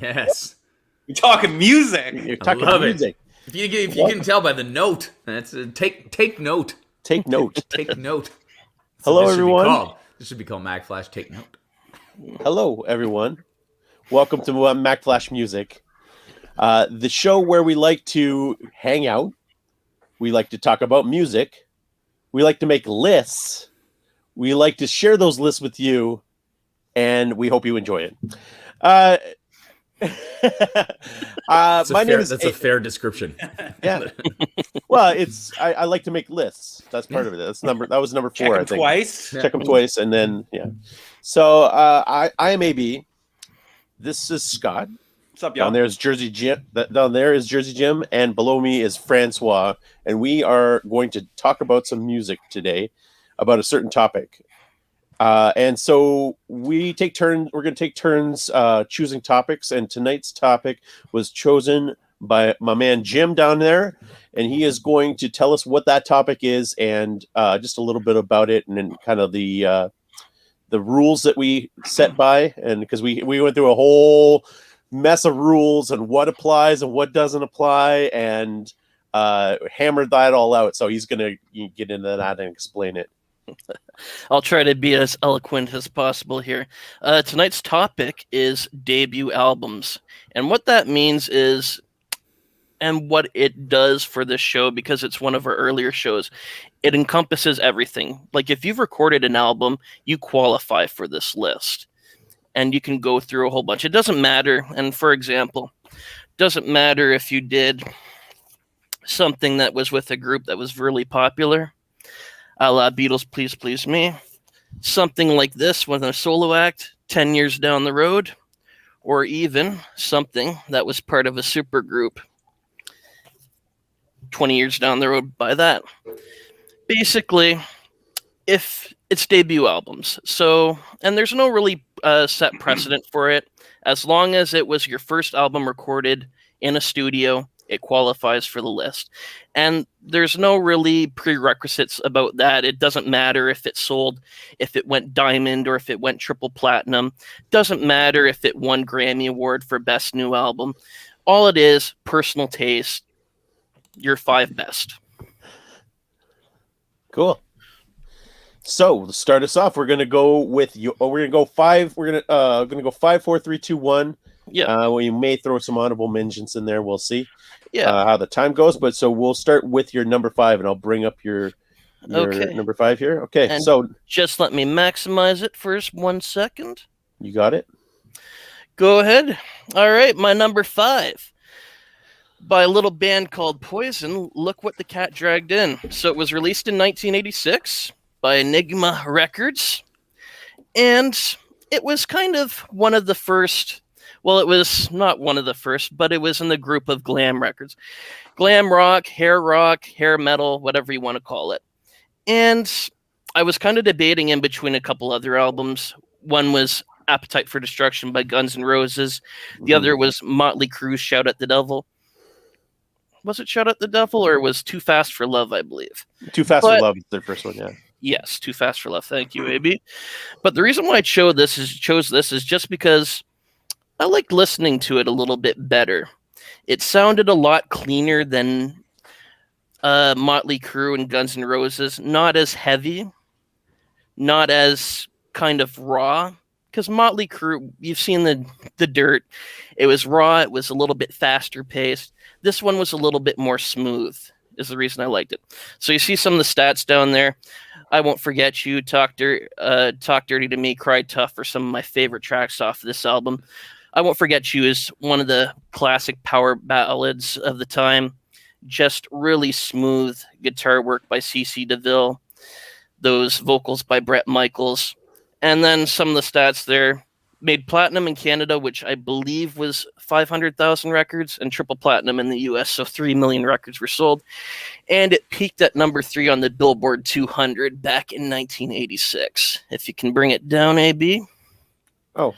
Yes. We're talking music. You're I talking love music. it. If you can tell by the note, that's take note. Take note. Take note. That's Hello, what this should be everyone. called. This should be called Mack Flash. Take note. Hello, everyone. Welcome to Mack Flash Music, the show where we like to hang out. We like to talk about music. We like to make lists. We like to share those lists with you, and we hope you enjoy it. That's a fair description. Yeah. Well, I like to make lists. That's part of it. That was number 4. Check I them think. twice. Check them twice, and then yeah. So I am AB. This is Scott. What's up, y'all? Down there is Jersey Jim. Down there is Jersey Jim, and below me is Francois, and we are going to talk about some music today, about a certain topic. And so we take turns. We're going to take turns choosing topics, and tonight's topic was chosen by my man Jim down there, and he is going to tell us what that topic is and just a little bit about it, and then kind of the rules that we set by, and because we went through a whole mess of rules and what applies and what doesn't apply, and hammered that all out. So he's going to get into that and explain it. I'll try to be as eloquent as possible here. Tonight's topic is debut albums. And what that means is, and what it does for this show, because it's one of our earlier shows, it encompasses everything. Like if you've recorded an album, you qualify for this list. And you can go through a whole bunch. It doesn't matter. And for example, doesn't matter if you did something that was with a group that was really popular, a la Beatles, Please Please Me, something like this with a solo act 10 years down the road, or even something that was part of a super group 20 years down the road by that. Basically, if it's debut albums. So, and there's no really set precedent for it. As long as it was your first album recorded in a studio, it qualifies for the list. And there's no really prerequisites about that. It doesn't matter if it sold, if it went diamond, or if it went triple platinum. Doesn't matter if it won Grammy Award for Best New Album. All it is, personal taste, your 5 best. Cool. So to start us off, we're gonna go with you. Oh, we're gonna go 5. We're gonna go 5, 4, 3, 2, 1. Yeah. We may throw some honorable mentions in there. We'll see. Yeah. How the time goes. But so we'll start with your number 5, and I'll bring up your Okay. number 5 here. Okay. And so just let me maximize it for 1 second. you got it. Go ahead. All right, my number 5. By a little band called Poison, Look What the Cat Dragged In. So it was released in 1986 by Enigma Records. And it was kind of one of the first, well, it was not one of the first, but it was in the group of glam records. Glam rock, hair metal, whatever you want to call it. And I was kind of debating in between a couple other albums. One was Appetite for Destruction by Guns N' Roses. The other was Motley Crue's Shout at the Devil. Was it Shout at the Devil, or it was Too Fast for Love, I believe? Too Fast for Love is their first one, yeah. Yes, Too Fast for Love. Thank you, AB. But the reason why I chose this is just because I liked listening to it a little bit better. It sounded a lot cleaner than Motley Crue and Guns N' Roses. Not as heavy, not as kind of raw. Because Motley Crue, you've seen the Dirt. It was raw. It was a little bit faster paced. This one was a little bit more smooth, is the reason I liked it. So you see some of the stats down there. I Won't Forget You, Talk Dirty to Me, Cry Tough are some of my favorite tracks off of this album. I Won't Forget You is one of the classic power ballads of the time. Just really smooth guitar work by C.C. DeVille. Those vocals by Bret Michaels. And then some of the stats there. Made platinum in Canada, which I believe was 500,000 records, and triple platinum in the US, so 3 million records were sold. And it peaked at number 3 on the Billboard 200 back in 1986. If you can bring it down, AB. Oh.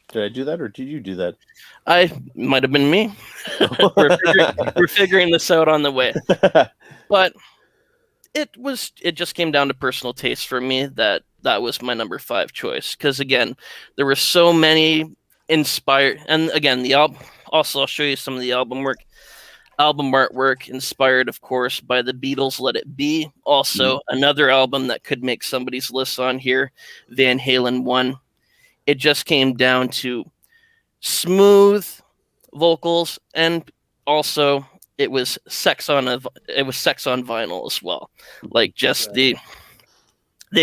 Did I do that, or did you do that? Might have been me. we're figuring this out on the way. But it just came down to personal taste for me that was my number 5 choice. Because again, there were so many inspired, and again, the album. Also, I'll show you some of the album artwork, inspired, of course, by the Beatles' "Let It Be." Also, another album that could make somebody's list on here, Van Halen 1. It just came down to smooth vocals, and also it was sex on vinyl as well. Like, just they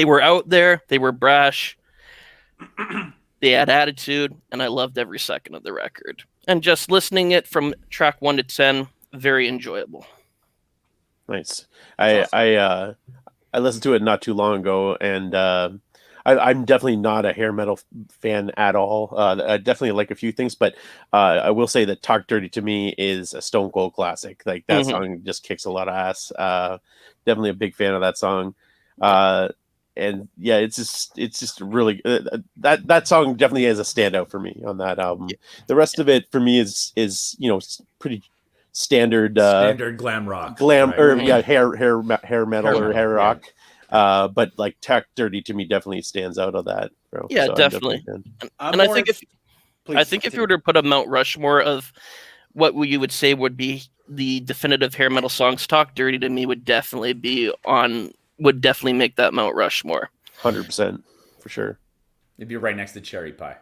were out there, they were brash, they had attitude, and I loved every second of the record. And just listening it from track 1 to 10, very enjoyable. Nice. I listened to it not too long ago, and I'm definitely not a hair metal fan at all. I definitely like a few things, but I will say that "Talk Dirty to Me" is a stone cold classic. Like, that song just kicks a lot of ass. Definitely a big fan of that song. And yeah, it's just really that song definitely is a standout for me on that album. Yeah. The rest of it for me is pretty standard glam rock, right? Or hair metal or hair rock. But like "Talk Dirty to Me" definitely stands out of that. Bro. Yeah, so definitely. And I think if you were to put a Mount Rushmore of what you would say would be the definitive hair metal songs, "Talk Dirty to Me" would definitely make that Mount Rushmore. 100% for sure. It'd be right next to Cherry Pie.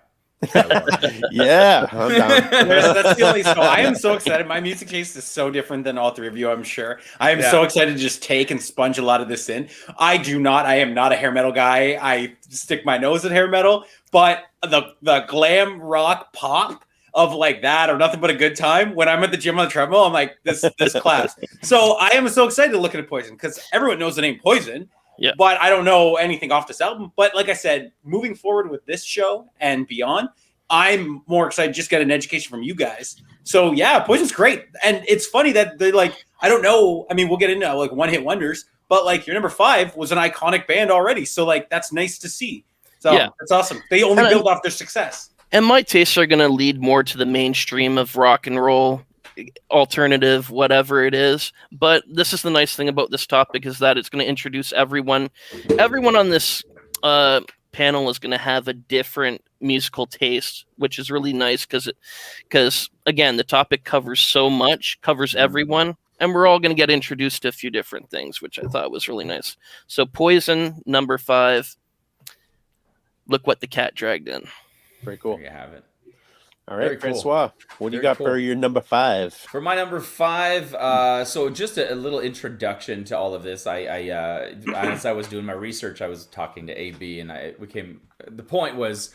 Yeah, I'm down. That's the only. So I am so excited. My music taste is so different than all three of you, I'm sure. I am so excited to just take and sponge a lot of this in. I am not a hair metal guy. I stick my nose at hair metal, but the glam rock pop of like that or Nothing But a Good Time, when I'm at the gym on the treadmill, I'm like, this class. So I am so excited to look at Poison, because everyone knows the name Poison. Yeah. But I don't know anything off this album. But like I said, moving forward with this show and beyond, I'm more excited to just get an education from you guys. So yeah, Poison's great. And it's funny that they like, I don't know. I mean, we'll get into like one-hit wonders, but like your number 5 was an iconic band already. So like, that's nice to see. So that's awesome. They only build off their success. And my tastes are going to lead more to the mainstream of rock and roll, alternative, whatever it is. But this is the nice thing about this topic, is that it's going to introduce everyone. Everyone on this panel is going to have a different musical taste, which is really nice because again, the topic covers so much, covers everyone, and we're all going to get introduced to a few different things, which I thought was really nice. So Poison, number 5. Look what the cat dragged in. Very cool. There you have it. All right, Francois, what do you got for your number 5? For my number 5, so just a little introduction to all of this. As I was doing my research, I was talking to AB, and the point was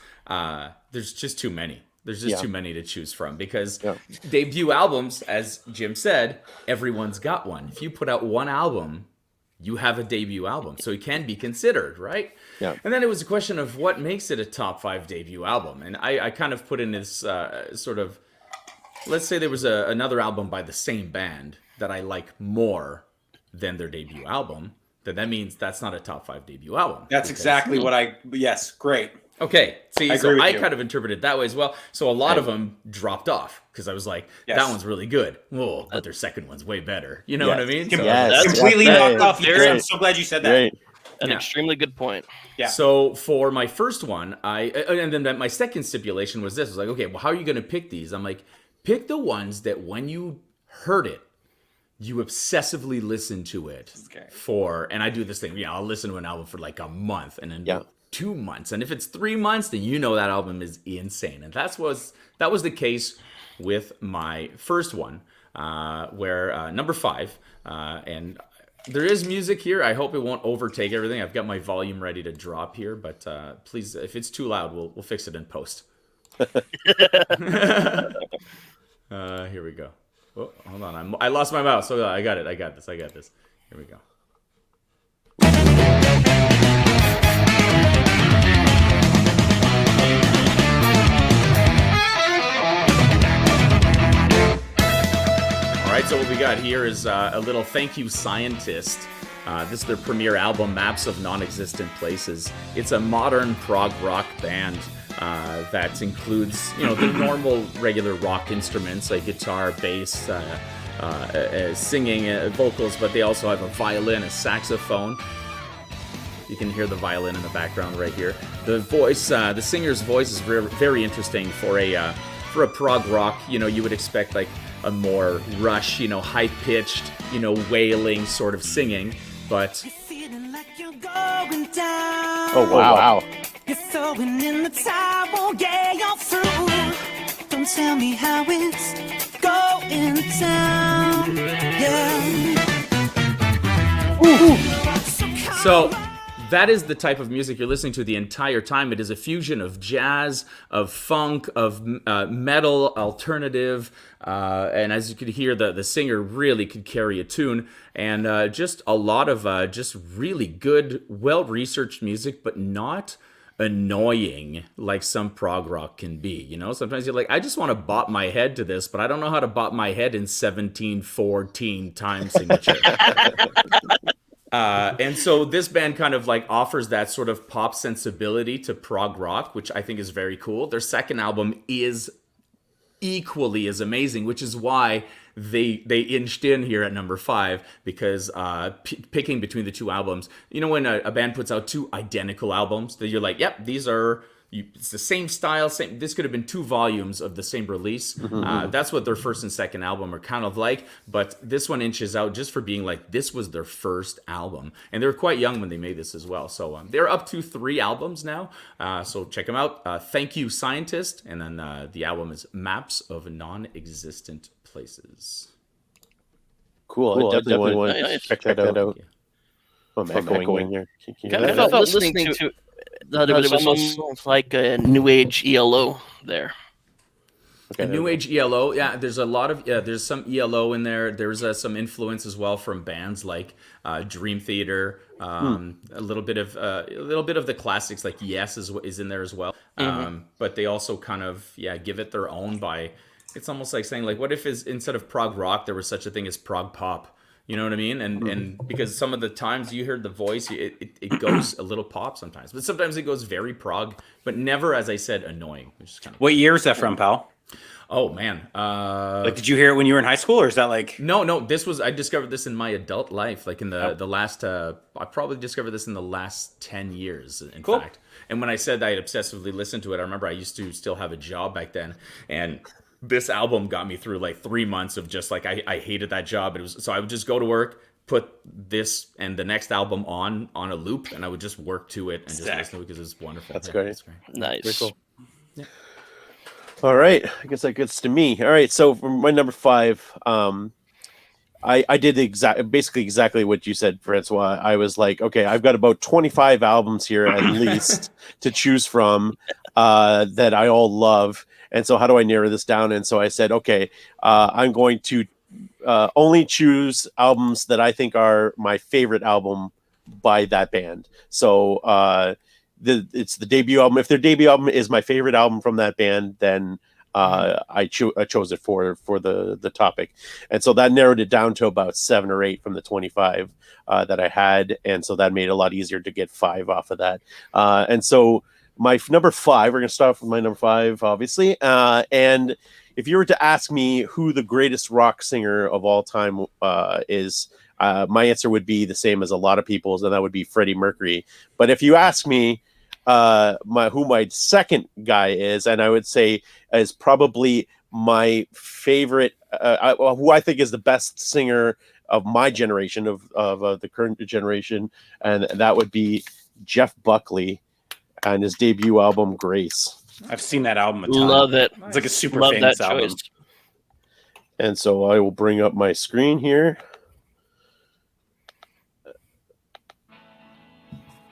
there's just too many. There's just too many to choose from, because debut albums, as Jim said, everyone's got one. If you put out one album, you have a debut album, so it can be considered, right? Yeah. And then it was a question of what makes it a top 5 debut album. And I kind of put in this sort of, let's say there was another album by the same band that I like more than their debut album, then that means that's not a top 5 debut album. That's exactly what yes, great. Okay, see, I kind of interpreted it that way as well. So a lot of them dropped off, because I was like, that one's really good. Whoa, but their second one's way better. You know what I mean? Completely knocked off here. I'm so glad you said that. An extremely good point. Yeah. So for my first one, and then my second stipulation was this. I was like, okay, well, how are you going to pick these? I'm like, pick the ones that when you heard it, you obsessively listen to it and I do this thing. I'll listen to an album for like a month, and then 2 months, and if it's 3 months, then you know that album is insane. And that was the case with my first one, where number 5, and there is music here. I hope it won't overtake everything. I've got my volume ready to drop here, but please, if it's too loud, we'll fix it in post. Here we go. Oh, hold on, I lost my mouse. So I got it. I got this. Here we go. All right, so what we got here is a little Thank You Scientist. This is their premiere album, Maps of Non-Existent Places. It's a modern prog rock band that includes, the normal regular rock instruments like guitar, bass, singing, vocals, but they also have a violin, a saxophone. You can hear the violin in the background right here. The voice, the singer's voice is very interesting for a prog rock. You would expect like a more Rush, high-pitched, wailing sort of singing, but... Oh, wow. You're throwing in the towel, yeah, you're through. Don't tell me how it's going down, yeah. So that is the type of music you're listening to the entire time. It is a fusion of jazz, of funk, of metal, alternative, and as you could hear, the singer really could carry a tune, and just a lot of just really good, well-researched music, but not annoying like some prog rock can be. Sometimes you're like, I just want to bop my head to this, but I don't know how to bop my head in 17/14 time signature. And so this band kind of like offers that sort of pop sensibility to prog rock, which I think is very cool. Their second album is equally as amazing, which is why they inched in here at number 5, because picking between the two albums, when a band puts out two identical albums, that you're like, yep, these are... it's the same style, this could have been 2 volumes of the same release. That's what their first and second album are kind of like, but this one inches out just for being like, this was their first album. And they were quite young when they made this as well. So they're up to 3 albums now, so check them out. Thank You, Scientist, and then the album is Maps of Non-Existent Places. Cool. I definitely want to check that out. Yeah. Oh, Matt going here. I felt listening to that it was almost like a new age ELO there. Okay, a new age ELO, yeah. There's a lot of there's some ELO in there. There's some influence as well from bands like Dream Theater. A little bit of the classics like Yes is in there as well. But they also kind of give it their own by. It's almost like saying like, what if instead of prog rock there was such a thing as prog pop? You know what I mean? And because some of the times you heard the voice, it goes a little pop sometimes, but sometimes it goes very prog, but never, as I said, annoying. Which is kind of What year is that from, pal? Oh man, like did you hear it when you were in high school, or is that like? No. I discovered this in my adult life, like in the last. I probably discovered this in the last 10 years, in fact. And when I said I had obsessively listened to it, I remember I used to still have a job back then, and this album got me through like 3 months of just like I hated that job. So I would just go to work, put this and the next album on a loop, and I would just work to it and just listen to it because it's wonderful. That's great. It's great. Nice. Very cool. Yeah. All right, I guess that gets to me. All right, so for my number 5, I did basically exactly what you said, Francois. I was like, okay, I've got about 25 albums here at least to choose from that I all love. And so how do I narrow this down? And so I said, okay, I'm going to only choose albums that I think are my favorite album by that band. So it's the debut album. If their debut album is my favorite album from that band, then I chose it for the topic. And so that narrowed it down to about 7 or 8 from the 25 that I had. And so that made it a lot easier to get 5 off of that. And so my number 5, we're going to start off with my number 5, obviously. And if you were to ask me who the greatest rock singer of all time is, my answer would be the same as a lot of people's, and that would be Freddie Mercury. But if you ask me who my second guy is, and I would say is probably my favorite, who I think is the best singer of my generation, of the current generation, and that would be Jeff Buckley and his debut album, Grace. I've seen that album a ton. Love it. It's like a super Love famous that album. choice. And so I will bring up my screen here.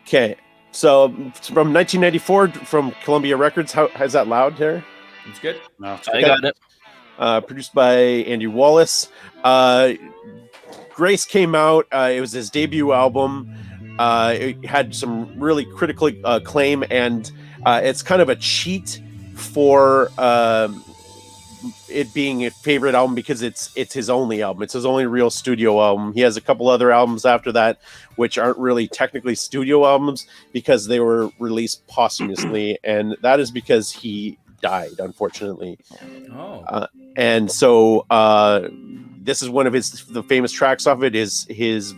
Okay, so from 1994 from Columbia Records. How's that loud there? It's good. No, it's I got it. Produced by Andy Wallace. Grace came out. It was his debut album. It had some really critical acclaim, and it's kind of a cheat for it being a favorite album because it's his only album. It's his only real studio album. He has a couple other albums after that, which aren't really technically studio albums because they were released posthumously, and that is because he died, unfortunately. And so this is one of the famous tracks off it is his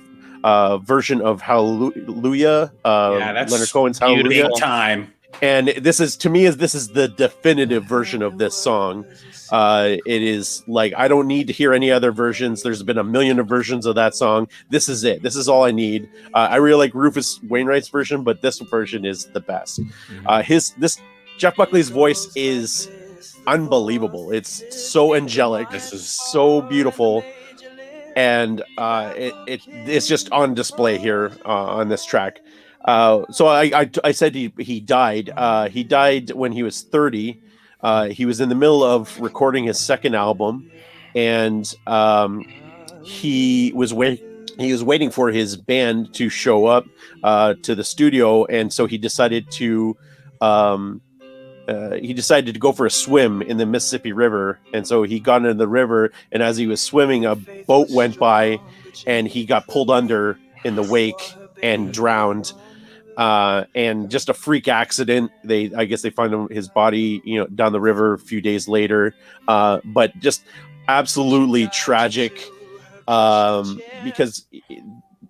version of Hallelujah. Yeah, that's Leonard Cohen's big Hallelujah. time. And this is, to me, this is the definitive version of this song. It is like, I don't need to hear any other versions. There's been a million of versions of that song. This is it. This is all I need. I really like Rufus Wainwright's version, but this version is the best. Jeff Buckley's voice is unbelievable. It's so angelic. This is so beautiful. And it's just on display here on this track. So I said he died. He died when he was 30. He was in the middle of recording his second album, and he was waiting for his band to show up to the studio, and so he decided to go for a swim in the Mississippi River. And so he got into the river, and as he was swimming, a boat went by, and he got pulled under in the wake and drowned. And just a freak accident. I guess they found his body, down the river a few days later. But just absolutely tragic, because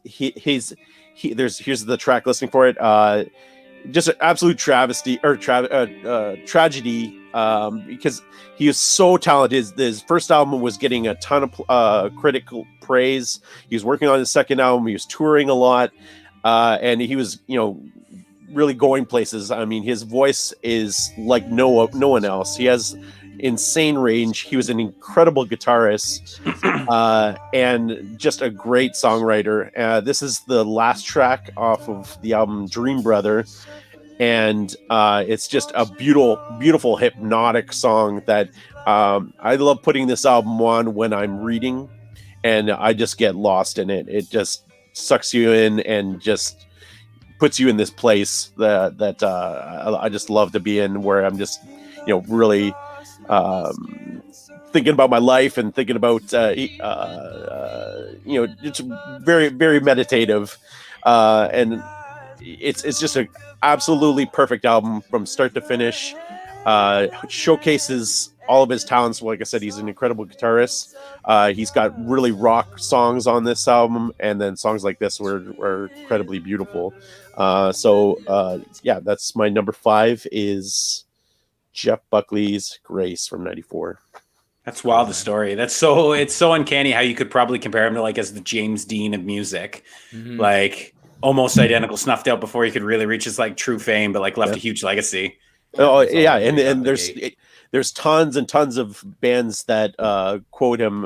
here's the track listing for it. Just an absolute travesty or tragedy, because he was so talented. His first album was getting a ton of critical praise. He was working on his second album. He was touring a lot. And he was, really going places. I mean, his voice is like no one else. He has insane range. He was an incredible guitarist, and just a great songwriter. This is the last track off of the album Dream Brother, and it's just a beautiful hypnotic song that I love putting this album on when I'm reading, and I just get lost in it. It just sucks you in and just puts you in this place that I just love to be in, where I'm just really thinking about my life and thinking about it's very, very meditative, and it's just a absolutely perfect album from start to finish. Showcases all of his talents. Like I said, he's an incredible guitarist. He's got really rock songs on this album, and then songs like this were incredibly beautiful. Yeah, that's my number 5 is Jeff Buckley's Grace from '94. That's wild, the story. It's so uncanny how you could probably compare him to as the James Dean of music. Mm-hmm. Like almost identical, snuffed out before he could really reach his true fame, but left a huge legacy. Oh yeah, and there's tons and tons of bands that quote him,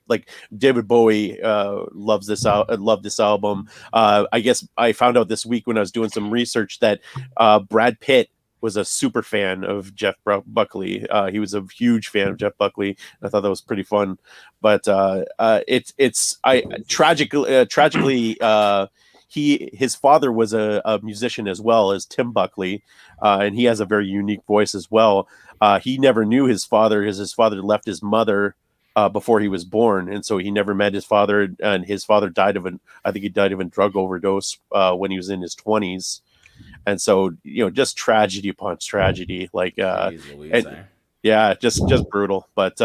like David Bowie loved this album. I guess I found out this week when I was doing some research that Brad Pitt was a super fan of Jeff Buckley. He was a huge fan of Jeff Buckley. I thought that was pretty fun, but tragically. His father was a musician as well as Tim Buckley, and he has a very unique voice as well. He never knew his father because his father left his mother before he was born, and so he never met his father. And his father died of a drug overdose when he was in his 20s. And so just tragedy upon tragedy, just brutal. But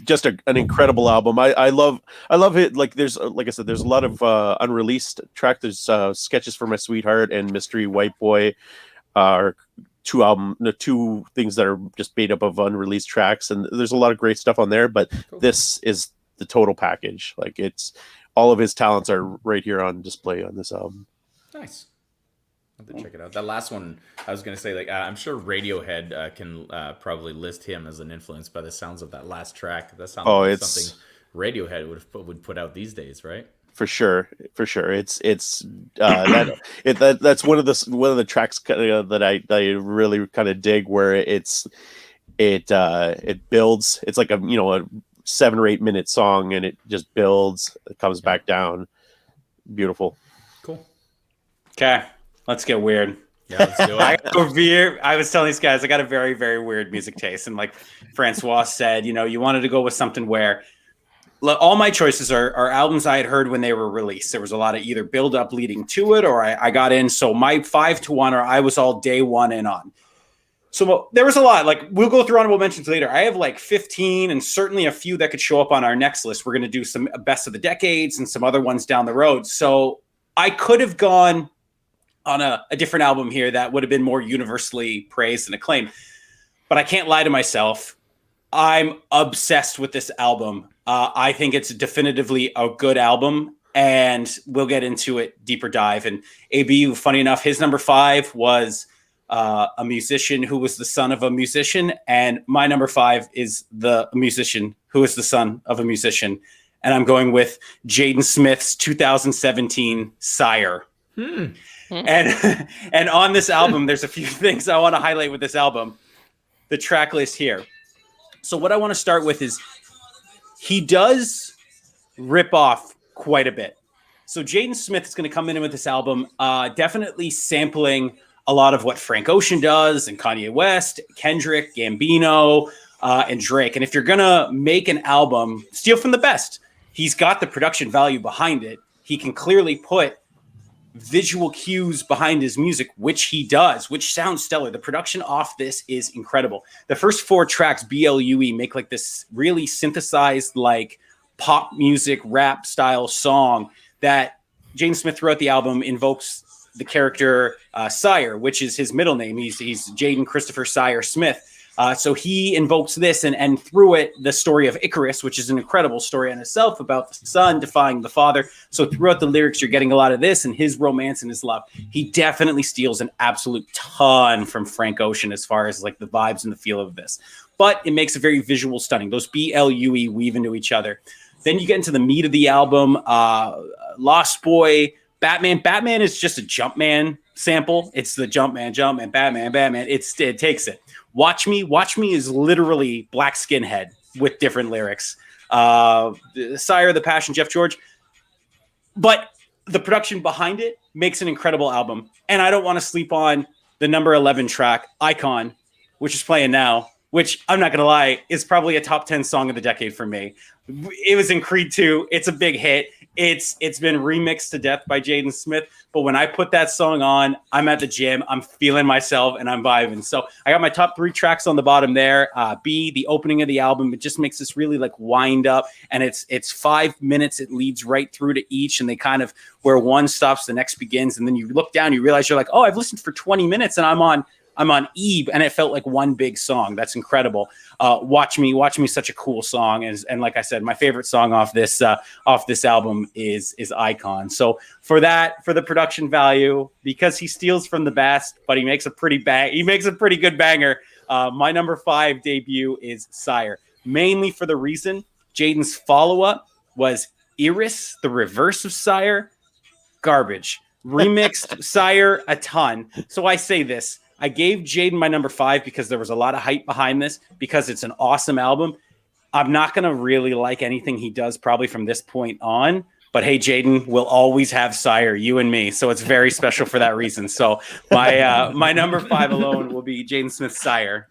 just an incredible album. I love it. Like I said, there's a lot of unreleased track. There's Sketches for My Sweetheart and Mystery White Boy are two things that are just made up of unreleased tracks, and there's a lot of great stuff on there, but This is the total package. It's all of his talents are right here on display on this album. Nice. I'll have to check it out. That last one, I was going to say, I'm sure Radiohead can probably list him as an influence by the sounds of that last track. That sounds like something Radiohead would put out these days, right? For sure. It's that's one of the tracks that I really kind of dig, where it builds. It's like a 7 or 8 minute song, and it just builds. It comes back down. Beautiful. Cool. Okay. Let's get weird. Yeah, let's do it. I was telling these guys I got a very, very weird music taste. And like Francois said, you wanted to go with something where all my choices are albums I had heard when they were released. There was a lot of either build up leading to it, or I got in. So my 5 to 1, or I was all day one in on. So there was a lot. Like, we'll go through honorable mentions later. I have like 15 and certainly a few that could show up on our next list. We're going to do some best of the decades and some other ones down the road. So I could have gone on a different album here that would have been more universally praised and acclaimed. But I can't lie to myself. I'm obsessed with this album. I think it's definitively a good album, and we'll get into it deeper dive. And AB, funny enough, his number 5 was a musician who was the son of a musician, and my number 5 is the musician who is the son of a musician. And I'm going with Jaden Smith's 2017 Sire. And on this album, there's a few things I want to highlight with this album. The track list here. So what I want to start with is he does rip off quite a bit. So Jaden Smith is going to come in with this album, definitely sampling a lot of what Frank Ocean does and Kanye West, Kendrick, Gambino, and Drake. And if you're going to make an album, steal from the best. He's got the production value behind it. He can clearly put visual cues behind his music, which he does, which sounds stellar. The production off this is incredible. The first 4 tracks, BLUE, make like this really synthesized, like pop music, rap style song that Jaden Smith throughout the album invokes the character Sire, which is his middle name. He's Jaden Christopher Sire Smith. So he invokes this and through it, the story of Icarus, which is an incredible story in itself about the son defying the father. So throughout the lyrics, you're getting a lot of this and his romance and his love. He definitely steals an absolute ton from Frank Ocean as far as like the vibes and the feel of this. But it makes it very visual stunning. Those BLUE weave into each other. Then you get into the meat of the album, Lost Boy, Batman. Batman is just a Jumpman sample. It's the Jumpman, Batman. It takes it. Watch Me is literally Black Skinhead with different lyrics. Sire, The Passion, Jeff George. But the production behind it makes an incredible album. And I don't want to sleep on the number 11 track, Icon, which is playing now, which I'm not going to lie, is probably a top 10 song of the decade for me. It was in Creed 2. It's a big hit. It's been remixed to death by Jaden Smith. But when I put that song on, I'm at the gym, I'm feeling myself, and I'm vibing. So I got my top 3 tracks on the bottom there. B, the opening of the album, it just makes this really like wind up. And it's 5 minutes. It leads right through to each. And they kind of, where one stops, the next begins. And then you look down, you realize you're like, oh, I've listened for 20 minutes and I'm on Eve, and it felt like one big song. That's incredible. Watch Me, such a cool song. And like I said, my favorite song off this album is Icon. So for the production value, because he steals from the best, but he makes a pretty good banger. My number 5 debut is Sire, mainly for the reason Jaden's follow-up was Iris, the reverse of Sire, garbage. Remixed Sire a ton. So I say this. I gave Jaden my number 5 because there was a lot of hype behind this, because it's an awesome album. I'm not going to really like anything he does probably from this point on. But hey, Jaden, we'll always have Sire, you and me. So it's very special for that reason. So my number 5 alone will be Jaden Smith's Sire.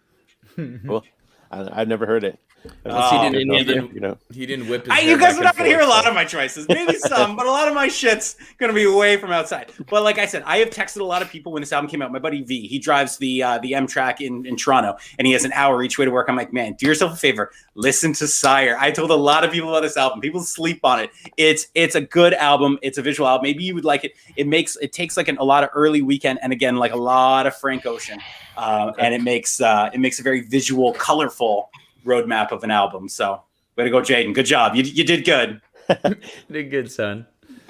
Well, I've never heard it. He didn't whip his You hair guys back are not and going to hear a forth, lot so. of my choices. Maybe some, but a lot of my shit's going to be way from outside. But like I said, I have texted a lot of people when this album came out. My buddy V, he drives the M-Track in Toronto, and he has an hour each way to work. I'm like, man, do yourself a favor. Listen to Sire. I told a lot of people about this album. People sleep on it. It's a good album. It's a visual album. Maybe you would like it. It takes like a lot of early weekend, and again, like a lot of Frank Ocean. And it makes a very visual, colorful roadmap of an album. So way to go, Jaden. Good job. You did good. Did good, son.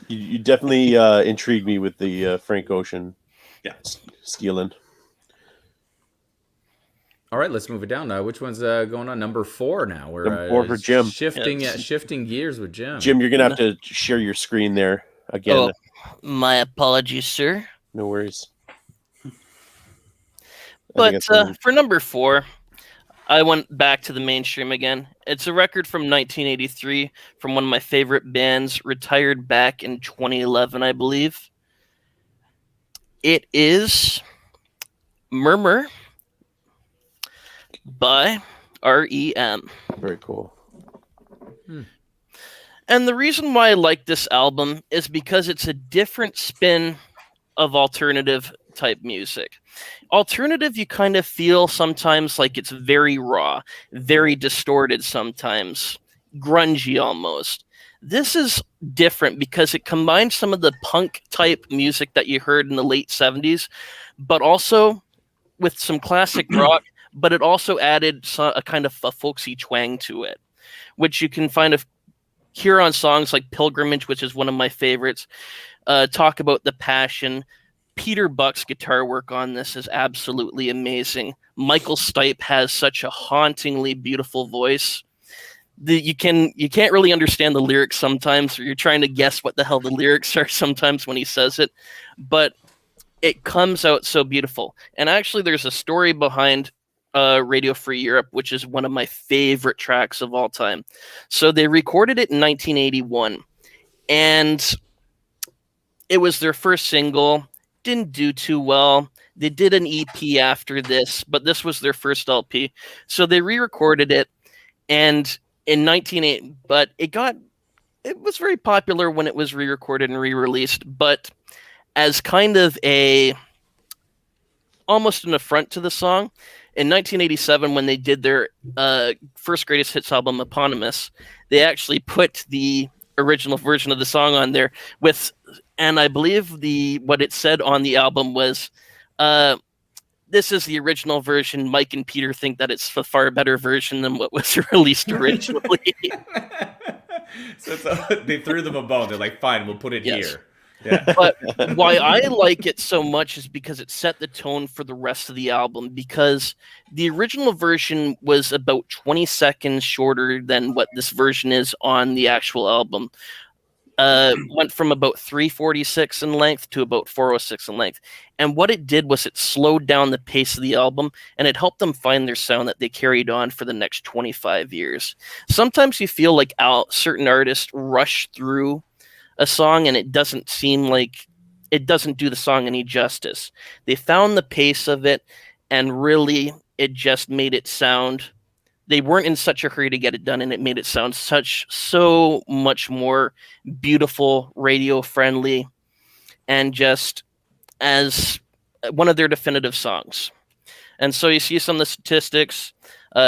You definitely intrigued me with the Frank Ocean stealing. All right, let's move it down. Which one's going on? Number 4 now. We're Number 4 for Jim. Shifting gears with Jim. Jim, you're going to have to share your screen there again. Oh, my apologies, sir. No worries. But for number 4, I went back to the mainstream again. It's a record from 1983 from one of my favorite bands, retired back in 2011, I believe. It is Murmur by R.E.M. Very cool. And the reason why I like this album is because it's a different spin of alternative type music. Alternative, you kind of feel sometimes like it's very raw, very distorted sometimes, grungy almost. This is different because it combines some of the punk type music that you heard in the late 70s, but also with some classic rock, but it also added a kind of a folksy twang to it, which you can hear on songs like Pilgrimage, which is one of my favorites. Talk about the passion. Peter Buck's guitar work on this is absolutely amazing. Michael Stipe has such a hauntingly beautiful voice. You can't really understand the lyrics sometimes, or you're trying to guess what the hell the lyrics are sometimes when he says it, but it comes out so beautiful. And actually, there's a story behind Radio Free Europe, which is one of my favorite tracks of all time. So they recorded it in 1981, and it was their first single. Didn't do too well. They did an EP after this, but this was their first LP. So they re-recorded it, and in 1980, but it was very popular when it was re-recorded and re-released, but as kind of almost an affront to the song. In 1987, when they did their first greatest hits album, Eponymous, they actually put the original version of the song on there and I believe what it said on the album was, this is the original version. Mike and Peter think that it's a far better version than what was released originally. So they threw them a bone. They're like, fine, we'll put it here. Yeah. But why I like it so much is because it set the tone for the rest of the album, because the original version was about 20 seconds shorter than what this version is on the actual album. Went from about 346 in length to about 406 in length. And what it did was it slowed down the pace of the album, and it helped them find their sound that they carried on for the next 25 years. Sometimes you feel like certain artists rush through a song, and it doesn't seem like it doesn't do the song any justice. They found the pace of it, and really it just made it sound. They weren't in such a hurry to get it done, and it made it sound so much more beautiful, radio friendly, and just as one of their definitive songs. And so you see some of the statistics,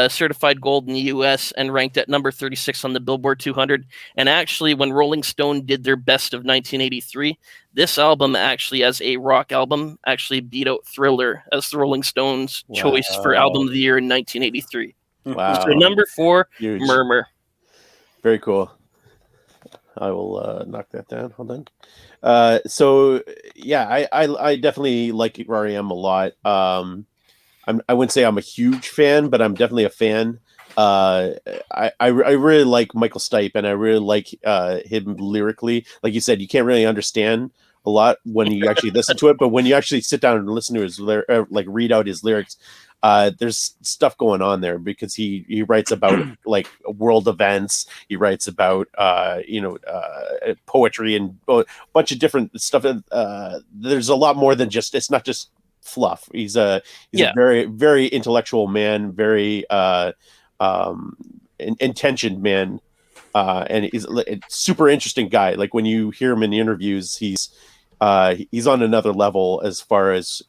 certified gold in the US and ranked at number 36 on the Billboard 200. And actually, when Rolling Stone did their best of 1983, this album actually, as a rock album, actually beat out Thriller as the Rolling Stones' choice for Album of the Year in 1983. Wow. So number 4, Huge. Murmur. Very cool. I will knock that down. Hold on. So yeah, I definitely like REM a lot. I wouldn't say I'm a huge fan, but I'm definitely a fan. I really like Michael Stipe, and I really like him lyrically. Like you said, you can't really understand a lot when you actually listen to it, but when you actually sit down and listen to his read out his lyrics, there's stuff going on there, because he writes about like world events. He writes about poetry and a bunch of different stuff. There's a lot more than just, it's not just fluff. He's a very, very intellectual man, very intentioned man, and he's a super interesting guy. Like when you hear him in the interviews, he's on another level as far as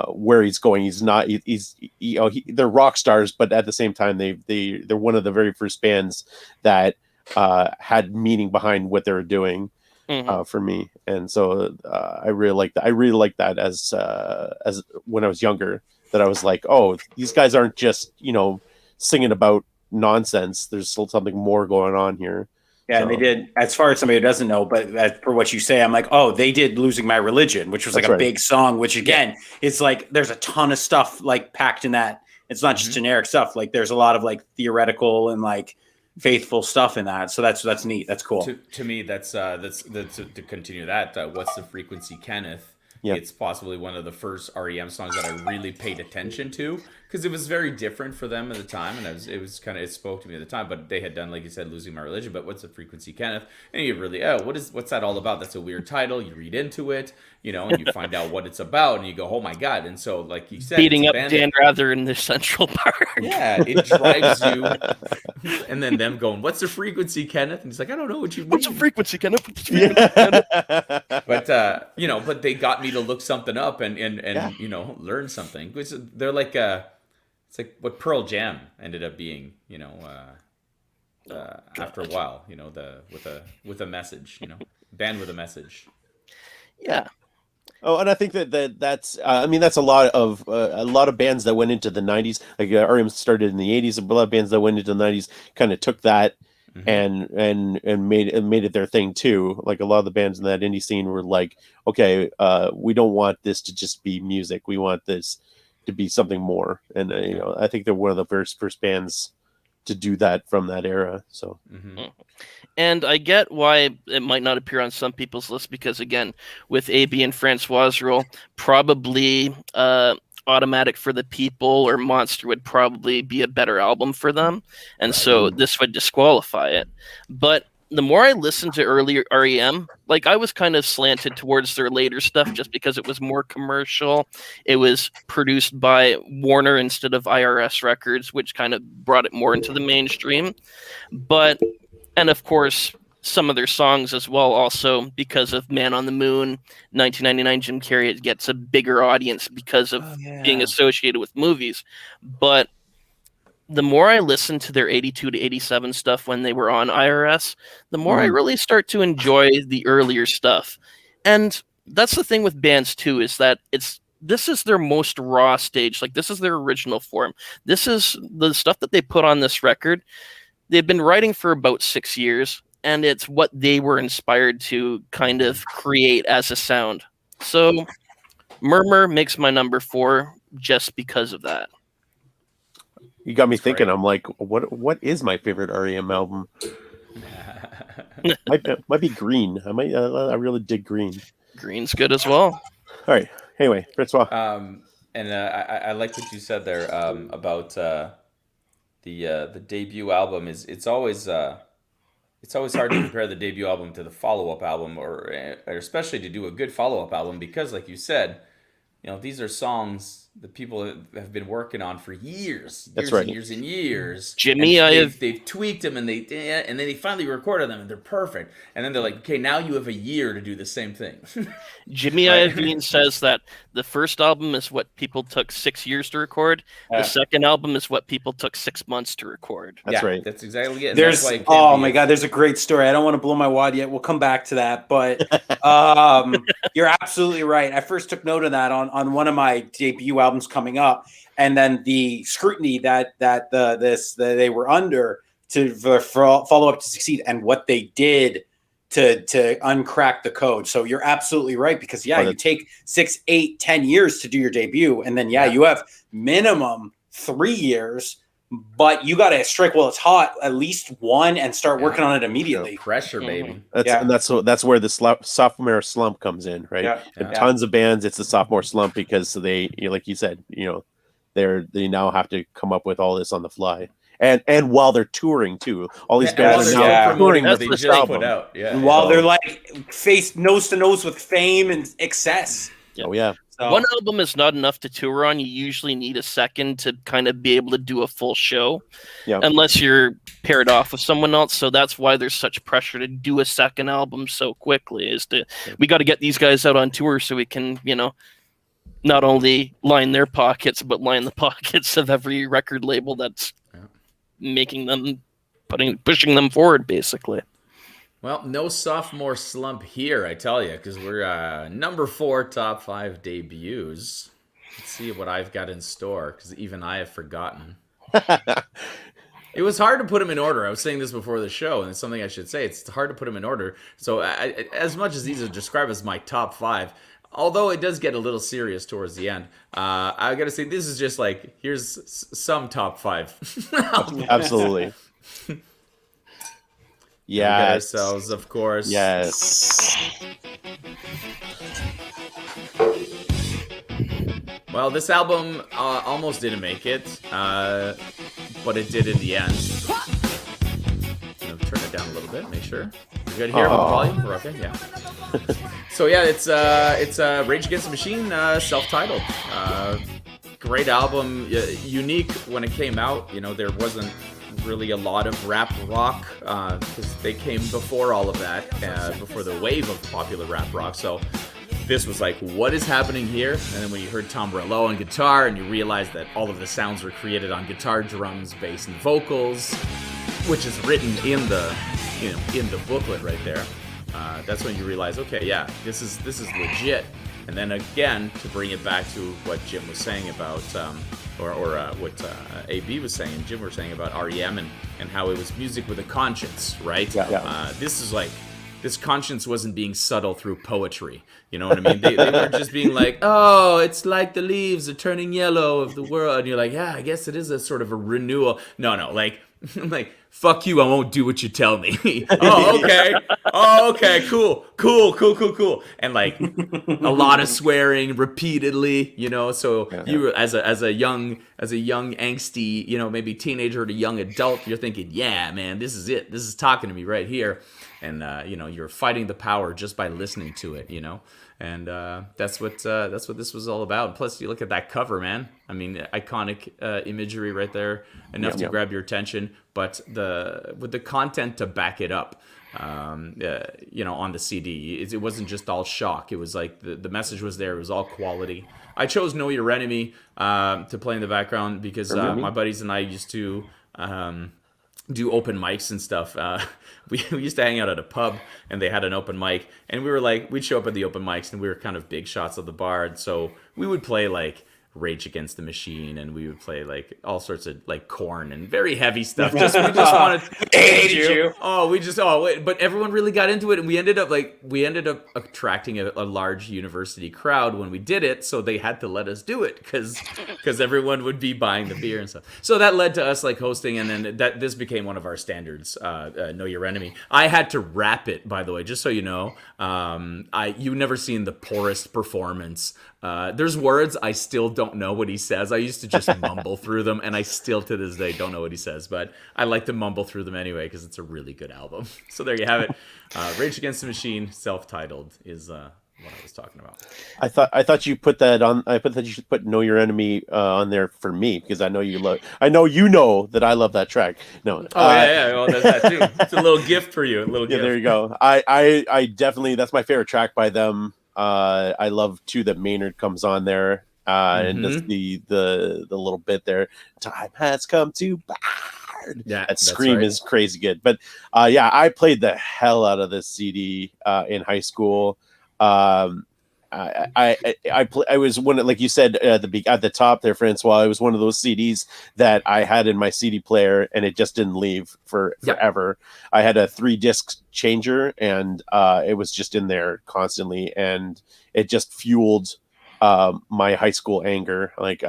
where he's going. He's not. They're rock stars, but at the same time, they're one of the very first bands that had meaning behind what they were doing. For me, and so I really like that. I really like that as when I was younger, that I was like, oh, these guys aren't just singing about nonsense. There's still something more going on here. Yeah, and they did, as far as somebody who doesn't know, but as per what you say, I'm like, oh, they did Losing My Religion, which was like a big song, which again, it's like there's a ton of stuff like packed in that. It's not just generic stuff. Like there's a lot of like theoretical and like faithful stuff in that. So that's neat. That's cool. To me, that's to continue that. What's the Frequency, Kenneth? Yeah. It's possibly one of the first REM songs that I really paid attention to, because it was very different for them at the time, and it spoke to me at the time. But they had done, like you said, Losing My Religion. But What's the Frequency, Kenneth? And you really, what's that all about? That's a weird title. You read into it, and you find out what it's about, and you go, oh my god! And so, like you said, beating up band Dan Rather in the Central Park. Yeah, it drives you. And then them going, what's the frequency, Kenneth? And he's like, I don't know what you mean. What's a frequency, Kenneth? What's a frequency, Kenneth? But but they got me to look something up and learn something. Which they're like it's like what Pearl Jam ended up being, after a while, with a message, band with a message. Yeah. Oh, and I think that's that's a lot of bands that went into the 90s, like REM started in the 80s. A lot of bands that went into the 90s kind of took that and made it their thing too. Like a lot of the bands in that indie scene were like, okay, we don't want this to just be music. We want this to be something more. And I think they're one of the first bands to do that from that era. So. Mm-hmm. And I get why it might not appear on some people's list because, again, with AB and Francois' role, probably Automatic for the People or Monster would probably be a better album for them. And so this would disqualify it. But the more I listened to earlier REM, like I was kind of slanted towards their later stuff just because it was more commercial. It was produced by Warner instead of IRS Records, which kind of brought it more into the mainstream. And of course, some of their songs as well, also because of Man on the Moon, 1999 Jim Carrey, it gets a bigger audience because of being associated with movies. But the more I listen to their 82 to 87 stuff when they were on IRS, the more I really start to enjoy the earlier stuff. And that's the thing with bands too, is that this is their most raw stage. Like this is their original form. This is the stuff that they put on this record. They've been writing for about 6 years, and it's what they were inspired to kind of create as a sound. So Murmur makes my number 4 just because of that. You got me thinking. I'm like, what is my favorite REM album? might be Green. I really dig Green. Green's good as well. All right. Anyway, Francois. And I like what you said there about the debut album. It's always hard to compare the debut album to the follow-up album, or especially to do a good follow-up album, because like you said, these are songs that people have been working on for years. That's right. And years and years. Jimmy, they've tweaked them and then they finally recorded them and they're perfect. And then they're like, okay, now you have a year to do the same thing. Jimmy Iovine says that the first album is what people took 6 years to record. The second album is what people took 6 months to record. That's right. That's exactly it. There's my god, there's a great story. I don't want to blow my wad yet. We'll come back to that, but you're absolutely right. I first took note of that on one of my debut albums coming up, and then the scrutiny that they were under for follow up to succeed, and what they did to uncrack the code. So you're absolutely right, because you take 6, 8, 10 years to do your debut, and then you have minimum 3 years, but you got to strike while it's hot at least one and start working on it immediately. Pressure, baby. And that's where the sophomore slump comes in, right? Yeah. And tons of bands, it's the sophomore slump because they, like you said, they now have to come up with all this on the fly. And while they're touring too, all these bands are now touring with they this just album. put out. And while they're like face nose to nose with fame and excess. Oh yeah. So, one album is not enough to tour on. You usually need a second to kind of be able to do a full show, unless you're paired off with someone else. So that's why there's such pressure to do a second album so quickly. We got to get these guys out on tour so we can, not only line their pockets, but line the pockets of every record label that's making them, pushing them forward, basically. Well, no sophomore slump here, I tell you, because we're number 4 top 5 debuts. Let's see what I've got in store, because even I have forgotten. It was hard to put them in order. I was saying this before the show, and it's something I should say. It's hard to put them in order. So as much as these are described as my top 5, although it does get a little serious towards the end, I got to say this is just like, here's some top 5. Absolutely. Yeah, ourselves, of course. Yes. Well, this album almost didn't make it, but it did in the end. Turn it down a little bit, make sure. You good here with the volume? We're okay, yeah. So yeah, it's Rage Against the Machine, self-titled. Great album, unique when it came out. There wasn't really a lot of rap rock because they came before all of that, before the wave of popular rap rock. So this was like, what is happening here? And then when you heard Tom Morello on guitar, and you realized that all of the sounds were created on guitar, drums, bass, and vocals, which is written in the booklet right there. That's when you realize, okay, yeah, this is legit. And then again, to bring it back to what Jim was saying about, what AB was saying and Jim were saying about REM and how it was music with a conscience, right? Yeah. This is like, this conscience wasn't being subtle through poetry. You know what I mean? They were just being like, oh, it's like the leaves are turning yellow of the world. And you're like, yeah, I guess it is a sort of a renewal. No, like, I'm like, fuck you, I won't do what you tell me. Oh, okay. Oh, okay, cool. And like a lot of swearing repeatedly, so you were as a young angsty, maybe teenager to young adult, you're thinking, yeah, man, this is it. This is talking to me right here. And you're fighting the power just by listening to it, and that's what this was all about. Plus, you look at that cover, man. I mean, iconic imagery right there, enough to grab your attention. But with the content to back it up, on the CD, it wasn't just all shock. It was like the message was there. It was all quality. I chose "Know Your Enemy" to play in the background because my buddies and I used to do open mics and stuff. We used to hang out at a pub, and they had an open mic, and we were like, we'd show up at the open mics, and we were kind of big shots of the bar, and so we would play like Rage Against the Machine, and we would play like all sorts of like Korn and very heavy stuff. We just wanted. Hated you. But everyone really got into it, and we ended up attracting a large university crowd when we did it. So they had to let us do it because everyone would be buying the beer and stuff. So that led to us like hosting, and then this became one of our standards. Know Your Enemy. I had to rap it, by the way, just so you know. You've never seen the poorest performance. There's words I still don't know what he says. I used to just mumble through them, and I still to this day don't know what he says, but I like to mumble through them anyway because it's a really good album. So there you have it. Rage Against the Machine, self-titled, is what I was talking about. I thought you put that on. I thought you should put "Know Your Enemy" on there for me because I know you love. I know that I love that track. No. Yeah. Well, that's that too. It's a little gift for you. A little gift. There you go. I definitely, that's my favorite track by them. I love too that Maynard comes on there, and just the little bit there. Time has come to burn. Yeah, that scream is crazy good. But I played the hell out of this CD in high school. I was one, like you said at the top there, Francois. It was one of those CDs that I had in my CD player, and it just didn't leave forever. I had a 3-disc changer, and it was just in there constantly, and it just fueled my high school anger. Like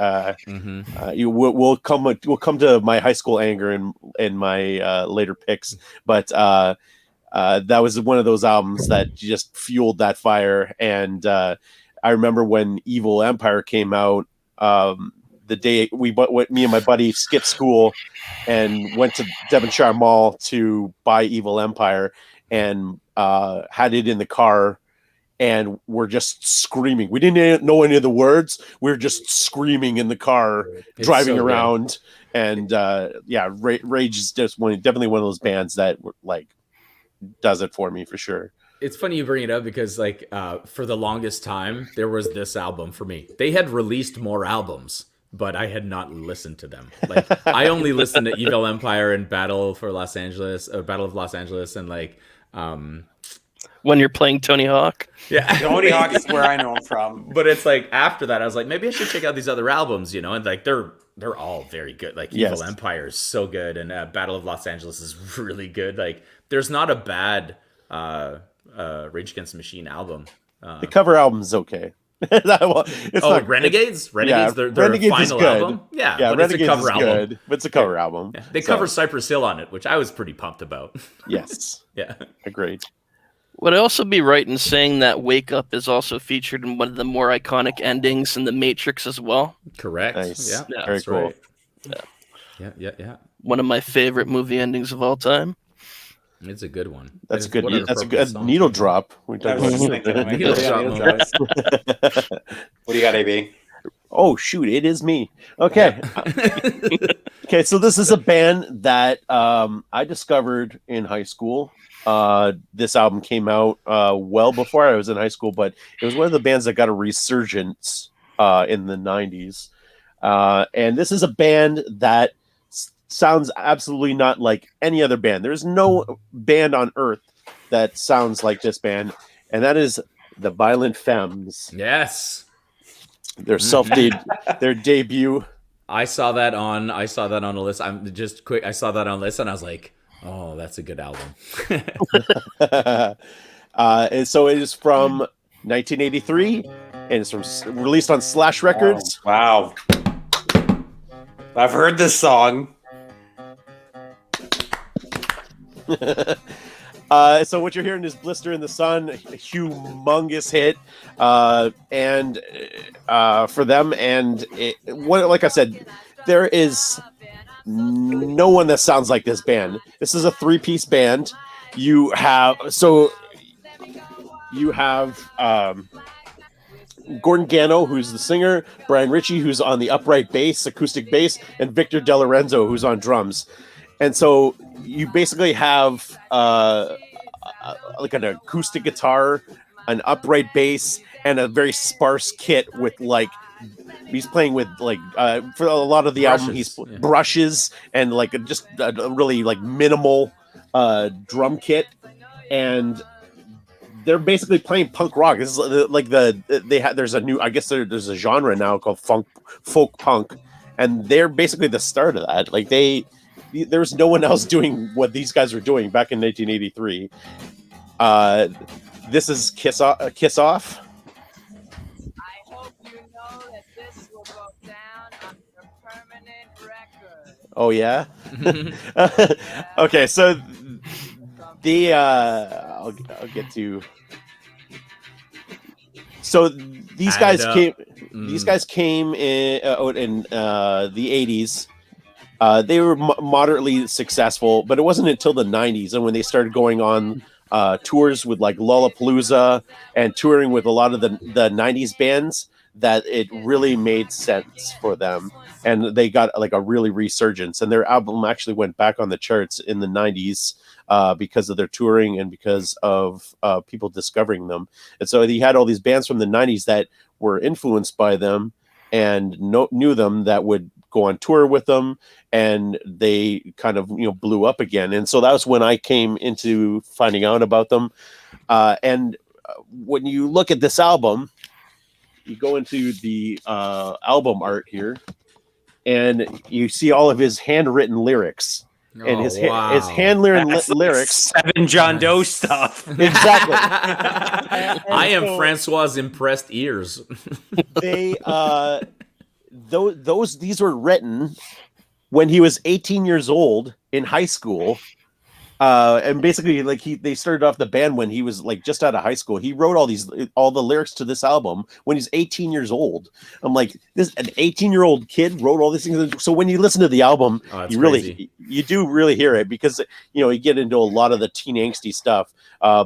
we'll come to my high school anger in my later picks, but that was one of those albums that just fueled that fire. And I remember when Evil Empire came out, the day me and my buddy skipped school and went to Devonshire Mall to buy Evil Empire, and had it in the car, and we're just screaming. We didn't know any of the words. We were just screaming in the car, driving around. Good. And Rage is just definitely one of those bands that like does it for me for sure. It's funny you bring it up because for the longest time there was this album for me. They had released more albums, but I had not listened to them. Like I only listened to Evil Empire and Battle of Los Angeles, and when you're playing Tony Hawk. Yeah, Tony Hawk is where I know him from. But it's like after that I was like, maybe I should check out these other albums, and like they're all very good. Like Evil Empire is so good, and Battle of Los Angeles is really good. Like there's not a bad Rage Against the Machine album. The cover album's okay. Renegades? Yeah, their Renegades final is good. album? Yeah, but Renegades it's a cover album. Good, but it's a cover album. Yeah. They cover Cypress Hill on it, which I was pretty pumped about. Yes. Yeah. Agreed. Would I also be right in saying that "Wake Up" is also featured in one of the more iconic endings in The Matrix as well? Correct. Nice. Yeah, Yeah. Very that's cool. right. Yeah. One of my favorite movie endings of all time. It's a good one. That's And good. what an That's a appropriate good song, needle too. drop. We I talked was just about thinking, I'm like, Needle yeah, drop needle moments. drops. What do you got, AB? Oh shoot! It is me. Okay. Okay. So this is a band that I discovered in high school. This album came out well before I was in high school, but it was one of the bands that got a resurgence in the '90s. And this is a band that sounds absolutely not like any other band. There's no band on earth that sounds like this band, and that is the Violent Femmes. Yes. Their their debut. I saw that on a list. I'm just quick. I saw that on a list, and I was like, "Oh, that's a good album." And so it is from 1983, and it's from released on Slash Records. Wow. I've heard this song. So what you're hearing is "Blister in the Sun," a humongous hit, and for them. And like I said, there is no one that sounds like this band. This is a 3-piece band. You have Gordon Gano, who's the singer, Brian Ritchie, who's on the upright bass, acoustic bass, and Victor De Lorenzo, who's on drums. And so you basically have like an acoustic guitar, an upright bass, and a very sparse kit with like he's playing with like for a lot of the album he's brushes and like just a really like minimal drum kit, and they're basically playing punk rock. This is like there's a new, I guess there's a genre now called folk punk, and they're basically the start of that. Like there's no one else doing what these guys were doing back in 1983. This is Kiss Off. I hope you know that this will go down on your permanent record. Oh yeah. Okay, so the I'll get to. So these guys came. These guys came in the 80s. They were moderately successful, but it wasn't until the 90s and when they started going on tours with like Lollapalooza and touring with a lot of the 90s bands that it really made sense for them, and they got like a really resurgence, and their album actually went back on the charts in the 90s because of their touring and because of people discovering them. And so he had all these bands from the 90s that were influenced by them and knew them that would go on tour with them, and they kind of blew up again. And so that was when I came into finding out about them. And when you look at this album, you go into the album art here, and you see all of his handwritten lyrics. And his handwritten lyrics, like 7 John Doe stuff. Exactly. I am Francois's impressed ears. They these were written when he was 18 years old in high school. And basically, like they started off the band when he was like just out of high school. He wrote all the lyrics to this album when he's 18 years old. I'm like, an 18-year-old kid wrote all these things. So when you listen to the album, you do really hear it, because you get into a lot of the teen angsty stuff.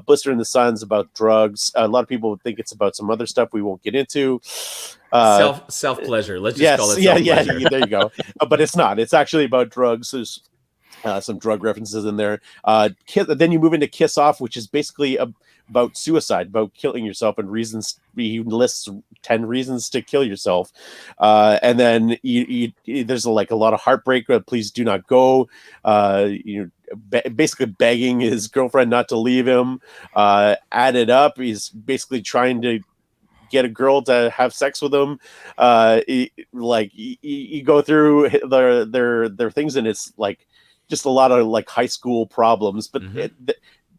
Blister in the Sun's about drugs. A lot of people think it's about some other stuff we won't get into. Self pleasure. Let's just call it self-pleasure. Yeah, there you go. But it's not. It's actually about drugs. There's some drug references in there. Then you move into Kiss Off, which is basically about suicide, about killing yourself, and reasons. He lists 10 reasons to kill yourself. And then there's like a lot of heartbreak. Please do not go. Basically begging his girlfriend not to leave him. Add it up. He's basically trying to get a girl to have sex with him. You go through their things, and it's like just a lot of like high school problems, but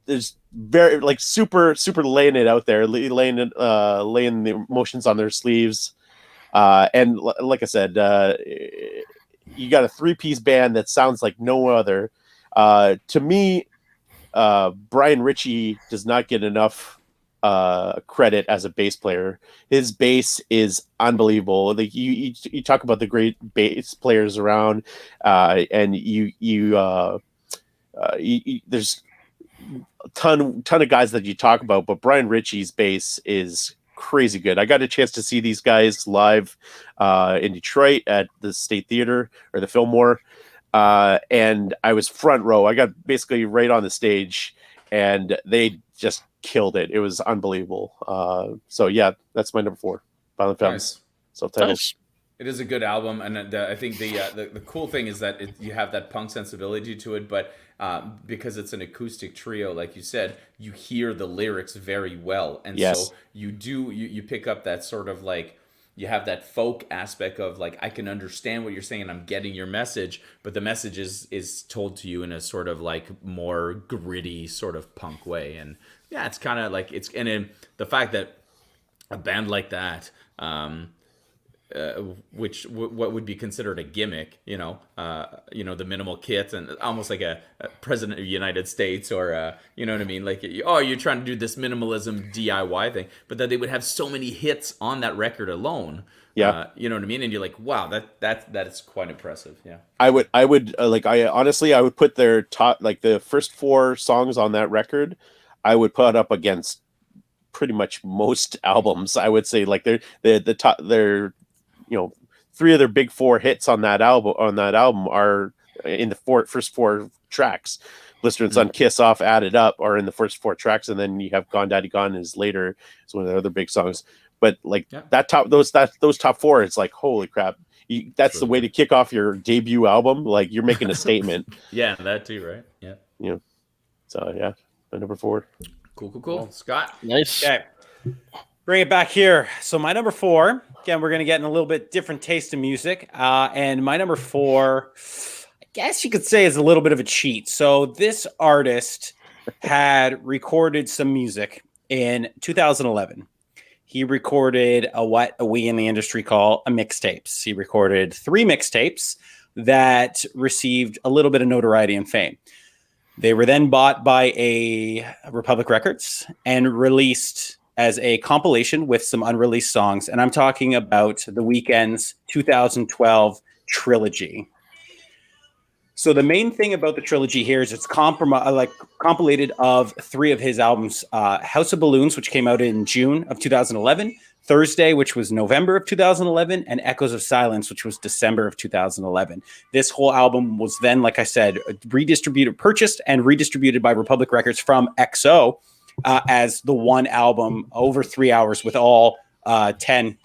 there's very like super laying it out there, laying the emotions on their sleeves. And like I said, you got a 3-piece band that sounds like no other. To me, Brian Ritchie does not get enough credit as a bass player. His bass is unbelievable. Like you talk about the great bass players around, and there's a ton of guys that you talk about, but Brian Ritchie's bass is crazy good. I got a chance to see these guys live in Detroit at the State Theater or the Fillmore, and I was front row. I got basically right on the stage, and they just killed it. It was unbelievable. So yeah, that's my number 4, Violent Femmes. Nice. Self-titled. Nice. It is a good album, and I think the cool thing is that you have that punk sensibility to it, but because it's an acoustic trio, like you said, you hear the lyrics very well, and Yes. so you pick up that sort of like, you have that folk aspect of like, I can understand what you're saying and I'm getting your message, but the message is told to you in a sort of like more gritty sort of punk way, and yeah, it's kind of like and then the fact that a band like that. What would be considered a gimmick, the minimal kit and almost like a president of the United States, or you know what I mean, like, oh, you're trying to do this minimalism DIY thing, but that they would have so many hits on that record alone. Yeah. You know what I mean, and you're like, wow, that is quite impressive. Yeah, I would I would put their top, like the first 4 songs on that record, I would put up against pretty much most albums. I would say like the top, their 3 of their big 4 hits on that album are in the first 4 tracks. Blister and Sun, Kiss Off, Add It Up are in the first 4 tracks, and then you have Gone Daddy Gone is later. It's one of the other big songs. But like those top 4, it's like, holy crap. That's the way to kick off your debut album. Like, you're making a statement. yeah, that too, right? Yeah. So yeah, my number 4. Cool. Scott. Nice. Okay. Bring it back here. So my number 4, again, we're going to get in a little bit different taste of music. And my number 4, I guess you could say, is a little bit of a cheat. So this artist had recorded some music in 2011. He recorded what we in the industry call a mixtapes. He recorded 3 mixtapes that received a little bit of notoriety and fame. They were then bought by a Republic Records and released as a compilation with some unreleased songs. And I'm talking about The Weeknd's 2012 trilogy. So the main thing about the trilogy here is it's compilated of 3 of his albums: House of Balloons, which came out in June of 2011, Thursday, which was November of 2011, and Echoes of Silence, which was December of 2011. This whole album was then, like I said, purchased and redistributed by Republic Records from XO as the one album, over 3 hours, with all 10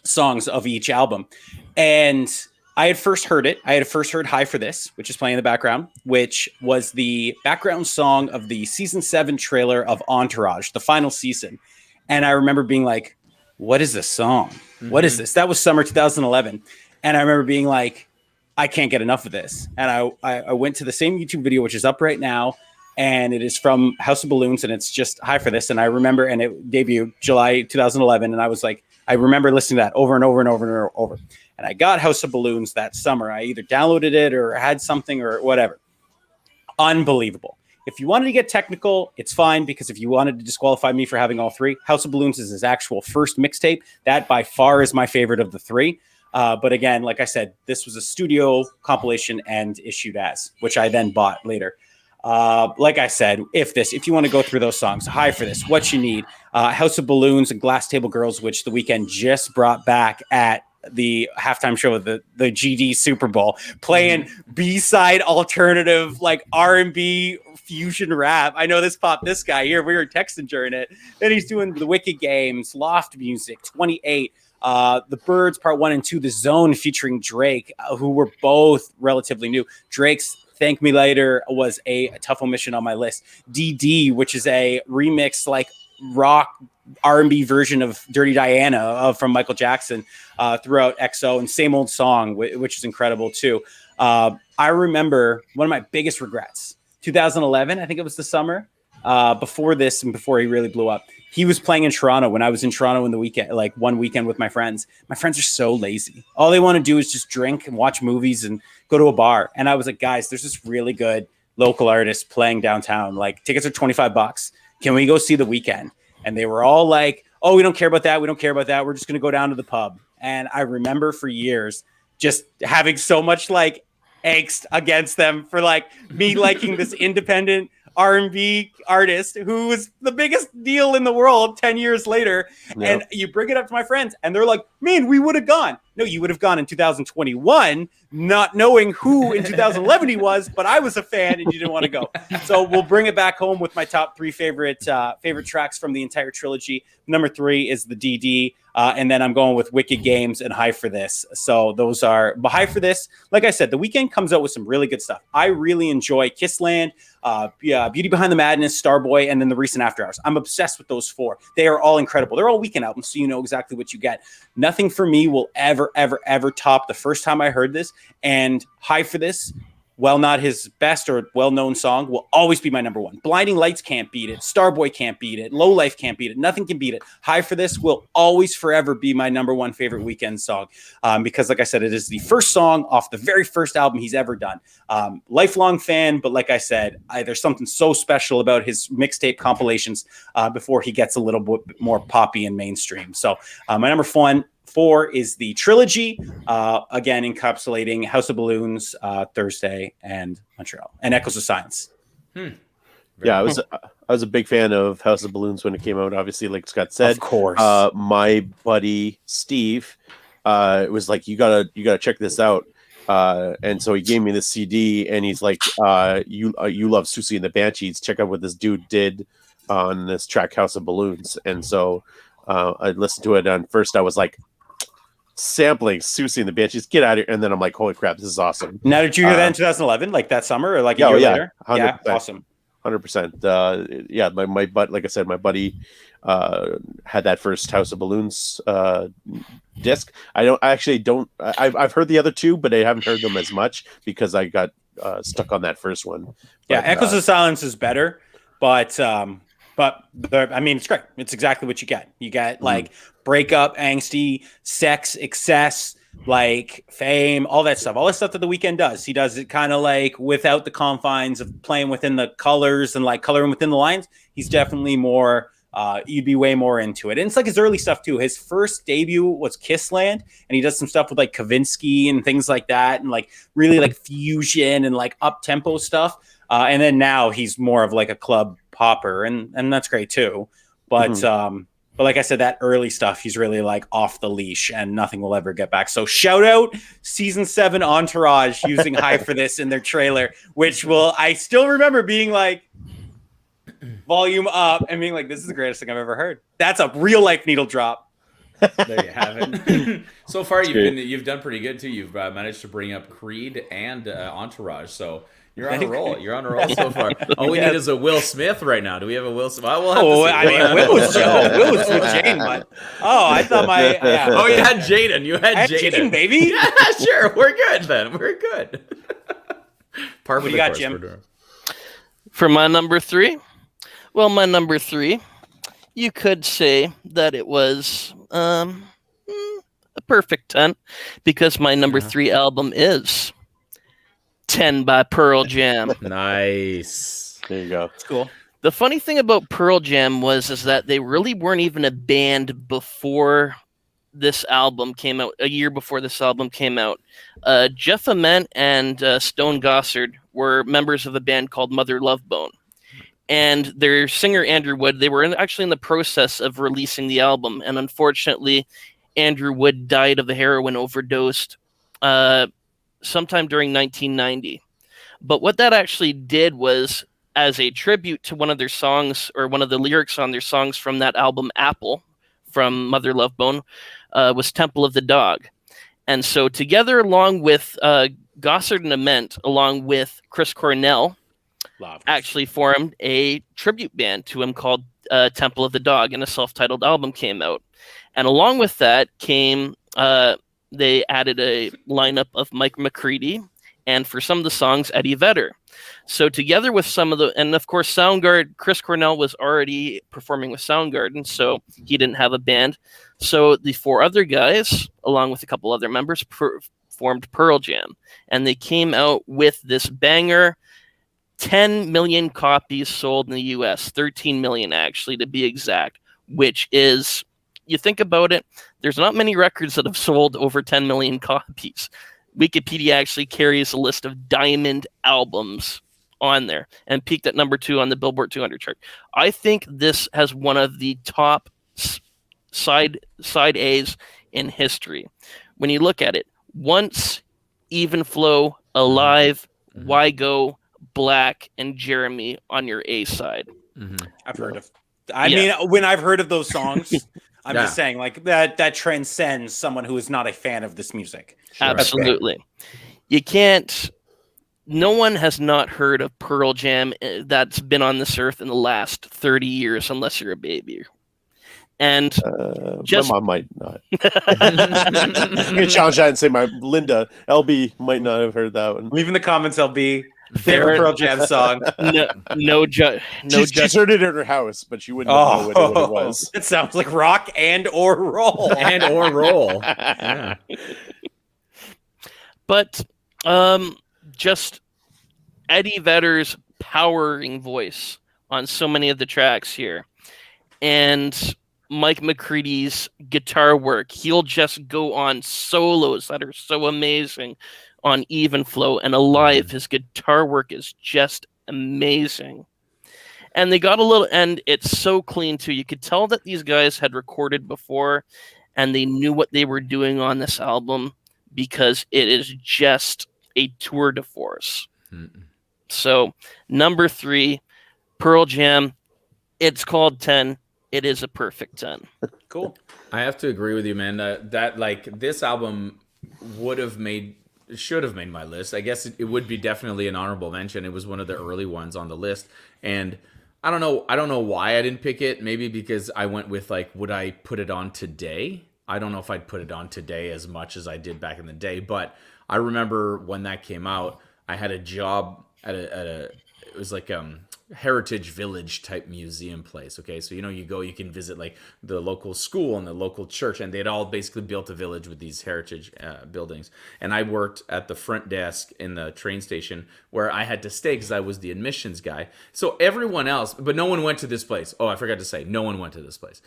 songs of each album. And I had first heard it. I had first heard High for This, which is playing in the background, which was the background song of the season 7 trailer of Entourage, the final season. And I remember being like, what is this song? What is this? That was summer 2011. And I remember being like, I can't get enough of this. And I went to the same YouTube video, which is up right now. And it is from House of Balloons, and it's just High for This. And I remember, and it debuted July 2011. And I was like, I remember listening to that over and over and over and over. And I got House of Balloons that summer. I either downloaded it or had something or whatever. Unbelievable. If you wanted to get technical, it's fine, because if you wanted to disqualify me for having all 3, House of Balloons is his actual first mixtape. That by far is my favorite of the 3. But again, like I said, this was a studio compilation and issued as, which I then bought later. Like I said, if you want to go through those songs, High for This, What You Need, House of Balloons, and Glass Table Girls, which The Weeknd just brought back at the halftime show of the GD Super Bowl, playing B-side alternative, like R&B fusion rap. I know this popped this guy here. We were texting during it. Then he's doing The Wicked Games, Loft Music, 28, The Birds Part 1 and 2, The Zone featuring Drake, who were both relatively new. Drake's Thank Me Later was a tough omission on my list. DD, which is a remix, like rock R&B version of Dirty Diana from Michael Jackson throughout XO, and same old song, which is incredible too. I remember one of my biggest regrets, 2011, I think it was the summer before this and before he really blew up. He was playing in Toronto when I was in Toronto in the weekend, like one weekend with my friends. My friends are so lazy. All they want to do is just drink and watch movies and go to a bar. And I was like, guys, there's this really good local artists playing downtown. Like tickets are $25. Can we go see The Weeknd? And they were all like, oh, we don't care about that. We don't care about that. We're just going to go down to the pub. And I remember for years just having so much like angst against them for like me liking this independent R&B artist who was the biggest deal in the world 10 years later. Yep. And you bring it up to my friends and they're like, man, we would have gone. No, you would have gone in 2021, not knowing who in 2011 he was, but I was a fan and you didn't want to go. So we'll bring it back home with my top 3 favorite tracks from the entire trilogy. Number 3 is the DD. And then I'm going with Wicked Games and High for This. So those are, but High for This, like I said, The Weeknd comes out with some really good stuff. I really enjoy Kissland, Beauty Behind the Madness, Starboy, and then the recent After Hours. I'm obsessed with those 4. They are all incredible. They're all Weeknd albums, so you know exactly what you get. Nothing for me will ever top the first time I heard this. And High for This, while not his best or well-known song, will always be my number 1. Blinding Lights can't beat it. Starboy can't beat it. Low Life can't beat it. Nothing can beat it. High for This will always forever be my number 1 favorite Weeknd song because, like I said, it is the first song off the very first album he's ever done. Lifelong fan, but like I said, there's something so special about his mixtape compilations before he gets a little bit more poppy and mainstream. So my number 4 is the trilogy, again encapsulating House of Balloons, Thursday, and Montreal, and Echoes of Silence. Yeah, I was a big fan of House of Balloons when it came out. Obviously, like Scott said, Of course. My buddy Steve was like, "You gotta check this out," and so he gave me the CD, and he's like, "You love Susie and the Banshees? Check out what this dude did on this track, House of Balloons." And so I listened to it, and first I was like, sampling Susie and the Banshees, get out of here. And then I'm like, holy crap, this is awesome. Now, did you hear that in 2011, like that summer, or like a year later? 100%. Yeah, awesome. 100%. Yeah, my like I said, my buddy had that first House of Balloons disc. I've heard the other 2, but I haven't heard them as much because I got stuck on that first one. Yeah, But, Echoes of Silence is better, but I mean, it's great. It's exactly what you get. You get like breakup, angsty, sex, excess, like fame, all that stuff that The Weeknd does. He does it kind of like without the confines of playing within the colors and like coloring within the lines. He's definitely more, you'd be way more into it. And it's like his early stuff too. His first debut was Kissland, and he does some stuff with like Kavinsky and things like that, and like really like fusion and like up tempo stuff. And then now he's more of like a club popper, and that's great too. But like I said, that early stuff, he's really like off the leash, and nothing will ever get back. So shout out season 7 Entourage using High for This in their trailer, which I still remember being like volume up and being like, this is the greatest thing I've ever heard. That's a real life needle drop. There you have it. So far, you've done pretty good too. You've managed to bring up Creed and Entourage. So you're on a roll. You're on a roll so far. All we need is a Will Smith right now. Do we have a Will Smith? Well, we'll have to see. Will was Joe. Will was with Jane, but I thought Oh, you had Jaden. You had Jaden, baby. Yeah, sure. We're good then. We're good. What do you got, Jim? For my number 3, well, my number 3, you could say that it was a perfect 10 because my number 3 album is 10 by Pearl Jam. Nice. There you go. It's cool. The funny thing about Pearl Jam is that they really weren't even a band before this album came out, a year before this album came out. Jeff Ament and Stone Gossard were members of a band called Mother Love Bone. And their singer, Andrew Wood, they were actually in the process of releasing the album. And unfortunately, Andrew Wood died of a heroin overdose sometime during 1990. But what that actually did was, as a tribute to one of their songs, or one of the lyrics on their songs from that album, Apple, from Mother Love Bone, was Temple of the Dog. And so together, along with Gossard and Ament, along with Chris Cornell, actually formed a tribute band to him called Temple of the Dog, and a self-titled album came out. And along with that came, they added a lineup of Mike McCready, and for some of the songs, Eddie Vedder. So together with some of and of course, Soundgarden, Chris Cornell was already performing with Soundgarden, so he didn't have a band. So the 4 other guys, along with a couple other members, formed Pearl Jam. And they came out with this banger, 10 million copies sold in the US, 13 million actually to be exact, which is, you think about it, there's not many records that have sold over 10 million copies. Wikipedia actually carries a list of diamond albums on there and peaked at number 2 on the Billboard 200 chart. I think this has one of the top side A's in history. When you look at it, Once, Even Flow, Alive, Why Go, Black, and Jeremy on your A side. I've heard of. I mean, when I've heard of those songs, I'm just saying, like, that transcends someone who is not a fan of this music. Sure. Absolutely. You can't. No one has not heard of Pearl Jam that's been on this earth in the last 30 years, unless you're a baby. And my mom might not. I'm gonna challenge that and say my Linda LB might not have heard that one. Leave in the comments, LB. Favorite Pearl Jam song. She's heard it at her house, but she wouldn't know what it was. It sounds like rock and or roll. Yeah. But just Eddie Vedder's powering voice on so many of the tracks here. And Mike McCready's guitar work. He'll just go on solos that are so amazing on Even Flow, and Alive. His guitar work is just amazing. And they got a little, and it's so clean too. You could tell that these guys had recorded before and they knew what they were doing on this album, because it is just a tour de force. So, number 3, Pearl Jam. It's called 10. It is a perfect 10. Cool. I have to agree with you, man. That like this album should have made my list. I guess it would be definitely an honorable mention. It was one of the early ones on the list, and I don't know why I didn't pick it. Maybe because I went with like, would I put it on today? I don't know if I'd put it on today as much as I did back in the day, but I remember when that came out, I had a job at it was like heritage village type museum place. Okay, so you can visit like the local school and the local church, and they'd all basically built a village with these heritage buildings. And I worked at the front desk in the train station where I had to stay because I was the admissions guy. So everyone else, but no one went to this place. Oh, I forgot to say, no one went to this place.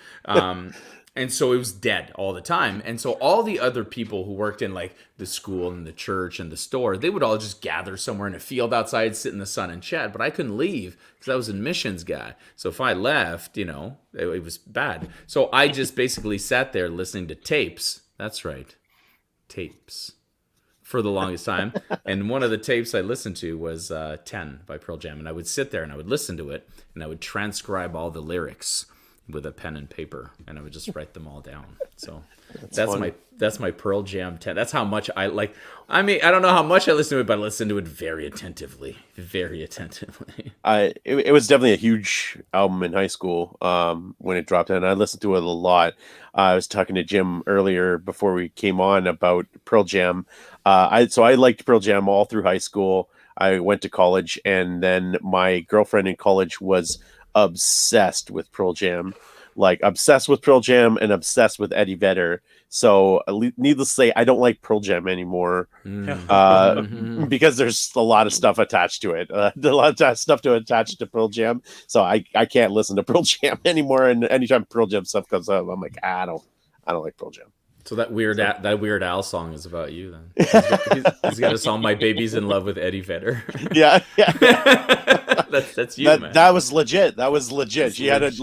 And so it was dead all the time. And so all the other people who worked in like the school and the church and the store, they would all just gather somewhere in a field outside, sit in the sun and chat. But I couldn't leave because I was an admissions guy. So if I left, it was bad. So I just basically sat there listening to tapes. That's right. Tapes. For the longest time. And one of the tapes I listened to was 10 by Pearl Jam. And I would sit there and I would listen to it and I would transcribe all the lyrics with a pen and paper, and I would just write them all down. So that's my Pearl Jam 10. That's how much I like. I mean, I don't know how much I listen to it, but I listen to it very attentively. It was definitely a huge album in high school when it dropped in. I listened to it a lot. I was talking to Jim earlier before we came on about Pearl Jam. I liked Pearl Jam all through high school. I went to college, and then my girlfriend in college was obsessed with Pearl Jam, and obsessed with Eddie Vedder. So needless to say, I don't like Pearl Jam anymore because there's a lot of stuff attached to it, a lot of stuff to attach to Pearl Jam. So I can't listen to Pearl Jam anymore. And anytime Pearl Jam stuff comes up, I'm like, I don't like Pearl Jam. So that Weird Al song is about you then. He's got a song, "My Baby's in Love with Eddie Vedder." Yeah. that's you, man. That was legit. She had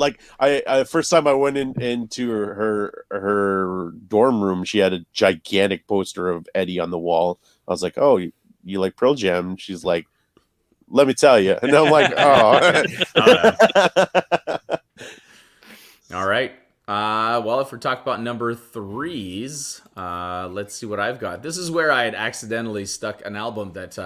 first time I went into her dorm room, she had a gigantic poster of Eddie on the wall. I was like, "Oh, you like Pearl Jam?" And she's like, "Let me tell you." And I'm like, "Oh." All right. Well, if we're talking about number 3s, let's see what I've got. This is where I had accidentally stuck an album that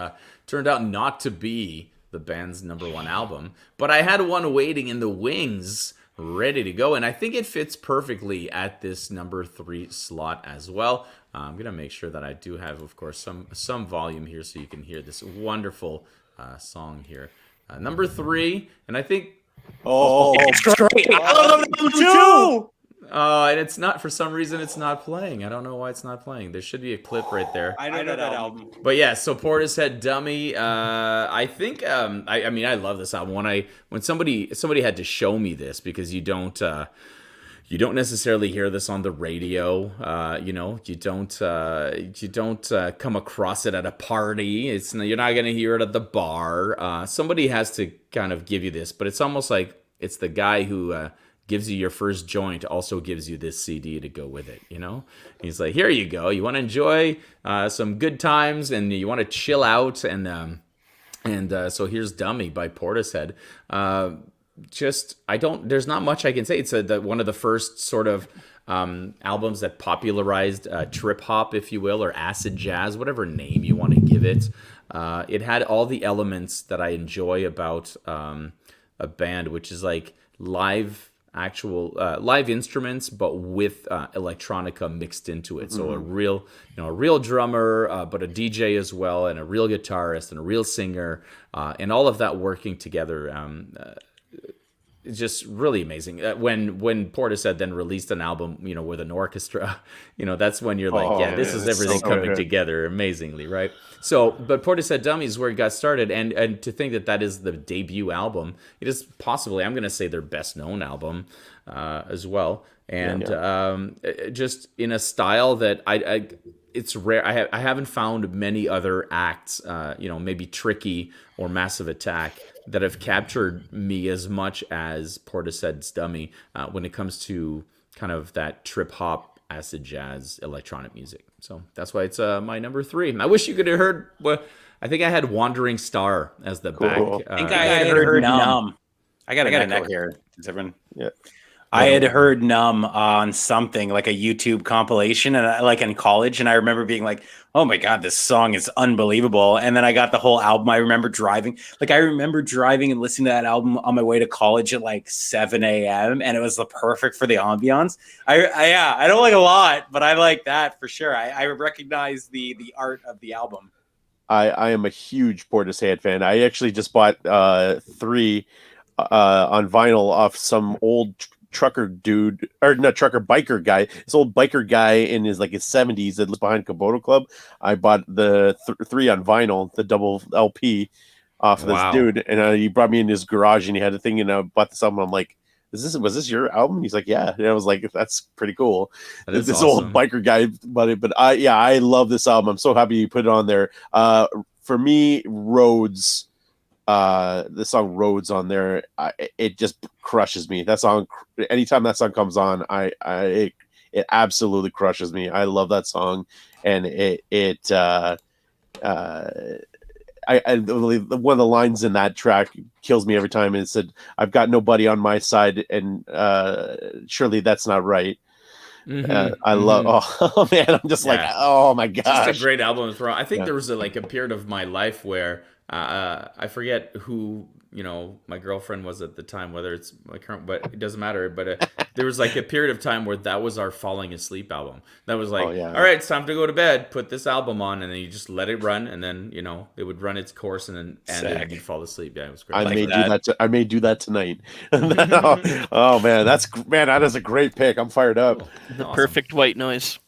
turned out not to be the band's number 1 album, but I had one waiting in the wings, ready to go, and I think it fits perfectly at this number 3 slot as well. I'm gonna make sure that I do have, of course, some volume here so you can hear this wonderful song here. Number 3, and I think. Oh, it's great. I love number 2. Oh, and it's not, for some reason it's not playing. I don't know why it's not playing. There should be a clip right there. I know that album. But yeah, so Portishead Dummy. I think I mean I love this album. When somebody had to show me this, because you don't necessarily hear this on the radio. You don't come across it at a party. You're not gonna hear it at the bar. Somebody has to kind of give you this, but it's almost like it's the guy who gives you your first joint also gives you this CD to go with it. He's like, here you go. You want to enjoy some good times and you want to chill out, and so here's Dummy by Portishead. There's not much I can say. It's one of the first sort of albums that popularized trip hop, if you will, or acid jazz, whatever name you want to give it. It had all the elements that I enjoy about a band, which is like live instruments, but with electronica mixed into it. So a real drummer, but a DJ as well, and a real guitarist and a real singer, and all of that working together. It's just really amazing. When Portishead then released an album, with an orchestra, that's when you're like, this is everything coming together amazingly, right? So, but Portishead Dummy is where it got started, and to think that is the debut album, it is possibly, I'm going to say, their best known album as well, and just in a style that it's rare. I haven't found many other acts, maybe Tricky or Massive Attack, that have captured me as much as Portishead's Dummy when it comes to kind of that trip hop, acid jazz, electronic music. So that's why it's my number 3. I wish you could have heard. I think I had Wandering Star as the back. I think I had heard Numb. I got a neck here. Is everyone? Yeah. I had heard Numb on something like a YouTube compilation, and like in college, and I remember being like, "Oh my god, this song is unbelievable!" And then I got the whole album. I remember driving and listening to that album on my way to college at like 7 a.m. and it was the perfect for the ambiance. I don't like a lot, but I like that for sure. I recognize the art of the album. I am a huge Portishead fan. I actually just bought 3 on vinyl off some old trucker dude, or not trucker, biker guy. This old biker guy in his 70s that lives behind Komodo Club. I bought the 3 on vinyl, the double LP off of this dude, and he brought me in his garage and he had a thing, and I bought this album. I'm like, was this your album? He's like, yeah. And I was like, that's pretty cool. This awesome. Old biker guy, but I love this album. I'm so happy you put it on there. For me, Roads. The song Roads on there, it just crushes me. That song, anytime that song comes on, it absolutely crushes me. I love that song, and I believe one of the lines in that track kills me every time. It said, "I've got nobody on my side, and surely that's not right." I love. Oh man, I'm just like, oh my gosh, just a great album. I think there was a period of my life where I forget who my girlfriend was at the time, whether it's my current, but it doesn't matter. But there was a period of time where that was our falling asleep album. That was all right, it's time to go to bed. Put this album on, and then you just let it run, and then it would run its course, and then you'd fall asleep. Yeah, it was great. I may do that tonight. Oh man, that is a great pick. I'm fired up. The perfect white noise.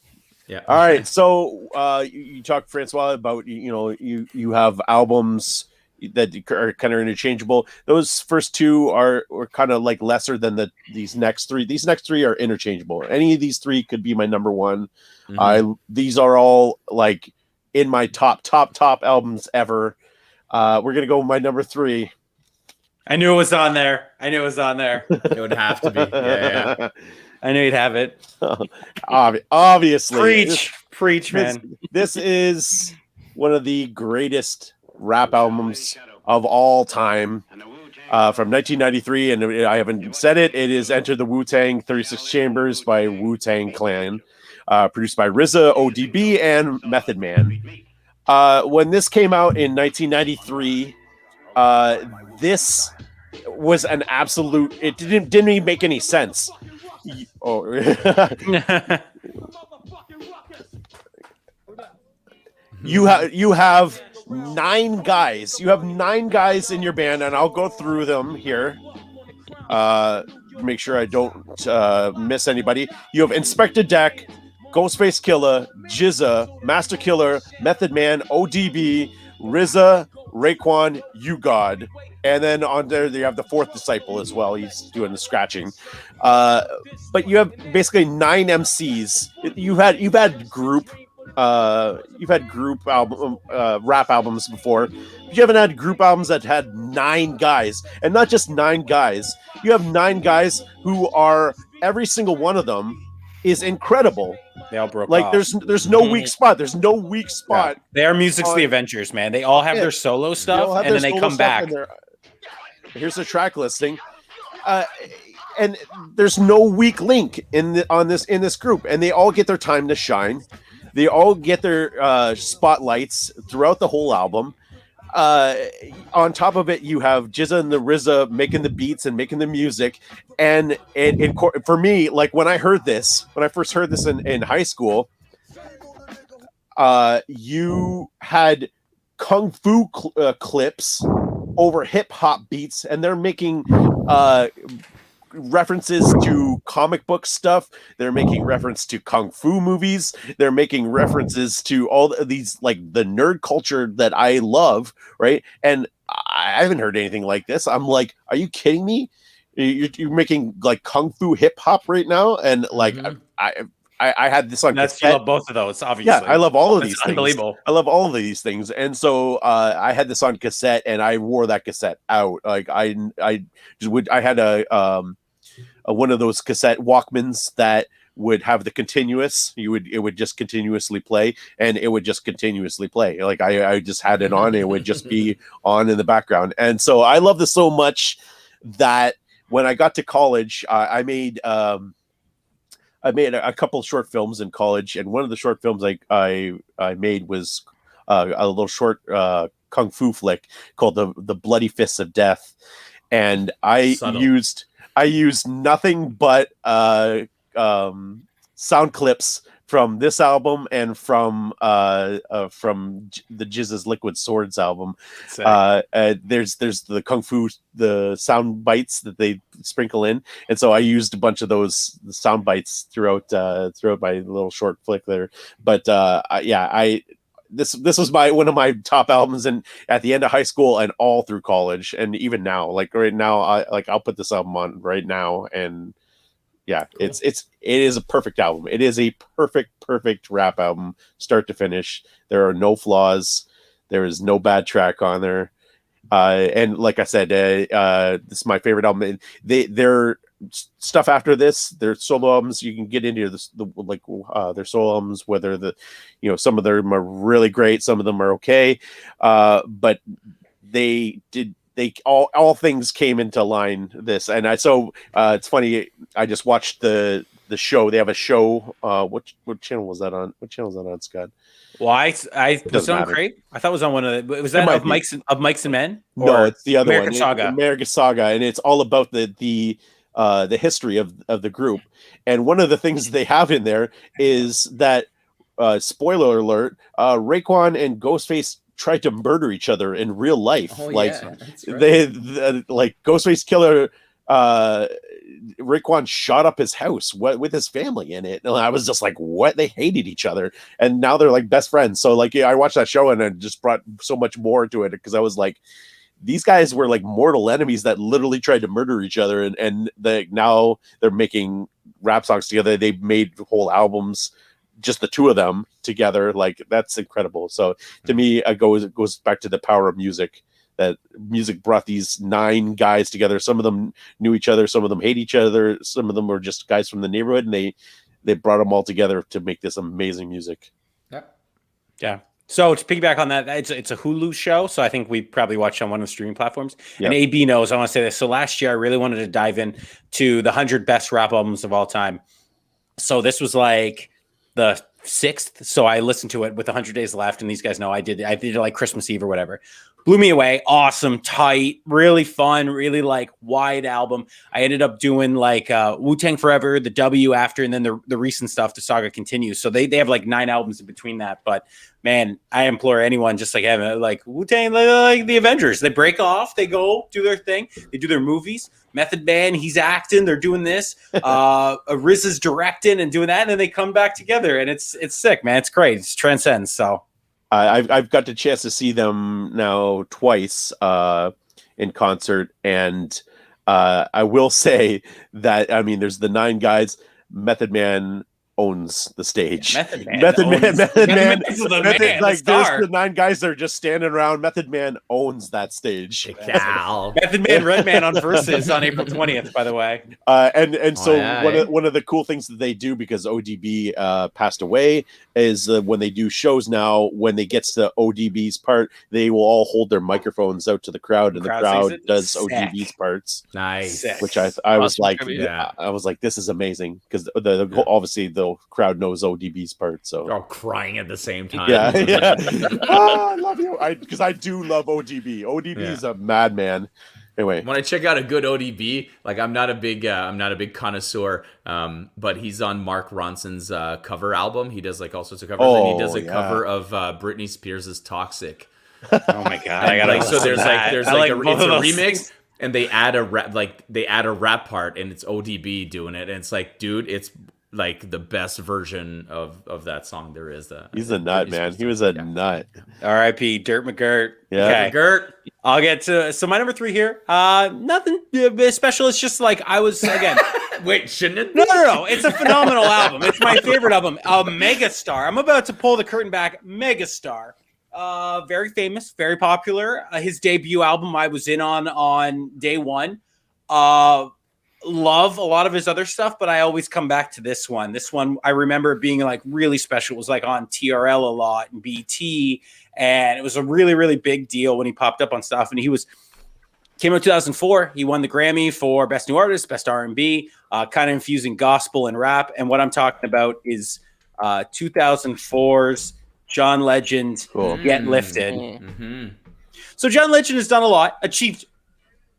Yeah. All right. So you talked, Francois, about you have albums that are kind of interchangeable. Those first 2 are kind of lesser than these next 3. These next 3 are interchangeable. Any of these 3 could be my number 1. These are all in my top albums ever. We're gonna go with my number 3. I knew it was on there. It would have to be. Yeah. I knew you'd have it. Obviously. Preach, man. This is one of the greatest rap albums of all time, from 1993, and I haven't said it. It is Enter the Wu-Tang 36 Chambers by Wu-Tang Clan, produced by RZA, ODB, and Method Man. When this came out in 1993, this was an absolute. It didn't even make any sense. You have 9 guys. You have 9 guys in your band, and I'll go through them here. make sure I don't miss anybody. You have Inspector Deck, Ghostface Killer, Jizza, Master Killer, Method Man, ODB, RZA, Raekwon, You God. And then on there, you have the fourth disciple as well. He's doing the scratching. But you have basically 9 MCs. You've had group album rap albums before. But you haven't had group albums that had 9 guys, and not just 9 guys. You have 9 guys who are, every single one of them is incredible. They all broke Like off. there's no weak spot. There's no weak spot. They are music's the Avengers, man. They all have their solo stuff, and then they come back. Here's the track listing, and there's no weak link in this group, and they all get their time to shine. They all get their spotlights throughout the whole album. On top of it, you have Jizza and the RZA making the beats and making the music, and for me, like when I first heard this in high school, you had kung fu clips over hip hop beats, and they're making references to comic book stuff. They're making reference to kung fu movies. They're making references to all of these, like the nerd culture that I love, right? And I haven't heard anything like this. I'm like, are you kidding me? You're making like kung fu hip hop right now, and like I had this on That's cassette. you love both of those, obviously. Yeah, I love all of these things. Unbelievable. I love all of these things, and so I had this on cassette, and I wore that cassette out. Like I had a one of those cassette Walkmans that would have the continuous. It would just continuously play, and it would just continuously play. Like I just had it on. It would just be on in the background, and so I love this so much that when I got to college, I made a couple short films in college, and one of the short films I made was a little short kung fu flick called the Bloody Fists of Death, and I used nothing but sound clips from this album and from the Jizza's Liquid Swords album. There's the kung fu, the sound bites that they sprinkle in, and so I used a bunch of those sound bites throughout my little short flick there. But this was one of my top albums, and at the end of high school and all through college, and even now, like right now, I'll put this album on right now, and yeah, cool. It is a perfect album. It is a perfect rap album, start to finish. There are no flaws. There is no bad track on there. And like I said, this is my favorite album. Their stuff after this, their solo albums, you can get into their solo albums, whether some of them are really great, some of them are okay, but all things came into line this, and it's funny. I just watched the show. They have a show. What channel was that on? What channel is that on, Scott? Well, I was on Crave. I thought it was on one of the. Was that of Mike's and Men? No, it's the other American Saga. American Saga, and it's all about the history of the group. And one of the things they have in there is that spoiler alert: Raekwon and Ghostface tried to murder each other in real life. Oh, like yeah, that's right. they like Ghostface Killer. Raekwon shot up his house with his family in it, and I was just like, what? They hated each other, and now they're like best friends. So like, I watched that show, and it just brought so much more to it, because I was like, these guys were like mortal enemies that literally tried to murder each other, and now they're making rap songs together. They made whole albums, just the two of them together. Like, that's incredible. So to me, it goes back to the power of music. That music brought these 9 guys together. Some of them knew each other, some of them hate each other, some of them were just guys from the neighborhood, and they brought them all together to make this amazing music. Yeah. So to piggyback on that, it's a Hulu show, so I think we probably watched on one of the streaming platforms. Yep. And AB knows, I want to say this. So last year, I really wanted to dive in to the 100 best rap albums of all time. So this was like the 6th, so I listened to it with 100 days left, and these guys know I did it like Christmas Eve or whatever. Blew me away. Awesome, tight, really fun, really like wide album. I ended up doing like Wu-Tang Forever, the W after, and then the recent stuff, the saga continues. So they have like 9 albums in between that. But man, I implore anyone just like Wu-Tang, like the Avengers. They break off, they go do their thing, they do their movies. Method Man, he's acting, they're doing this. Riz is directing and doing that, and then they come back together, and it's sick, man. It's great. It's transcends. So I've got the chance to see them now twice in concert, and I will say that there's the 9 guys. Method Man owns the stage. Method Man, Method Man, is the man, like the there's star. the 9 guys that are just standing around. Method Man owns that stage. Cal. Method Man, Redman on Versus on April 20th, by the way. And so yeah. one of the cool things that they do, because ODB passed away, is when they do shows now, when they get to ODB's part, they will all hold their microphones out to the crowd, and the crowd sings it. does Sick. ODB's parts. Nice. Sick. Which I was Awesome like, tribute. Yeah. I was like, this is amazing, because obviously the crowd knows ODB's part. So They're all crying at the same time. yeah. I love you. Because I do love ODB. ODB is a madman. Anyway, When I check out a good ODB, like I'm not a big connoisseur, but he's on Mark Ronson's cover album. He does like all sorts of covers, and he does a cover of Britney Spears' "Toxic." Oh my god! I gotta So there's it's a both of those remix, things. and they add a rap part, and it's ODB doing it, and it's like, dude, it's like the best version of that song there is. He's a nut, man. He was a nut. R.I.P. Dirt McGirt. Yeah. Okay. Gert. I'll get to so my number 3 here. Nothing special. It's just like I was again. Wait, shouldn't it? No. It's a phenomenal album. It's my favorite album. A megastar. I'm about to pull the curtain back. Megastar. Very famous, very popular. His debut album I was in on day one. Love a lot of his other stuff, but I always come back to this one. This one I remember being like really special. It was like on TRL a lot and BT, and it was a really, really big deal when he popped up on stuff. And came out 2004. He won the Grammy for Best New Artist, Best R&B, kind of infusing gospel and rap. And what I'm talking about is 2004's John Legend, Get Lifted. Mm-hmm. So John Legend has done a lot, achieved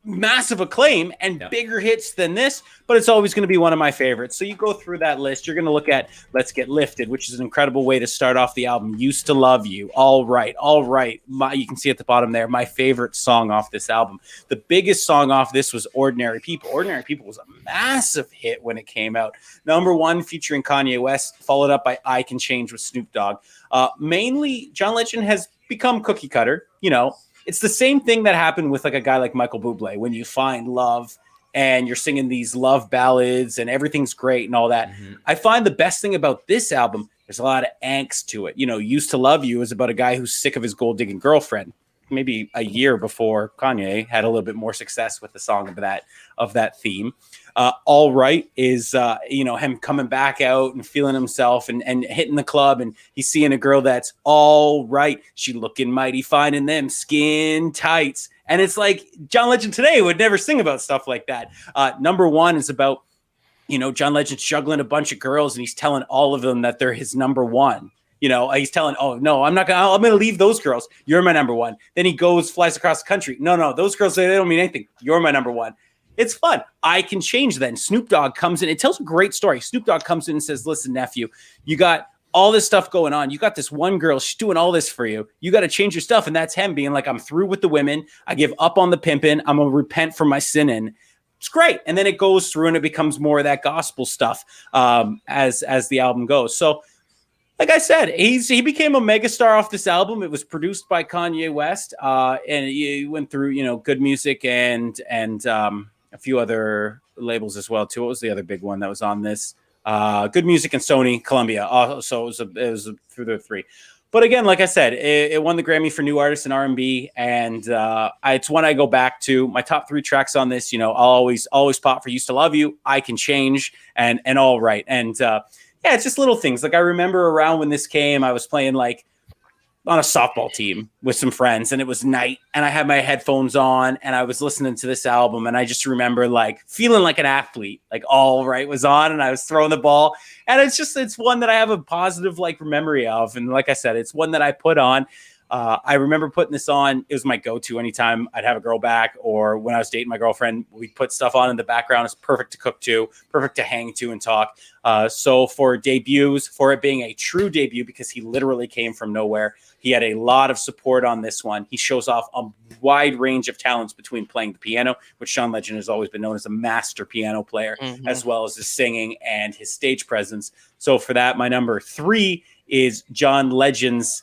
massive acclaim and bigger hits than this, but it's always going to be one of my favorites. So you go through that list, you're going to look at Let's Get Lifted, which is an incredible way to start off the album. Used to Love You, All Right. You can see at the bottom there, my favorite song off this album. The biggest song off this was Ordinary People. Ordinary People was a massive hit when it came out. Number 1 featuring Kanye West, followed up by I Can Change with Snoop Dogg. Mainly, John Legend has become cookie cutter, It's the same thing that happened with like a guy like Michael Bublé. When you find love and you're singing these love ballads and everything's great and all that. Mm-hmm. I find the best thing about this album, there's a lot of angst to it. Used to Love You is about a guy who's sick of his gold digging girlfriend. Maybe a year before Kanye had a little bit more success with the song of that theme. All Right is him coming back out and feeling himself and hitting the club, and he's seeing a girl that's all right. She looking mighty fine in them skin tights, and it's like John Legend today would never sing about stuff like that. Number 1 is about John Legend's juggling a bunch of girls, and he's telling all of them that they're his number 1. He's telling, oh, no, I'm going to leave those girls. You're my number 1. Then he flies across the country. No, those girls, they don't mean anything. You're my number 1. It's fun. I Can Change then. Snoop Dogg comes in. It tells a great story. Snoop Dogg comes in and says, listen, nephew, you got all this stuff going on. You got this one girl. She's doing all this for you. You got to change your stuff. And that's him being like, I'm through with the women. I give up on the pimping. I'm going to repent for my sinning. It's great. And then it goes through and it becomes more of that gospel stuff as the album goes. So, like I said, he became a megastar off this album. It was produced by Kanye West, and he went through Good Music and a few other labels as well too. What was the other big one that was on this? Good Music and Sony, Columbia. So it was through the 3. But again, like I said, it won the Grammy for New Artist in R&B, and it's one I go back to. My top 3 tracks on this, I'll always pop for Used to Love You, I Can Change, and All Right. And yeah, it's just little things. Like I remember around when this came, I was playing like on a softball team with some friends, and it was night, and I had my headphones on and I was listening to this album, and I just remember like feeling like an athlete, like All Right was on and I was throwing the ball, and it's one that I have a positive like memory of. And like I said, it's one that I put on. I remember putting this on. It was my go-to anytime I'd have a girl back, or when I was dating my girlfriend, we'd put stuff on in the background. It's perfect to cook to, perfect to hang to and talk. So for debuts, for it being a true debut, because he literally came from nowhere, he had a lot of support on this one. He shows off a wide range of talents between playing the piano, which John Legend has always been known as a master piano player, as well as his singing and his stage presence. So for that, my number 3 is John Legend's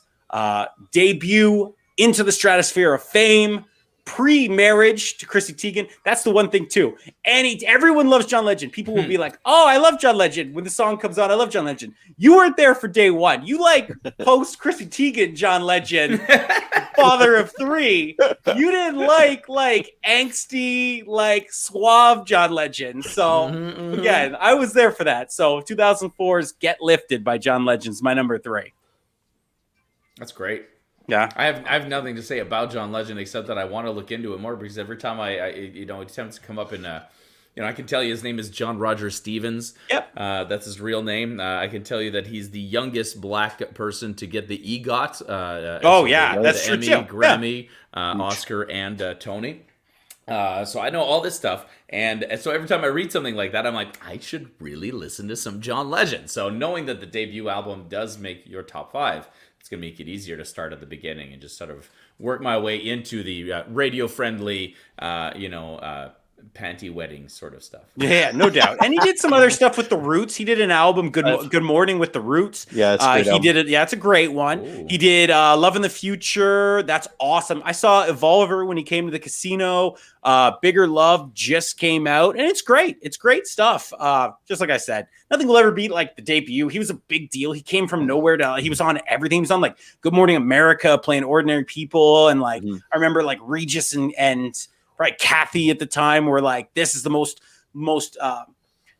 debut into the stratosphere of fame, pre-marriage to Chrissy Teigen. That's the one thing too. Everyone loves John Legend. People will be like, "Oh, I love John Legend." When the song comes on, I love John Legend. You weren't there for day one. You like post Chrissy Teigen John Legend, father of 3. You didn't like angsty, like suave John Legend. So again, I was there for that. So 2004's "Get Lifted" by John Legend's my number 3. That's great. Yeah. I have nothing to say about John Legend except that I want to look into it more, because every time I it tends to come up in I can tell you his name is John Roger Stevens. Yep. That's his real name. I can tell you that he's the youngest black person to get the EGOT. That's true Emmy, too. Grammy, Oscar, and Tony. So I know all this stuff, and so every time I read something like that, I'm like, I should really listen to some John Legend. So knowing that the debut album does make your top 5, it's going to make it easier to start at the beginning and just sort of work my way into the radio-friendly, panty wedding sort of stuff. Yeah, no doubt. And he did some other stuff with the Roots. He did an album, Good Morning with the Roots. Yeah, he did it. Yeah, it's a great one. Ooh. He did Love in the Future. That's awesome. I saw Evolver when he came to the casino. Bigger Love just came out, and it's great. It's great stuff. Just like I said, nothing will ever beat like the debut. He was a big deal. He came from nowhere he was on everything. He was on like Good Morning America, playing ordinary people, and like I remember like Regis and right, Kathy at the time were like, this is the most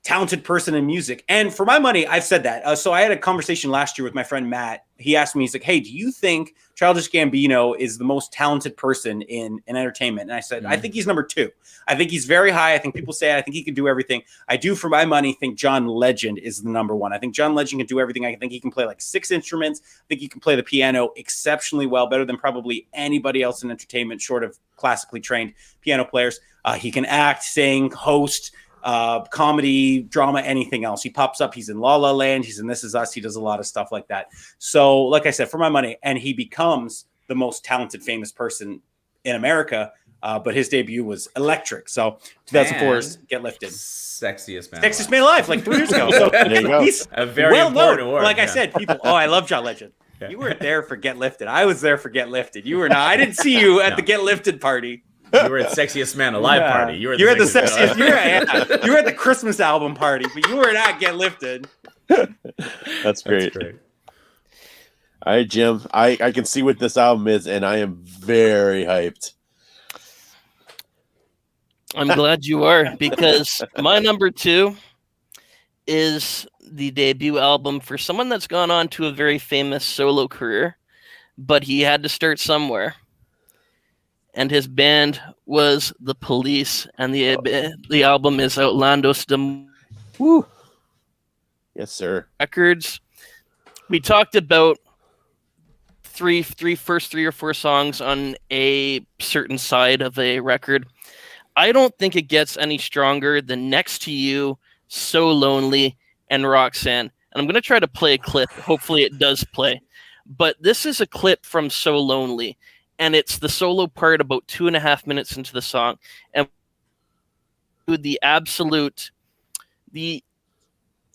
talented person in music. And for my money, I've said that. So I had a conversation last year with my friend Matt. He asked me, he's like, hey, do you think Childish Gambino is the most talented person in entertainment? And I said, I think he's number 2. I think he's very high. I think people say I think he can do everything. I do, for my money, think John Legend is the number 1. I think John Legend can do everything. I think he can play like 6 instruments. I think he can play the piano exceptionally well, better than probably anybody else in entertainment, short of classically trained piano players. He can act, sing, host, comedy, drama, anything else. He pops up. He's in La La Land. He's in This Is Us. He does a lot of stuff like that. So, like I said, for my money, and he becomes the most talented, famous person in America. But his debut was electric. So 2004's Get Lifted. Sexiest man. Sexiest man alive, like 3 years ago. So There you go. he's A very well important known. award. Like I yeah. said, people, I love John Legend. You weren't there for Get Lifted. I was there for Get Lifted. You were not. I didn't see you at the Get Lifted party. You were at Sexiest Man Alive party. You were at the Sexiest Man sexiest. Alive. You were at the Christmas album party, but you were not Get Lifted. That's great. All right, Jim. I can see what this album is, and I am very hyped. I'm glad you are, because my number 2 is the debut album for someone that's gone on to a very famous solo career, but he had to start somewhere. And his band was The Police, and the album is Outlandos de Woo. Yes, sir. Records. We talked about first 3 or 4 songs on a certain side of a record. I don't think it gets any stronger than Next to You, So Lonely, and Roxanne. And I'm going to try to play a clip. Hopefully it does play. But this is a clip from So Lonely. And it's the solo part about 2.5 minutes into the song. And the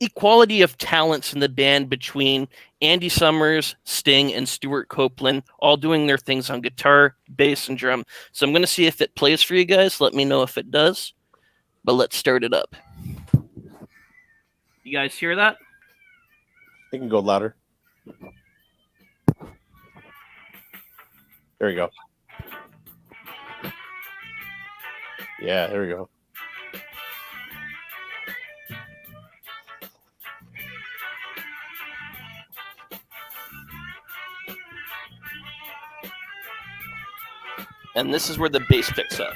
equality of talents in the band between Andy Summers, Sting, and Stuart Copeland, all doing their things on guitar, bass, and drum. So I'm going to see if it plays for you guys. Let me know if it does. But let's start it up. You guys hear that? I can go louder. There we go. Yeah, there we go. And this is where the bass picks up.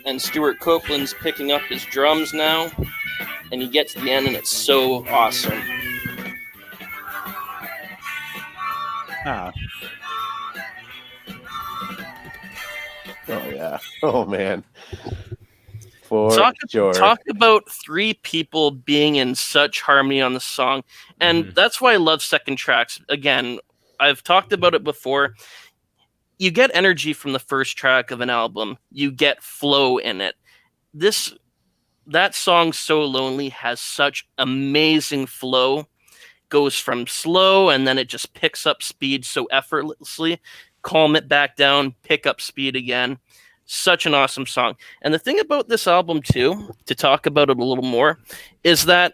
and Stuart Copeland's picking up his drums now, and you get to the end, and it's so awesome. Ah. Oh yeah. Oh man. For sure. Talk about three people being in such harmony on the song, and that's why I love second tracks. Again, I've talked about it before. You get energy from the first track of an album. You get flow in it. That song, So Lonely, has such amazing flow. Goes from slow and then it just picks up speed so effortlessly. Calm it back down, pick up speed again. Such an awesome song. And the thing about this album, too, to talk about it a little more, is that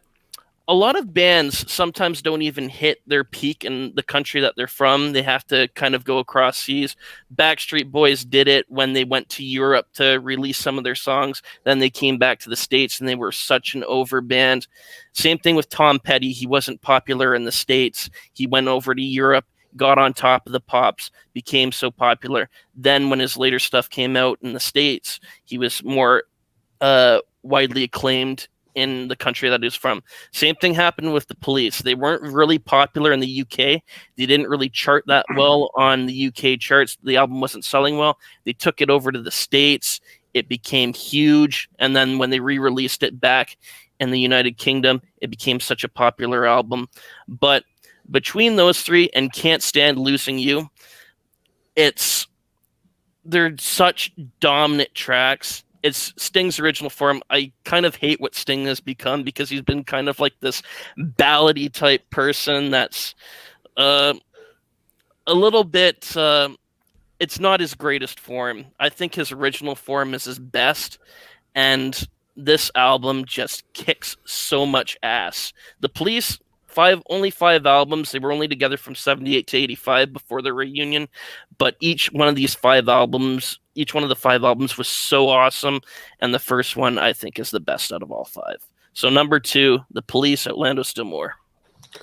a lot of bands sometimes don't even hit their peak in the country that they're from. They have to kind of go across seas. Backstreet Boys did it when they went to Europe to release some of their songs. Then they came back to the States and they were such an over band. Same thing with Tom Petty. He wasn't popular in the States. He went over to Europe, got on top of the pops, became so popular. Then when his later stuff came out in the States, he was more widely acclaimed in the country that he's from. Same thing happened with the Police. They weren't really popular in the UK. They didn't really chart that well on the UK charts. The album wasn't selling well. They took it over to the States. It became huge. And then when they re-released it back in the United Kingdom, it became such a popular album. But between those three and Can't Stand Losing You, they're such dominant tracks. It's Sting's original form. I kind of hate what Sting has become because he's been kind of like this ballady type person that's a little bit, it's not his greatest form. I think his original form is his best, and this album just kicks so much ass. The Police, only 5 albums. They were only together from 78 to 85 before the reunion, but each one of the 5 albums was so awesome, and the first one I think is the best out of all 5. So number 2, The Police, Outlandos Still More.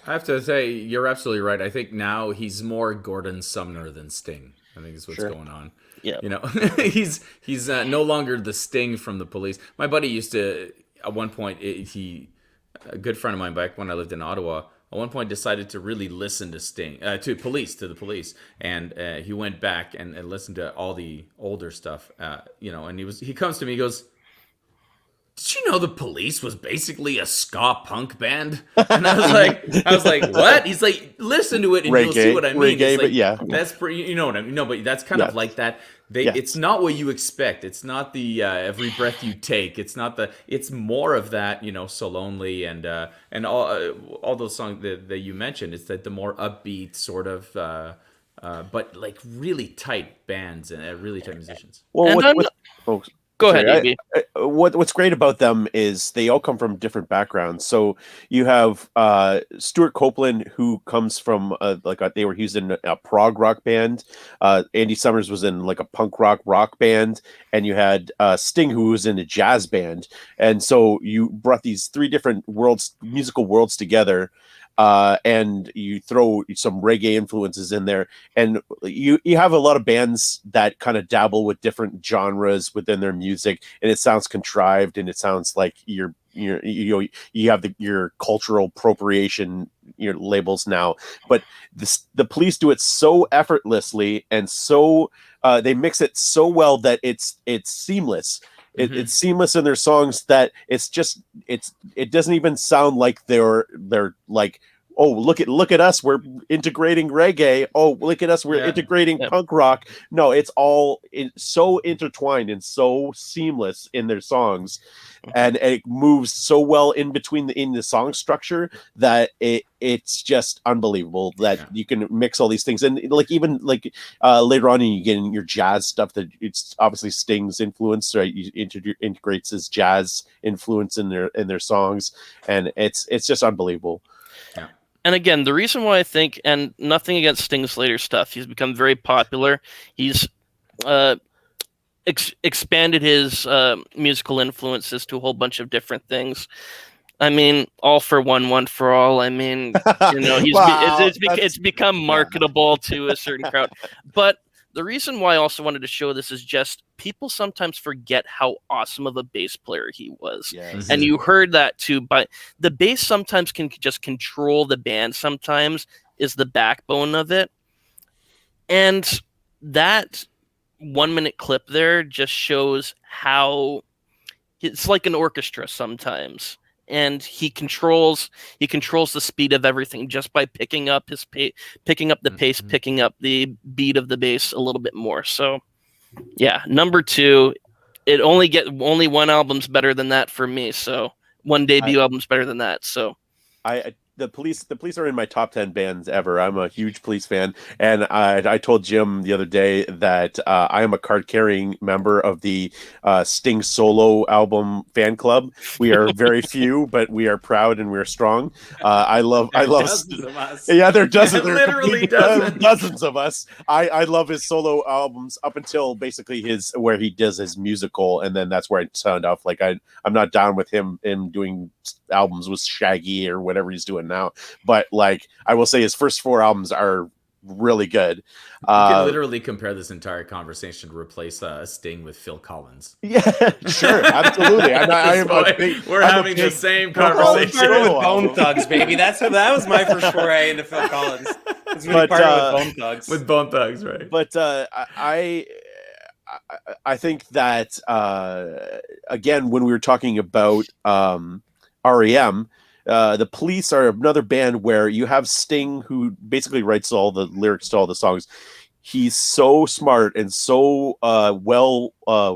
I have to say, you're absolutely right. I think now he's more Gordon Sumner than Sting. I think is what's going on. Yeah, you know, he's no longer the Sting from the Police. My buddy used to, at one point, a good friend of mine back when I lived in Ottawa, at one point decided to really listen to Sting, to the Police, and he went back and listened to all the older stuff, and he comes to me, he goes, "Did you know the Police was basically a ska punk band?" And I was like, what? He's like, listen to it and you'll see what I mean. Reggae, like, but yeah, that's pretty, you know what I mean? No, but that's kind of like that. It's not what you expect. It's not the Every Breath You Take. It's not it's more of that, So Lonely and all those songs that you mentioned. It's the more upbeat sort of, but like really tight bands and really tight musicians. Well, go ahead, AB. What's great about them is they all come from different backgrounds. So you have Stuart Copeland, who comes from he was in a prog rock band. Andy Summers was in like a punk rock band, and you had Sting, who was in a jazz band. And so you brought these 3 different musical worlds together. And you throw some reggae influences in there, and you have a lot of bands that kind of dabble with different genres within their music, and it sounds contrived, and it sounds like you have your cultural appropriation labels now. But the Police do it so effortlessly, and so they mix it so well that it's seamless. It's seamless in their songs that it doesn't even sound like they're like, oh, look at us, we're integrating reggae. Oh, look at us, we're integrating punk rock. No, it's all so intertwined and so seamless in their songs, and it moves so well in between in the song structure that it's just unbelievable that you can mix all these things. And even later on, you get in your jazz stuff that it's obviously Sting's influence, right? He integrates his jazz influence in their songs, and it's just unbelievable. Yeah. And again, the reason why I think, and nothing against Sting's later stuff, he's become very popular. He's expanded his musical influences to a whole bunch of different things. I mean, All for One, One for All. I mean, it's become marketable to a certain crowd. But the reason why I also wanted to show this is just people sometimes forget how awesome of a bass player he was. Yes. And you heard that too, but the bass sometimes can just control the band, sometimes is the backbone of it. And that 1 minute clip there just shows how it's like an orchestra sometimes. And he controls the speed of everything just by picking up his picking up the pace, picking up the beat of the bass a little bit more. So yeah, number 2, it only one album's better than that for me. So one debut album's better than that. So the police are in my top 10 bands ever. I'm a huge Police fan, and I told Jim the other day that I am a card-carrying member of the Sting solo album fan club. We are very few, but we are proud and we are strong. I love Dozens of us. Yeah, there are dozens. There are Literally dozens. dozens of us. I love his solo albums up until basically where he does his musical, and then that's where I sound off. Like I'm not down with him doing albums with Shaggy or whatever he's doing now. But like I will say, his first 4 albums are really good. You can literally compare this entire conversation to replace Sting with Phil Collins. Yeah, sure, absolutely. We're having the same conversation. Started with Bone Thugs, baby. That was my first foray into Phil Collins. It's when he partnered with Bone Thugs. With Bone Thugs, right? But I think that again, when we were talking about REM, the Police are another band where you have Sting, who basically writes all the lyrics to all the songs. He's so smart and so well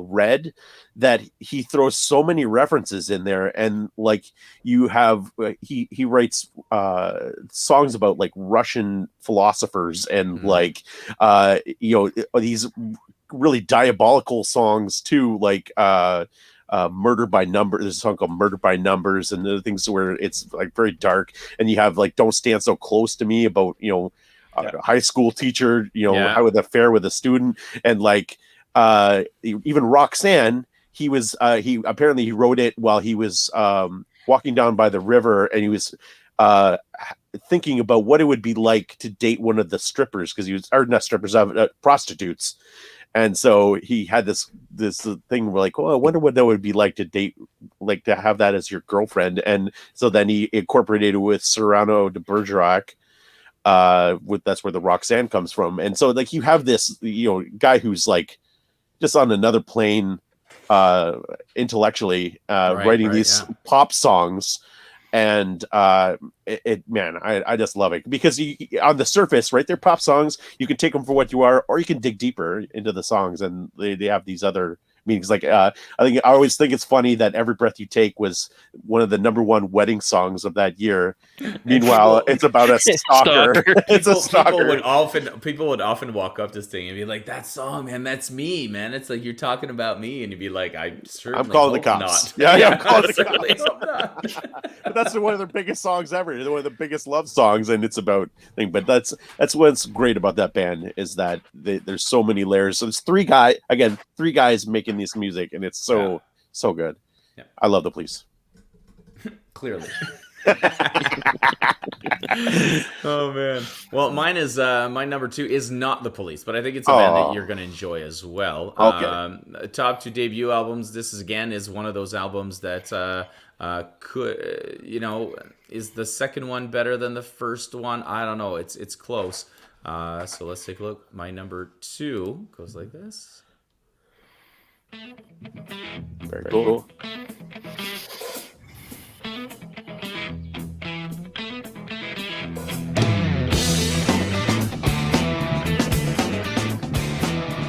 read that he throws so many references in there, and like you have he writes songs about like Russian philosophers and like these really diabolical songs too, like Murder by Numbers. There's a song called Murder by Numbers, and other things where it's like very dark. And you have like Don't Stand So Close to Me about a high school teacher, how would affair with a student, and like even Roxanne. He wrote it while he was walking down by the river, and he was thinking about what it would be like to date one of the strippers, because he was, or not strippers, prostitutes. And so he had this thing where like, oh, I wonder what that would be like to date, like to have that as your girlfriend. And so then he incorporated it with Cyrano de Bergerac. That's where the Roxanne comes from. And so like you have this, guy who's like just on another plane, intellectually, writing these pop songs. And I just love it because on the surface, right, they're pop songs. You can take them for what you are, or you can dig deeper into the songs, and they have these other meanings. Like I always think it's funny that Every Breath You Take was one of the #1 wedding songs of that year. Meanwhile, it's about a stalker. It's a stalker. People would often walk up to Sting and be like, "That song, man, that's me, man. It's like you're talking about me," and you'd be like, "I'm calling the cops." Not. Yeah, I'm calling the cops. But that's one of their biggest songs ever. One of the biggest love songs, and it's about thing. But that's what's great about that band, is that there's so many layers. So it's three guys making this music, and it's so good. Yeah. I love the Police. Clearly. Oh man. Well, mine is my number 2 is not the Police, but I think it's a band that you're going to enjoy as well. Okay. Top 2 debut albums. This is one of those albums that could, is the second one better than the first one? I don't know. It's close. So let's take a look. My number 2 goes like this. Very cool.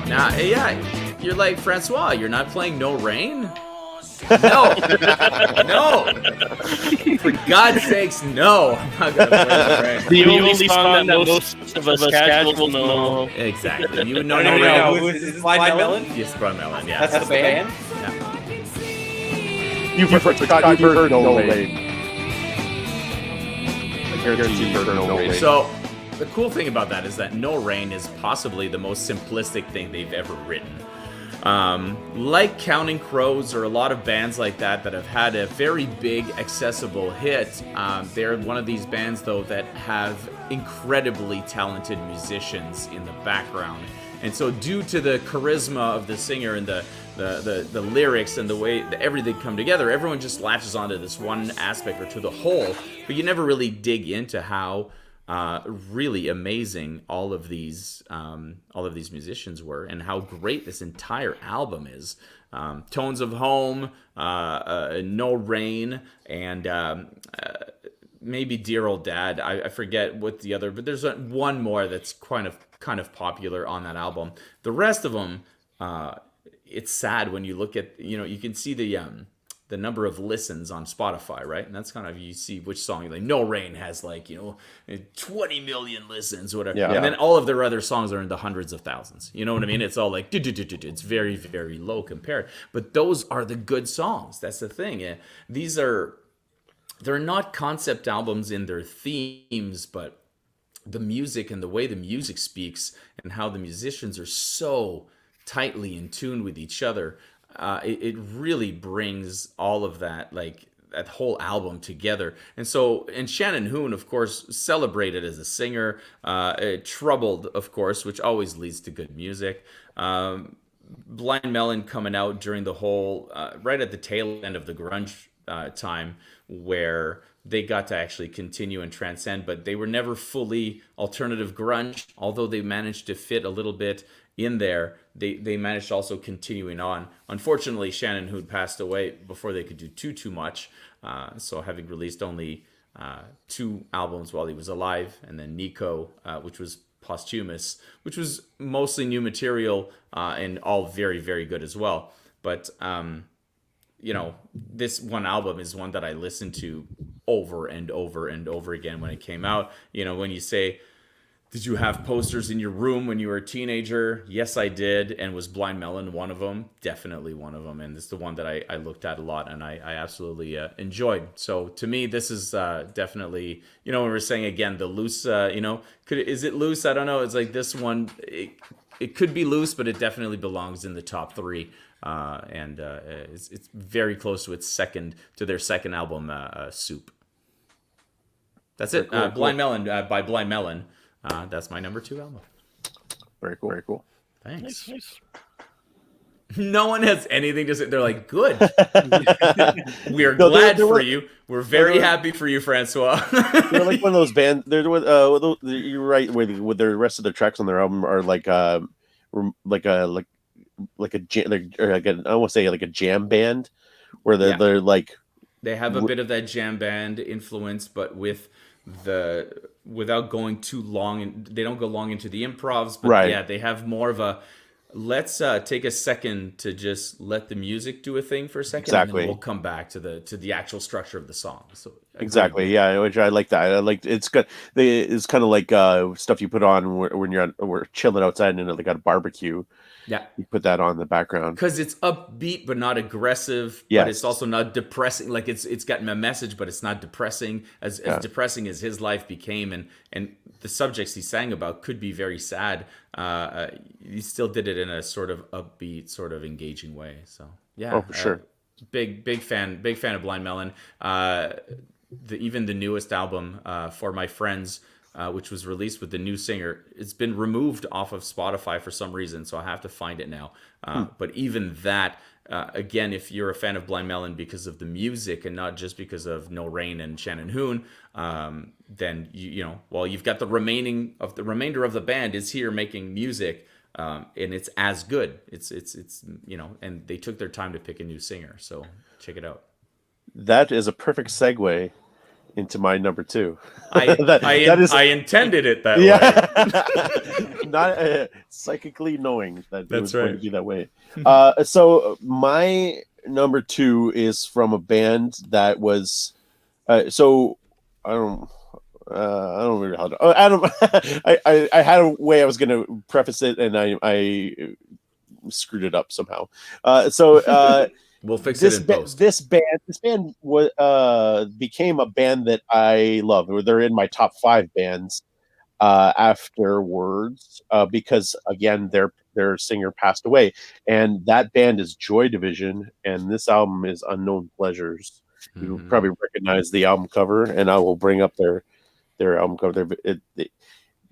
Now, you're like, Francois, you're not playing No Rain? No. For God's sakes, no. I'm not going to play No Rain. The only song that most of us casuals know. Exactly. You would know No. No Rain. Is it Blind Melon? Yes, Blind Melon, yeah. That's the band? You've heard No Rain. I guarantee you've heard No Rain. So, the cool thing about that is that No Rain is possibly the most simplistic thing they've ever written. Like Counting Crows or a lot of bands like that have had a very big, accessible hit, they're one of these bands, though, that have incredibly talented musicians in the background. And so due to the charisma of the singer and the lyrics and the way that everything come together, everyone just latches onto this one aspect or to the whole, but you never really dig into how really amazing all of these musicians were, and how great this entire album is. Tones of Home, No Rain, and maybe Dear Old Dad. I forget what the other, but there's one more that's kind of popular on that album. The rest of them, it's sad when you look at, you can see the number of listens on Spotify, right? And that's kind of, you see which song, like No Rain has 20 million listens, whatever. Yeah. And then all of their other songs are in the hundreds of thousands. You know what I mean? It's all like, it's very, very low compared. But those are the good songs. That's the thing. They're not concept albums in their themes, but the music and the way the music speaks and how the musicians are so tightly in tune with each other, it really brings all of that, that whole album together. And Shannon Hoon, of course, celebrated as a singer, Troubled, of course, which always leads to good music. Blind Melon coming out during the whole, right at the tail end of the grunge time, where they got to actually continue and transcend, but they were never fully alternative grunge, although they managed to fit a little bit in there. They managed to also continuing on. Unfortunately, Shannon Hoon passed away before they could do too much, so having released only 2 albums while he was alive, and then Nico, which was posthumous, which was mostly new material, and all very, very good as well. But this one album is one that I listened to over and over and over again when it came out. When you say, did you have posters in your room when you were a teenager? Yes, I did. And was Blind Melon one of them? Definitely one of them. And it's the one that I looked at a lot, and I absolutely enjoyed. So to me, this is definitely, when we're saying, again, the loose, is it loose? I don't know. It's like this one, it could be loose, but it definitely belongs in the top 3. And it's very close to their second album, Soup. That's it. Cool, Blind Melon by Blind Melon. That's my number 2 album. Very cool. Very cool. Thanks. Nice. No one has anything to say. They're like, good. We're glad for you. We're very happy for you, Francois. They're like one of those bands. They're you're right. With the rest of their tracks on their album are like a jam, I won't say like a jam band, where they're like, they have a bit of that jam band influence, but without going too long, and they don't go long into the improvs, but right. They have more of a, let's take a second to just let the music do a thing for a second, exactly. And then we'll come back to the actual structure of the song. So exactly, yeah, which I like that. I like it's good. It's kind of like stuff you put on when we're chilling outside and they got a barbecue. Yeah, you put that on in the background because it's upbeat but not aggressive. Yes. But it's also not depressing. Like it's got a message, but it's not depressing as depressing as his life became, and the subjects he sang about could be very sad. He still did it in a sort of upbeat, sort of engaging way. So yeah, for sure. Big fan of Blind Melon. Even the newest album, For My Friends, which was released with the new singer, it's been removed off of Spotify for some reason, so I have to find it now. But even that, again, if you're a fan of Blind Melon because of the music and not just because of No Rain and Shannon Hoon, then you've got the remainder of the band is here making music, and it's as good. It's and they took their time to pick a new singer, so check it out. That is a perfect segue into my number 2. I intended it that way. Not psychically knowing that it was going to be that way. So my number 2 is from a band that was so I don't remember how to, I had a way I was going to preface it, and I screwed it up somehow. We'll fix it in post. This band was became a band that I love. They're in my top 5 bands afterwards, because again their singer passed away, and that band is Joy Division, and this album is Unknown Pleasures. Mm-hmm. You probably recognize the album cover, and I will bring up their album cover.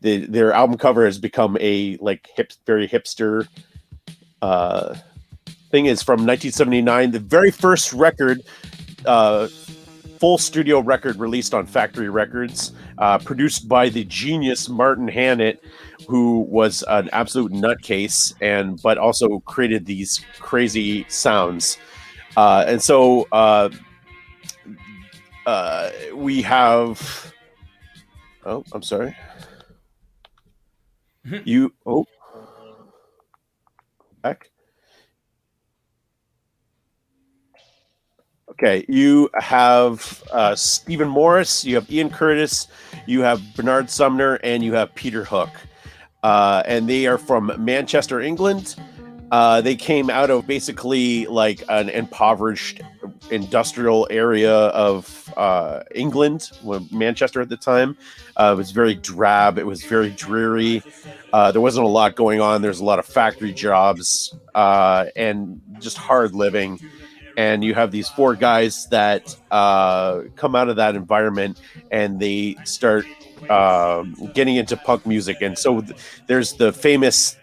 their album cover has become a like very hipster thing. Is from 1979, the very first record, full studio record released on Factory Records, produced by the genius Martin Hannett, who was an absolute nutcase but also created these crazy sounds. And so we have. Oh, I'm sorry. Back. Okay, you have Stephen Morris, you have Ian Curtis, you have Bernard Sumner, and you have Peter Hook. And they are from Manchester, England. They came out of basically like an impoverished industrial area of England, Manchester at the time. It was very drab. It was very dreary. There wasn't a lot going on. There's a lot of factory jobs and just hard living. And you have these four guys that come out of that environment, and they start getting into punk music. And so there's the famous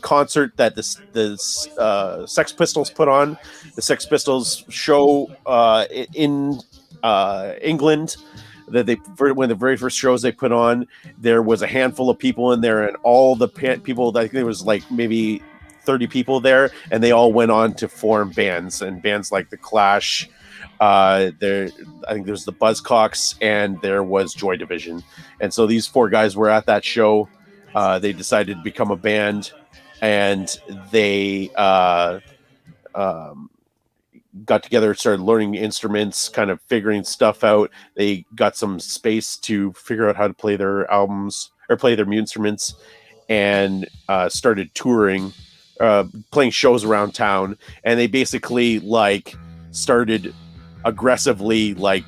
concert that the Sex Pistols put on. The Sex Pistols show in England that one of the very first shows they put on. There was a handful of people in there, and all the people, I think there was like maybe 30 people there, and they all went on to form bands like the Clash. I think there's the Buzzcocks, and there was Joy Division. And so these four guys were at that show. They decided to become a band, and they got together, started learning instruments, kind of figuring stuff out. They got some space to figure out how to play their albums or play their instruments, and started touring, playing shows around town. And they basically like started aggressively like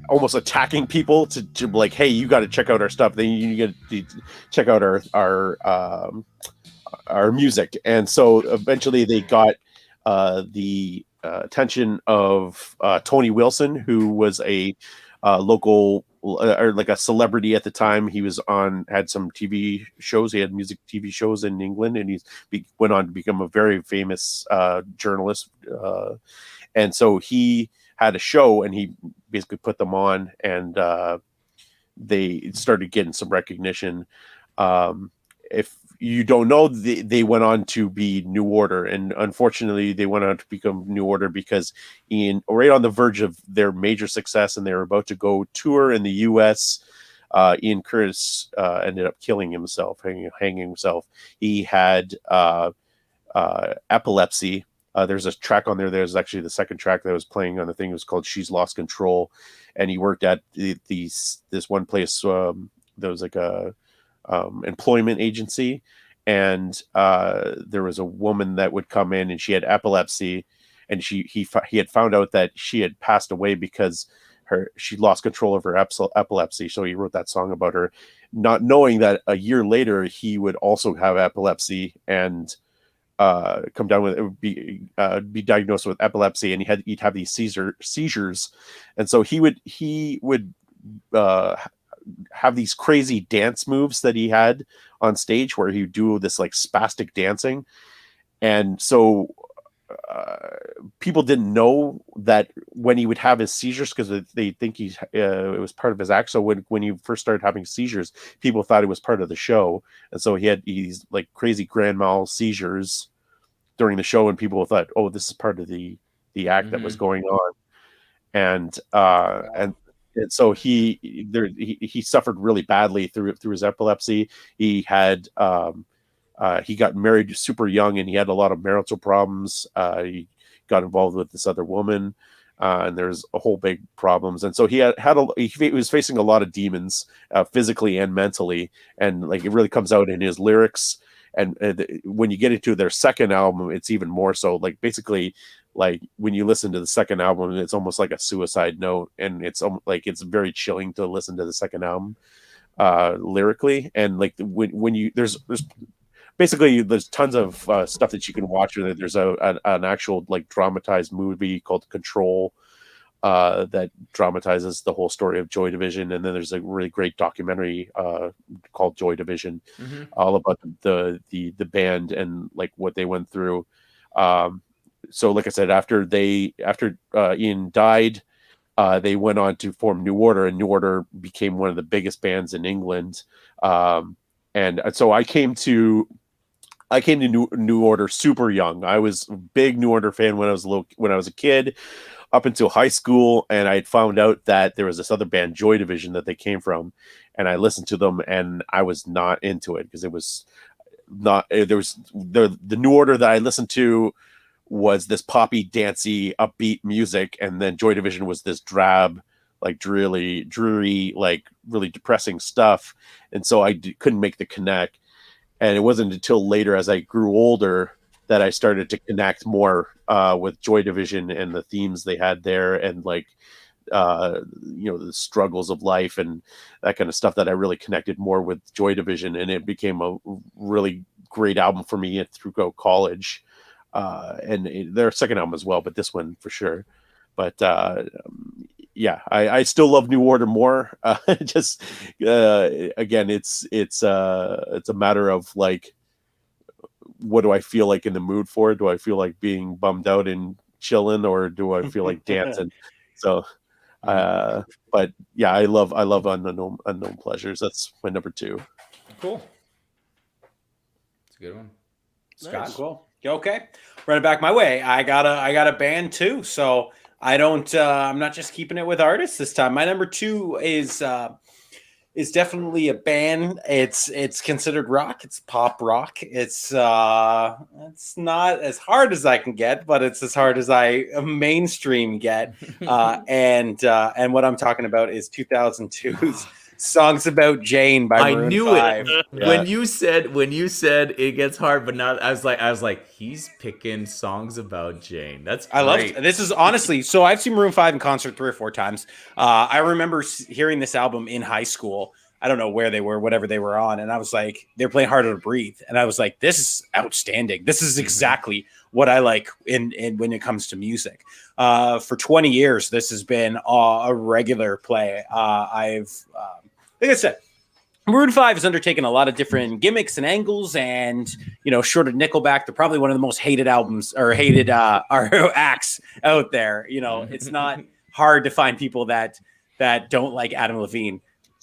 almost attacking people to like, hey, you got to check out our stuff. Then you got to check out our music. And so eventually they got the attention of Tony Wilson, who was a local or like a celebrity at the time. He was had some TV shows. He had music TV shows in England, and went on to become a very famous journalist. And so he had a show, and he basically put them on, and they started getting some recognition. If you don't know, they went on to be New Order, and unfortunately they went on to become New Order because right on the verge of their major success, and they were about to go tour in the US, Ian Curtis ended up killing himself, hanging himself. He had epilepsy. There's a track on there. There's actually the second track that was playing on the thing. It was called "She's Lost Control," and he worked at this one place. There was like a employment agency, and there was a woman that would come in, and she had epilepsy, and he had found out that she had passed away because she lost control of her epilepsy. So he wrote that song about her, not knowing that a year later he would also have epilepsy and come down with be diagnosed with epilepsy, and he'd have these seizures. And so he would have these crazy dance moves that he had on stage where he'd do this like spastic dancing. And so people didn't know that when he would have his seizures, because they think it was part of his act. So when he first started having seizures, people thought it was part of the show. And so he had these like crazy grand mal seizures during the show, and people thought, oh, this is part of the act that was going on. And so he suffered really badly through his epilepsy. He had he got married super young, and he had a lot of marital problems. He got involved with this other woman, and there's a whole big problems. And so he was facing a lot of demons, physically and mentally, and like it really comes out in his lyrics. And when you get into their second album, it's even more so. Like basically, like when you listen to the second album, it's almost like a suicide note, and it's like it's very chilling to listen to the second album lyrically. And like when you there's basically there's tons of stuff that you can watch. There's an actual like dramatized movie called Control. that dramatizes the whole story of Joy Division. And then there's a really great documentary called Joy Division, all about the band and like what they went through. So like I said, after Ian died, they went on to form New Order, and New Order became one of the biggest bands in England. And so I came to New Order super young. I was a big New Order fan when I was a kid, up until high school, and I had found out that there was this other band, Joy Division, that they came from, and I listened to them, and I was not into it because it was not. There was the New Order that I listened to was this poppy, dancey, upbeat music, and then Joy Division was this drab, like dreary, like really depressing stuff, and so I couldn't make the connect. And it wasn't until later, as I grew older, that I started to connect more with Joy Division and the themes they had there, and like the struggles of life and that kind of stuff, that I really connected more with Joy Division, and it became a really great album for me throughout college. And their second album as well, but this one for sure. But yeah, I still love New Order more. Just again, it's a matter of like, what do I feel like in the mood for? Do I feel like being bummed out and chilling, or do I feel like dancing? So, but yeah, I love Unknown Pleasures. That's my number 2. Cool. It's a good one. Scott. Cool. Okay, run it back my way. I got a band too, so I don't. I'm not just keeping it with artists this time. My number 2 is definitely a band. It's considered rock. It's pop rock. It's not as hard as I can get, but it's as hard as I mainstream get. And what I'm talking about is 2002's Songs About Jane by Maroon 5. It. Yeah. When you said it gets hard, but not, I was like, he's picking songs about Jane. That's great. I love it. This is honestly, so I've seen Maroon 5 in concert 3 or 4 times. I remember hearing this album in high school. I don't know where they were, whatever they were on, and I was like, they're playing Harder to Breathe, and I was like, this is outstanding. This is exactly what I like in when it comes to music. For 20 years, this has been a regular play. Like I said, Maroon 5 has undertaken a lot of different gimmicks and angles, and short of Nickelback, they're probably one of the most hated albums or hated acts out there. It's not hard to find people that don't like Adam Levine.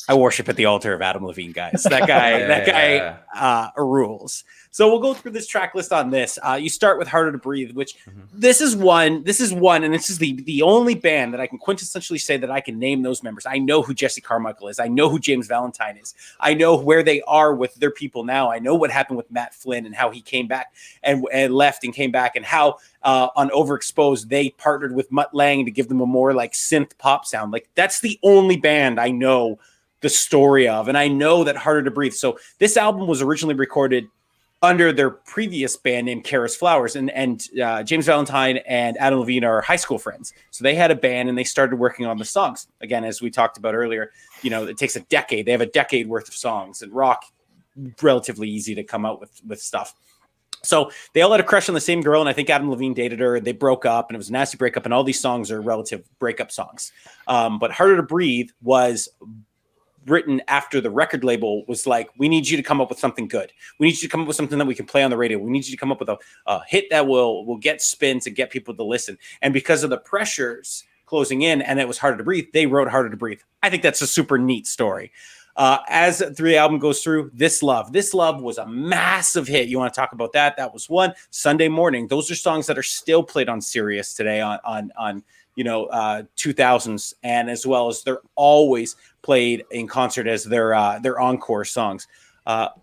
I worship at the altar of Adam Levine, guys. That guy rules. So we'll go through this track list on this. You start with Harder to Breathe, which this is one, and this is the only band that I can quintessentially say that I can name those members. I know who Jesse Carmichael is. I know who James Valentine is. I know where they are with their people now. I know what happened with Matt Flynn and how he came back and left and came back, and how on Overexposed they partnered with Mutt Lange to give them a more like synth pop sound. Like, that's the only band I know the story of, and I know that Harder to Breathe. So this album was originally recorded under their previous band named Karis Flowers, and James Valentine and Adam Levine are high school friends. So they had a band and they started working on the songs. Again, as we talked about earlier, it takes a decade. They have a decade worth of songs, and rock, relatively easy to come out with stuff. So they all had a crush on the same girl, and I think Adam Levine dated her. They broke up, and it was a nasty breakup, and all these songs are relative breakup songs. But Harder to Breathe was written after the record label was like, we need you to come up with something good. We need you to come up with something that we can play on the radio. We need you to come up with a hit that will get spins and get people to listen. And because of the pressures closing in, and it was Harder to Breathe, they wrote Harder to Breathe. I think that's a super neat story. As the album goes through, This Love was a massive hit. You want to talk about that? That was one. Sunday Morning. Those are songs that are still played on Sirius today on 2000s, and as well as they're always played in concert as their encore songs.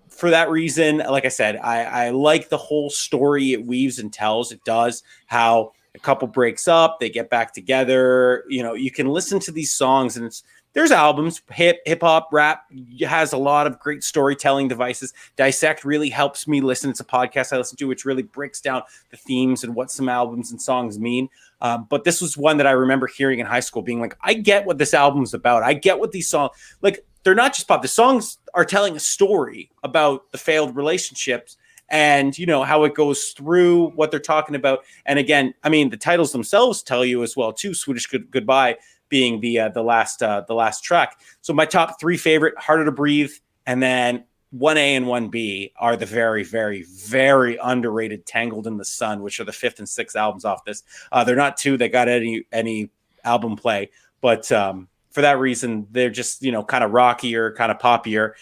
For that reason, like I said, I like the whole story it weaves and tells. It does, how a couple breaks up, they get back together. You can listen to these songs, and there's albums, hip hop, rap has a lot of great storytelling devices. Dissect really helps me listen. It's a podcast I listen to, which really breaks down the themes and what some albums and songs mean. But this was one that I remember hearing in high school, being like, I get what this album's about. I get what these songs, like, they're not just pop. The songs are telling a story about the failed relationships and how it goes through what they're talking about. And again, I mean, the titles themselves tell you as well too. Swedish Goodbye being the last track. So my top 3 favorite, Harder to Breathe, and then 1A and 1B are the very, very, very underrated Tangled in the Sun, which are the 5th and 6th albums off this. They're not 2 that got any album play, but for that reason, they're just, kind of rockier, kind of poppier.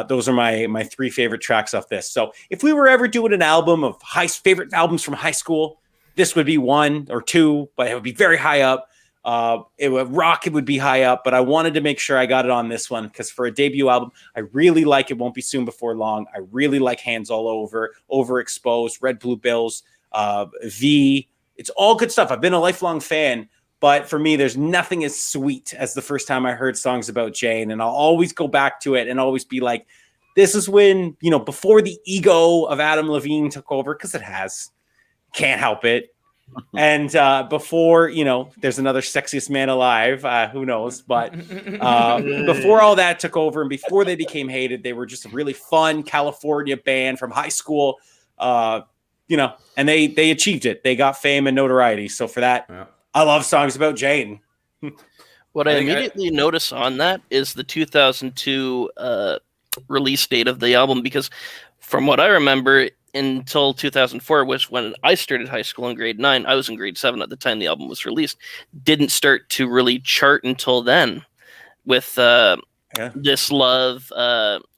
Those are my 3 favorite tracks off this. So if we were ever doing an album of favorite albums from high school, this would be 1 or 2, but it would be very high up. It would be high up, but I wanted to make sure I got it on this one because for a debut album, I really like It Won't Be Soon Before Long. I really like Hands All Over, Overexposed, Red Blue Bills, V. It's all good stuff. I've been a lifelong fan, but for me, there's nothing as sweet as the first time I heard Songs About Jane, and I'll always go back to it and always be like, this is when, before the ego of Adam Levine took over, because it has. Can't help it. And before, there's another Sexiest Man Alive, who knows, but before all that took over and before they became hated, they were just a really fun California band from high school, and they achieved it. They got fame and notoriety. So for that, I love Songs About Jane. What I immediately notice on that is the 2002 release date of the album, because from what I remember, until 2004 was when I started high school in grade 9. I was in grade 7 at the time the album was released. Didn't start to really chart until then with This Love,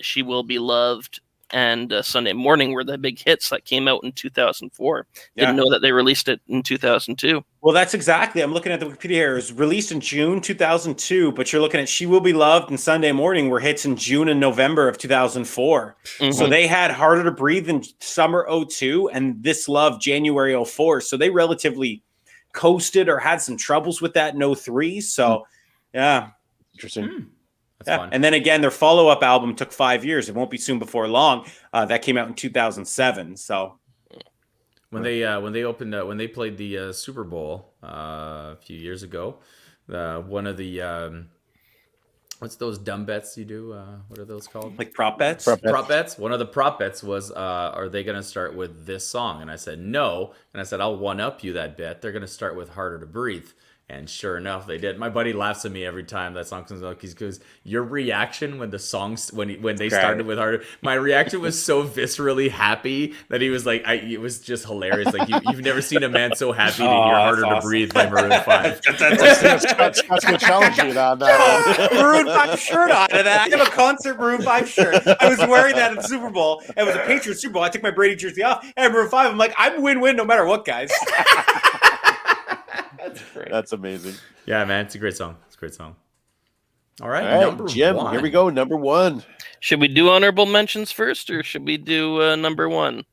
She Will Be Loved, and Sunday Morning were the big hits that came out in 2004. Didn't know that they released it in 2002. Well, that's exactly. I'm looking at the Wikipedia here. It was released in June 2002, but you're looking at She Will Be Loved and Sunday Morning were hits in June and November of 2004. Mm-hmm. So they had Harder to Breathe in summer 02 and This Love January 04. So they relatively coasted or had some troubles with that in 03. So, yeah. Interesting. That's fun. And then again, their follow-up album took 5 years. It Won't Be Soon Before Long. That came out in 2007. So when they played the Super Bowl a few years ago, one of the what's those dumb bets you do? What are those called? Like prop bets? Prop bets. One of the prop bets was, are they going to start with this song? And I said no. And I said I'll one up you that bet. They're going to start with Harder to Breathe. And sure enough, they did. My buddy laughs at me every time that song comes out because your reaction when the songs when they started with Harder, my reaction was so viscerally happy that he was like, it was just hilarious. Like you've never seen a man so happy to hear Harder to Breathe by Maroon 5. Scott's going to challenge you on that one. Maroon 5 shirt on of that. I have a concert Maroon 5 shirt. I was wearing that at the Super Bowl. It was a Patriots Super Bowl. I took my Brady jersey off and Maroon 5. I'm like, I'm win-win no matter what, guys. That's great. That's amazing. Yeah, man, it's a great song. It's a great song. All right, number Jim, 1. Here we go. Number 1. Should we do honorable mentions first, or should we do number 1?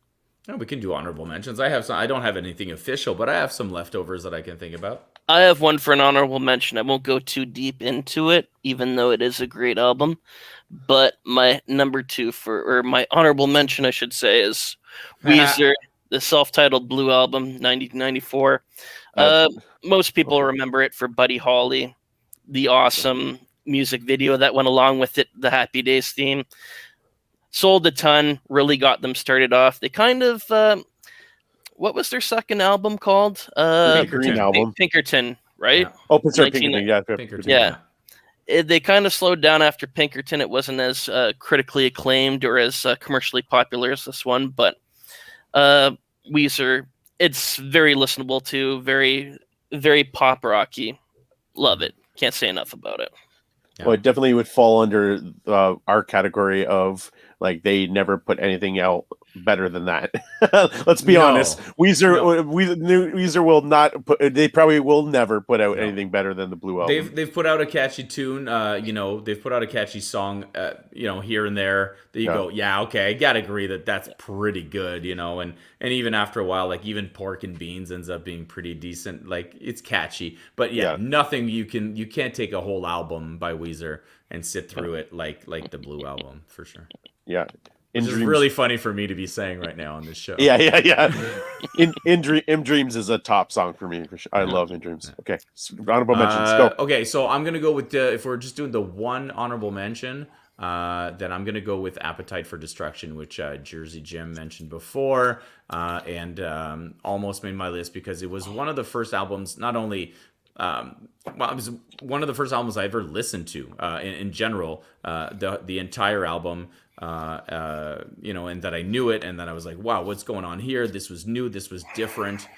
No, we can do honorable mentions. I have some. I don't have anything official, but I have some leftovers that I can think about. I have one for an honorable mention. I won't go too deep into it, even though it is a great album. But my number 2 or my honorable mention, I should say, is Weezer, the self-titled Blue album, 1994. Most people remember it for Buddy Holly, the awesome music video that went along with it, the Happy Days theme. Sold a ton, really got them started off. They kind of, what was their second album called? Green album. Pinkerton, right? Yeah. Oh, Pinkerton, yeah. Pinkerton. Yeah. They kind of slowed down after Pinkerton. It wasn't as critically acclaimed or as commercially popular as this one, but Weezer, it's very listenable too, very, very pop rocky. Love it. Can't say enough about it. Yeah. Well, it definitely would fall under our category of like they never put anything out better than that. Let's be honest. Weezer will not put. They probably will never put out anything better than the Blue album. They've put out a catchy tune. They've put out a catchy song. Here and there. That you go, yeah, okay, I gotta agree that's pretty good. And even after a while, like even Pork and Beans ends up being pretty decent. Like it's catchy, but nothing you can't take a whole album by Weezer and sit through it like the Blue album for sure. Yeah. It's really funny for me to be saying right now on this show. Yeah. In Dreams is a top song for me. For sure. I love In Dreams. Okay, honorable mentions. Go. Okay, so I'm gonna go with if we're just doing the one honorable mention. then I'm gonna go with Appetite for Destruction, which Jersey Jim mentioned before, and almost made my list because it was one of the first albums. Not only well, it was one of the first albums I ever listened to in general. The entire album, and that I knew it, and then I was like, wow, what's going on here? This was new. This was different.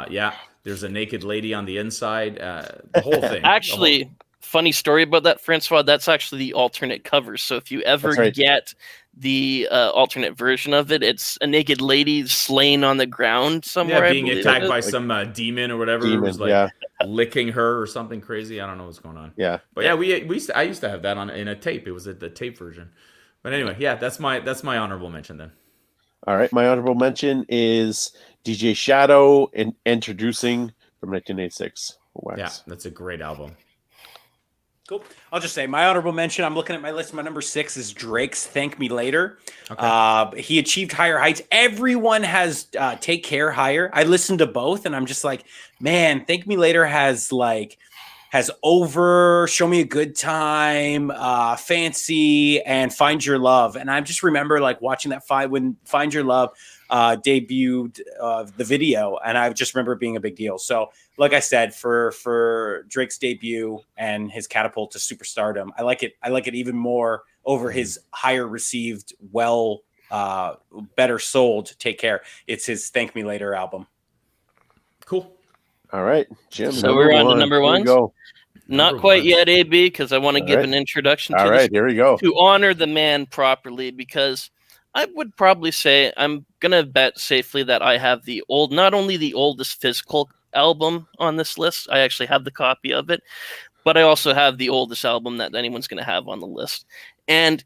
Yeah, there's a naked lady on the inside. The whole thing. Actually, funny story about that, Francois. That's actually the alternate cover. So if you ever get the alternate version of it, it's a naked lady slain on the ground somewhere. Yeah, being attacked by some demon or whatever. Demon, who's like licking her or something crazy. I don't know what's going on. Yeah, but yeah, I used to have that in a tape. It was the tape version. But anyway, yeah, that's my honorable mention then. All right, my honorable mention is DJ Shadow introducing from 1986. Wax. Yeah, that's a great album. Cool. I'll just say my honorable mention. I'm looking at my list. My number 6 is Drake's "Thank Me Later." Okay. He achieved higher heights. Everyone has "Take Care" higher. I listened to both, and I'm just like, man, "Thank Me Later" has Over, Show Me a Good Time, Fancy, and Find Your Love. And I just remember like watching that when Find Your Love debuted the video, and I just remember it being a big deal. So like I said, for Drake's debut and his catapult to superstardom, I like it even more over his higher received, better sold Take Care. It's his Thank Me Later album. Cool. All right, Jim. So we're on to number one. Go. Not quite yet, AB, because I want to give an introduction to this. Here we go. To honor the man properly, because I would probably say, I'm going to bet safely that I have not only the oldest physical album on this list, I actually have the copy of it, but I also have the oldest album that anyone's going to have on the list. And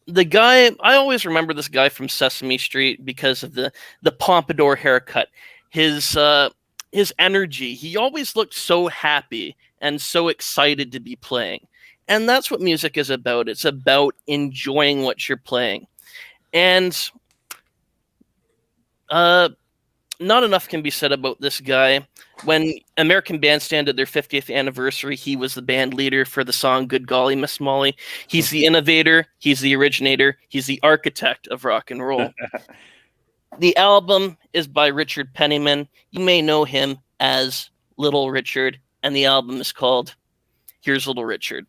the guy, I always remember this guy from Sesame Street because of the pompadour haircut. His energy, he always looked so happy and so excited to be playing. And that's what music is about. It's about enjoying what you're playing. And not enough can be said about this guy. When American Bandstand did their 50th anniversary, he was the band leader for the song Good Golly, Miss Molly. He's the innovator. He's the originator. He's the architect of rock and roll. The album is by Richard Penniman. You may know him as Little Richard, and the album is called Here's Little Richard.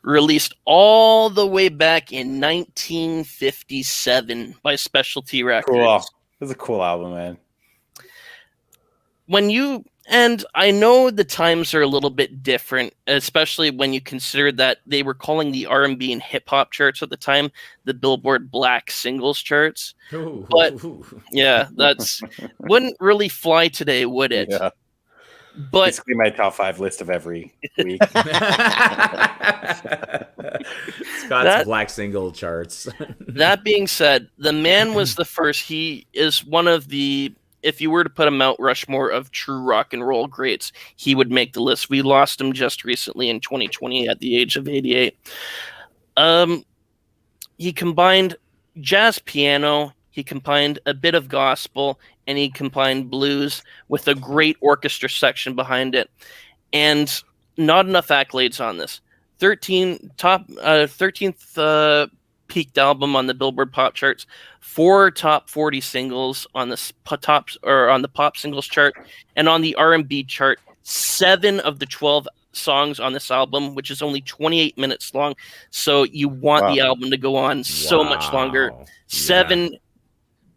Released all the way back in 1957 by Specialty Records. Cool. It's a cool album, man. And I know the times are a little bit different, especially when you consider that they were calling the R&B and hip hop charts at the time the Billboard Black Singles charts. Ooh. But yeah, that's wouldn't really fly today, would it? Yeah. But basically my top 5 list of every week. Scott's Black Single charts. That being said, the man was the first. He is one of the, if you were to put a Mount Rushmore of true rock and roll greats, he would make the list. We lost him just recently in 2020 at the age of 88. He combined jazz piano, he combined a bit of gospel, and he combined blues with a great orchestra section behind it. And not enough accolades on this. 13th peaked album on the Billboard Pop charts, 4 top 40 singles on the pop singles chart, and on the R&B chart, 7 of the 12 songs on this album, which is only 28 minutes long. So you want the album to go on so much longer. 7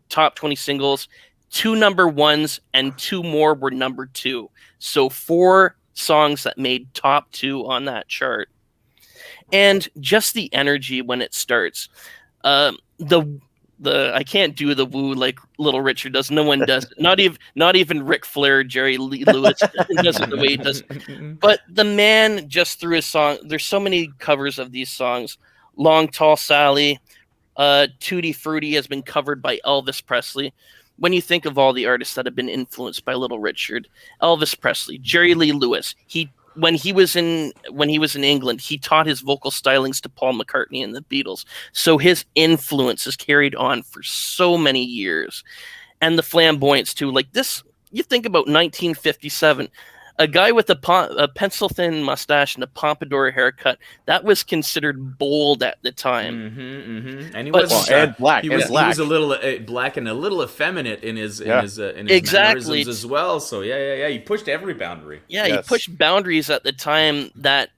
top 20 singles, 2 number 1s, and 2 more were number 2. So 4 songs that made top 2 on that chart. And just the energy when it starts. I can't do the woo like Little Richard does. No one does it. Not even Ric Flair, Jerry Lee Lewis does it the way he does it. But the man just through his song. There's so many covers of these songs. Long Tall Sally, Tutti Frutti has been covered by Elvis Presley. When you think of all the artists that have been influenced by Little Richard, Elvis Presley, Jerry Lee Lewis, when he was in England, he taught his vocal stylings to Paul McCartney and the Beatles. So his influence is carried on for so many years. And the flamboyance too. Like this, you think about 1957. a guy with a pencil-thin mustache and a pompadour haircut, that was considered bold at the time. And he But- was and black, He and was, black. he was a little black and a little effeminate in his Exactly. mannerisms as well. So yeah. He pushed every boundary. Yeah, he Yes. pushed boundaries at the time that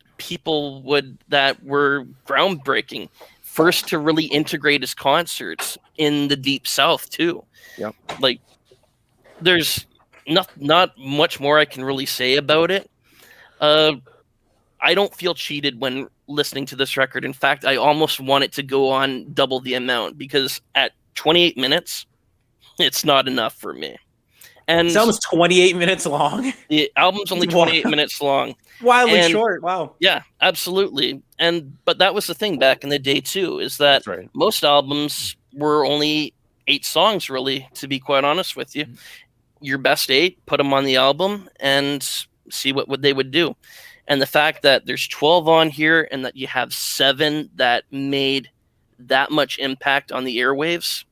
that were groundbreaking. First to really integrate his concerts in the Deep South too. Yep. Like, there's not much more I can really say about it. I don't feel cheated when listening to this record. In fact, I almost want it to go on double the amount, because at 28 minutes, it's not enough for me. And It's almost 28 minutes long. the album's only 28 minutes long. Wildly And- short. Wow. Yeah, absolutely. But that was the thing back in the day too, is that That's right. most albums were only 8 songs, really, to be quite honest with you. Your best 8, put them on the album and see what they would do. And the fact that there's 12 on here and that you have 7 that made that much impact on the airwaves,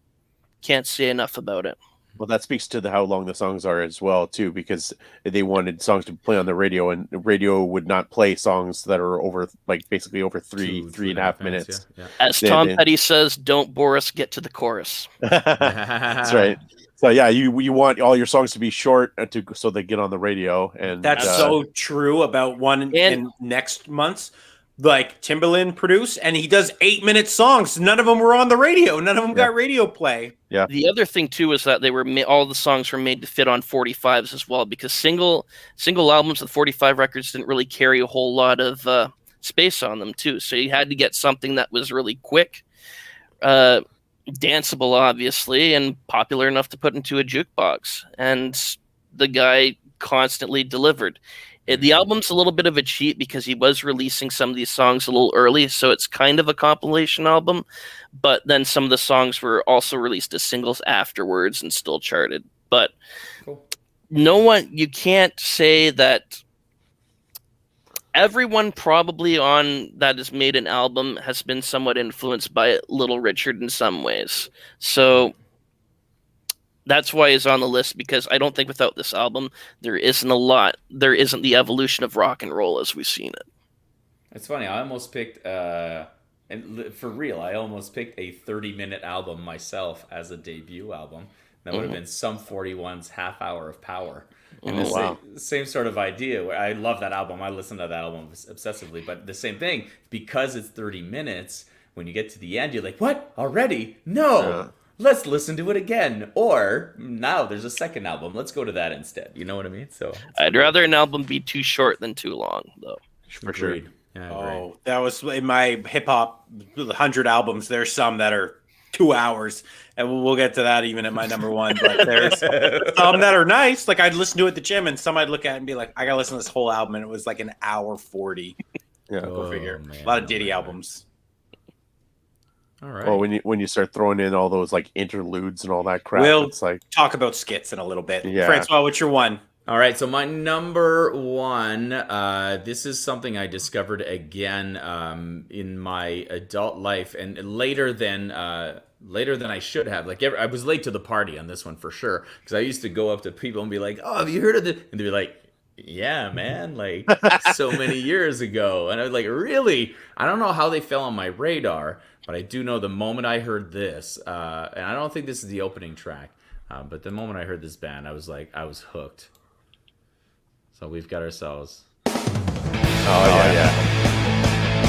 can't say enough about it. Well, that speaks to how long the songs are as well, too, because they wanted songs to play on the radio, and the radio would not play songs that are over, like, basically over three and a half minutes. Yeah. As They- Tom they- Petty says, don't bore us, get to the chorus. That's right. So yeah, you want all your songs to be short so they get on the radio, and That's so true about one in next month's. Like Timbaland produced, and he does 8-minute songs. None of them were on the radio. None of them got radio play. The other thing too is that they were all the songs were made to fit on 45s as well, because single albums with 45 records didn't really carry a whole lot of space on them too. So you had to get something that was really quick, danceable, obviously, and popular enough to put into a jukebox. And the guy constantly delivered. The album's a little bit of a cheat because he was releasing some of these songs a little early, so it's kind of a compilation album, but then some of the songs were also released as singles afterwards and still charted. But Cool. you can't say that everyone probably that has made an album has been somewhat influenced by Little Richard in some ways. So that's why he's on the list, because I don't think without this album there isn't the evolution of rock and roll as we've seen it. It's funny. I almost picked, and for real, I almost picked a 30-minute album myself as a debut album. That would have been Sum 41's Half Hour of Power. And the same sort of idea. Where I love that album. I listen to that album obsessively. But the same thing, because it's 30 minutes, when you get to the end, you're like, what? Already? No! Let's listen to it again. Or, now there's a second album. Let's go to that instead. You know what I mean? So I'd rather an album be too short than too long, though. for sure. agreed. Yeah, Oh, that was in my hip hop 100 albums. There's some that are 2 hours, and we'll get to that even at my number one. But there's some that are nice. Like, I'd listen to it at the gym, and some I'd look at and be like, I gotta listen to this whole album, and it was like an hour 40. Yeah. Go figure. man, A lot of oh, Diddy man. albums. All right. Well, when you start throwing in all those like interludes and all that crap, We'll it's like talk about skits in a little bit. Yeah. Francois, what's your one? All right, so my number one, this is something I discovered again in my adult life, and later than I should have. Like, I was late to the party on this one for sure, because I used to go up to people and be like, "Oh, have you heard of this?" And they'd be like, "Yeah, man, like so many years ago." And I was like, "Really?" I don't know how they fell on my radar, but I do know the moment I heard this, and I don't think this is the opening track, but the moment I heard this band, I was hooked. So we've got ourselves. oh yeah.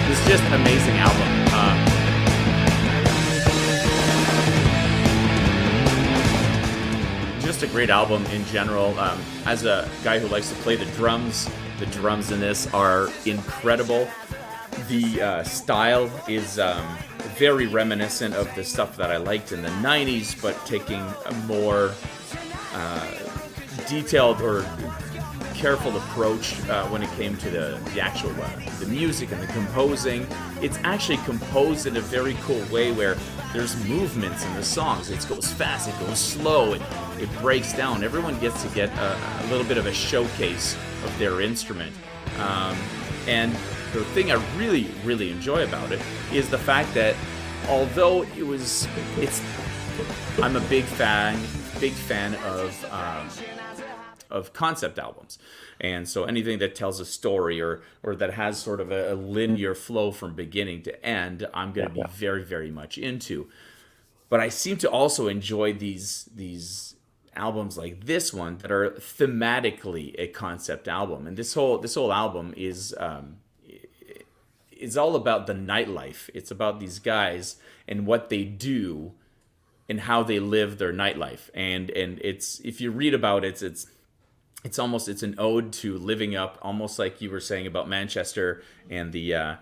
This is just an amazing album. Just a great album in general. As a guy who likes to play the drums in this are incredible. The style is very reminiscent of the stuff that I liked in the 90s, but taking a more detailed or careful approach when it came to the actual the music and the composing. It's actually composed in a very cool way where there's movements in the songs. It goes fast, it goes slow, it breaks down. Everyone gets to get a little bit of a showcase of their instrument. And the thing I really, really enjoy about it is the fact that although it's I'm a big fan of concept albums. And so anything that tells a story or that has sort of a linear flow from beginning to end, I'm going to be very, very much into. But I seem to also enjoy these albums like this one that are thematically a concept album. And this whole album is all about the nightlife. It's about these guys and what they do and how they live their nightlife. And it's, if you read about it, it's almost, it's an ode to living up, almost like you were saying about Manchester and the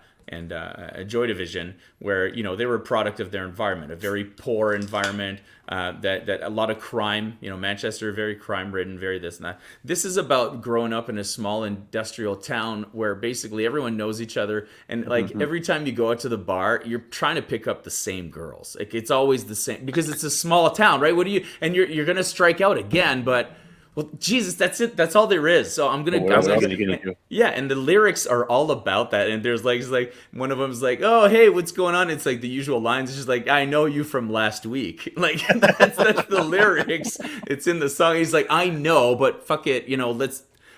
Joy Division, where, you know, they were a product of their environment, a very poor environment, that a lot of crime, you know, Manchester, very crime ridden, very this and that. This is about growing up in a small industrial town where basically everyone knows each other, and like every time you go out to the bar, you're trying to pick up the same girls. Like, it's always the same because it's a small town, right? And you're gonna strike out again, but well, Jesus, that's it. That's all there is. So I'm gonna do? Yeah, and the lyrics are all about that. And there's like, it's like one of them's like, "Oh, hey, what's going on?" It's like the usual lines. It's just like, "I know you from last week." Like that's the lyrics. It's in the song. He's like, "I know, but fuck it, you know.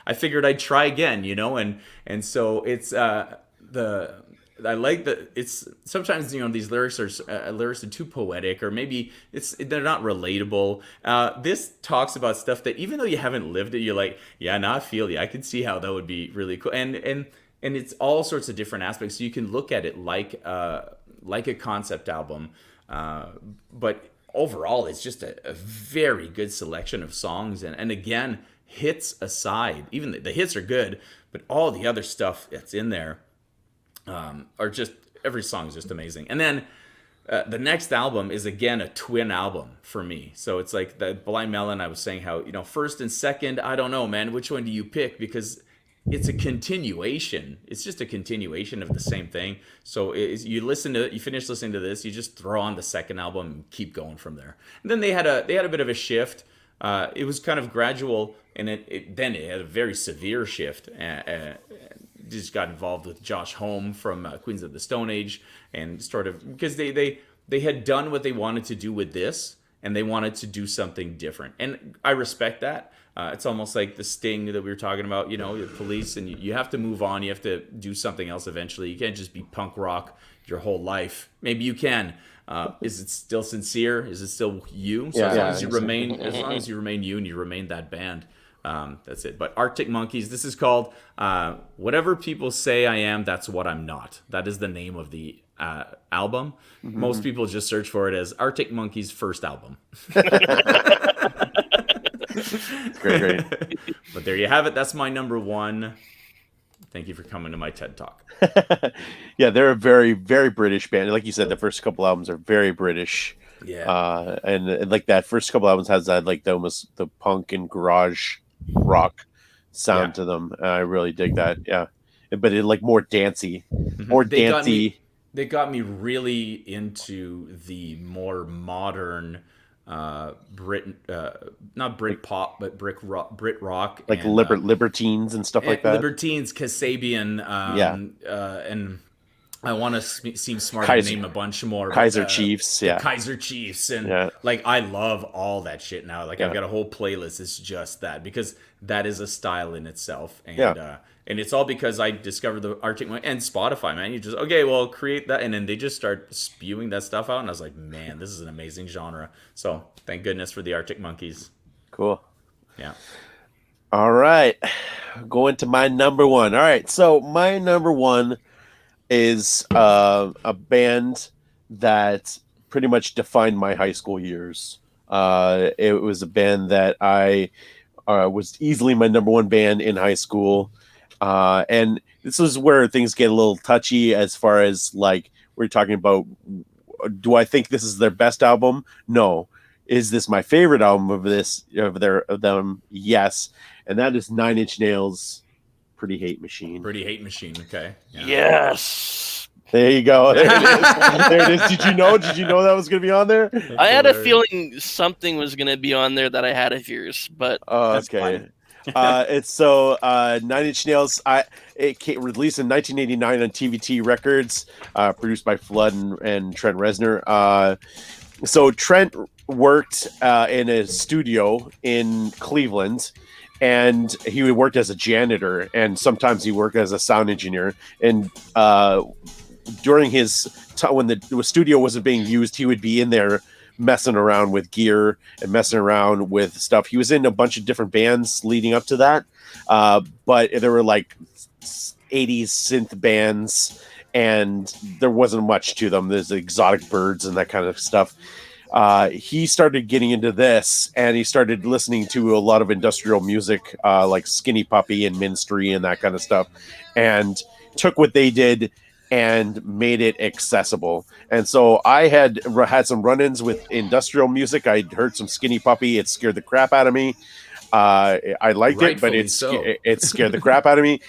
I figured I'd try again, you know." And so it's I like that it's sometimes, you know, these lyrics are too poetic, or maybe they're not relatable. This talks about stuff that even though you haven't lived it, you're like, yeah, now I feel you. I can see how that would be really cool. And it's all sorts of different aspects. So you can look at it like a concept album, but overall, it's just a very good selection of songs. And again, hits aside, even the hits are good, but all the other stuff that's in there are just, every song is just amazing. And then the next album is again a twin album for me. So it's like the Blind Melon, I was saying how, you know, first and second, I don't know, man, which one do you pick? Because it's a continuation. It's just a continuation of the same thing. So you finish listening to this, you just throw on the second album and keep going from there. And then they had a bit of a shift. It was kind of gradual, and then it had a very severe shift. Just got involved with Josh Homme from Queens of the Stone Age, and sort of because they had done what they wanted to do with this, and they wanted to do something different, and I respect that. It's almost like the Sting that we were talking about, you know, the Police, and you have to move on. You have to do something else eventually. You can't just be punk rock your whole life. Maybe you can. Is it still sincere? Is it still you? So as long as you remain you and you remain that band. That's it. But Arctic Monkeys, this is called Whatever People Say I Am, That's What I'm Not. That is the name of the album. Most people just search for it as Arctic Monkeys' first album. Great. But there you have it. That's my number one. Thank you for coming to my TED Talk. Yeah, they're a very, very British band. Like you said, the first couple albums are very British. Yeah. And like that first couple albums has that like almost the punk and garage rock sound to them. I really dig that. Yeah, but it like more dancey, They got me really into the more modern not Brit pop, but Brit rock, like and, Libertines and stuff like that. Libertines, Kasabian, and I want to seem smart and name a bunch more. Kaiser Chiefs, Kaiser Chiefs, and like I love all that shit now. Like I've got a whole playlist. It's just that, because that is a style in itself, and it's all because I discovered the Arctic Monkeys and Spotify. Man, you just create that, and then they just start spewing that stuff out, and I was like, man, this is an amazing genre. So thank goodness for the Arctic Monkeys. Cool. Yeah. All right, going to my number one. All right, so my number one is a band that pretty much defined my high school years. It was a band that I was easily my number one band in high school. And this is where things get a little touchy as far as like we're talking about, do I think this is their best album? No. Is this my favorite album of them? Yes. And that is 9 Inch Nails' Pretty Hate Machine. Pretty Hate Machine. Okay. Yeah. Yes. There you go. There it is. There it is. Did you know that was going to be on there? I had a feeling something was going to be on there that I had of yours, but okay. It's so 9 Inch Nails. It released in 1989 on TVT Records, produced by Flood and Trent Reznor. So Trent worked in a studio in Cleveland, and he worked as a janitor, and sometimes he worked as a sound engineer. And during his time when the studio wasn't being used, he would be in there messing around with gear and messing around with stuff. He was in a bunch of different bands leading up to that, but there were like 80s synth bands, and there wasn't much to them. There's exotic birds and that kind of stuff. He started getting into this, and he started listening to a lot of industrial music, like Skinny Puppy and Minstrel and that kind of stuff, and took what they did and made it accessible. And so I had some run-ins with industrial music. I'd heard some Skinny Puppy. It scared the crap out of me. I liked it, but it scared the crap out of me.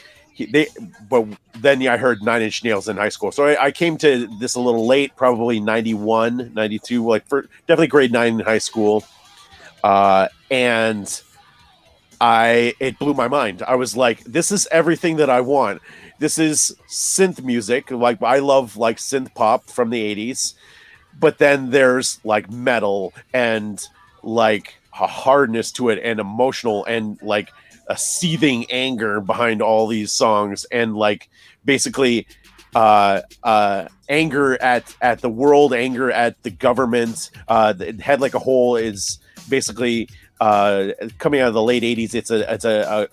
But then I heard Nine Inch Nails in high school. So I came to this a little late, probably 91, 92, like definitely grade 9 in high school. And it blew my mind. I was like, this is everything that I want. This is synth music. Like, I love like synth pop from the 80s, but then there's like metal and like a hardness to it and emotional and like a seething anger behind all these songs, and like basically anger at the world, anger at the government. Head Like a Hole is basically coming out of the late 80s. It's a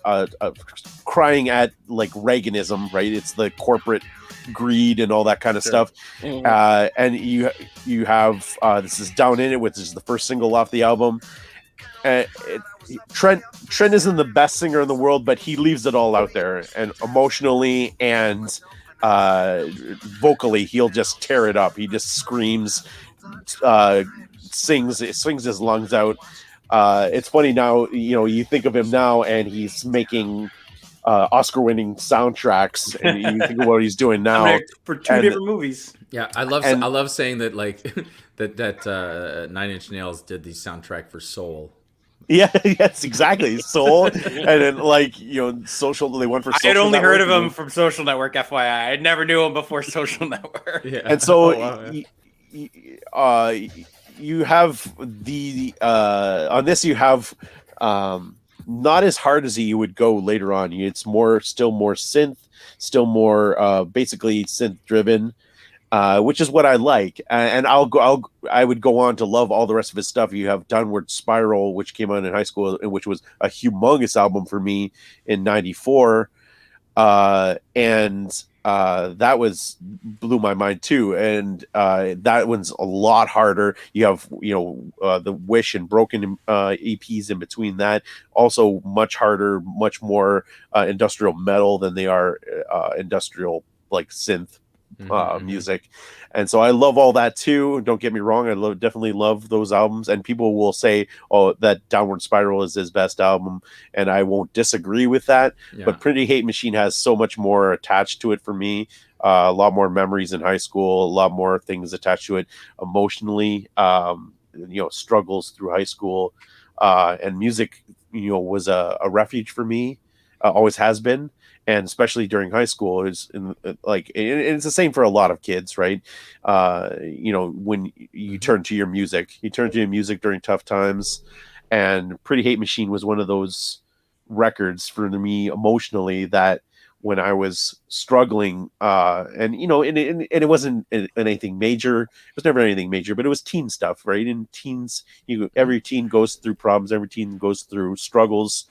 crying at like Reaganism, right? It's the corporate greed and all that kind of stuff. And you have this is Down in It, which is the first single off the album. Trent isn't the best singer in the world, but he leaves it all out there, and emotionally and vocally he'll just tear it up. He just screams, swings his lungs out. It's funny now, you think of him now and he's making Oscar-winning soundtracks, and you think of what he's doing now for two different movies. Yeah, I love saying that, like that Nine Inch Nails did the soundtrack for Soul. Yeah, yes, exactly. Soul, and then like Social. They went for. Social I had only heard of Network, him from Social Network. FYI, I never knew him before Social Network. Yeah, and so you have the on this you have not as hard as you would go later on. It's still more synth, still more basically synth driven. Which is what I like, and I would go on to love all the rest of his stuff. You have Downward Spiral, which came out in high school, and which was a humongous album for me in '94, and that blew my mind too. And that one's a lot harder. You have the Wish and Broken EPs in between that, also much harder, much more industrial metal than they are industrial like synth. Music, and so I love all that too. Don't get me wrong, I definitely love those albums, and people will say, "Oh, that Downward Spiral is his best album," and I won't disagree with that. Yeah. But Pretty Hate Machine has so much more attached to it for me. A lot more memories in high school, a lot more things attached to it emotionally. Struggles through high school, and music, was a refuge for me. Always has been. And especially during high school, it's the same for a lot of kids, right? When you turn to your music, during tough times, and Pretty Hate Machine was one of those records for me emotionally that when I was struggling, and it wasn't anything major. It was never anything major, but it was teen stuff, right? In teens, every teen goes through problems, every teen goes through struggles.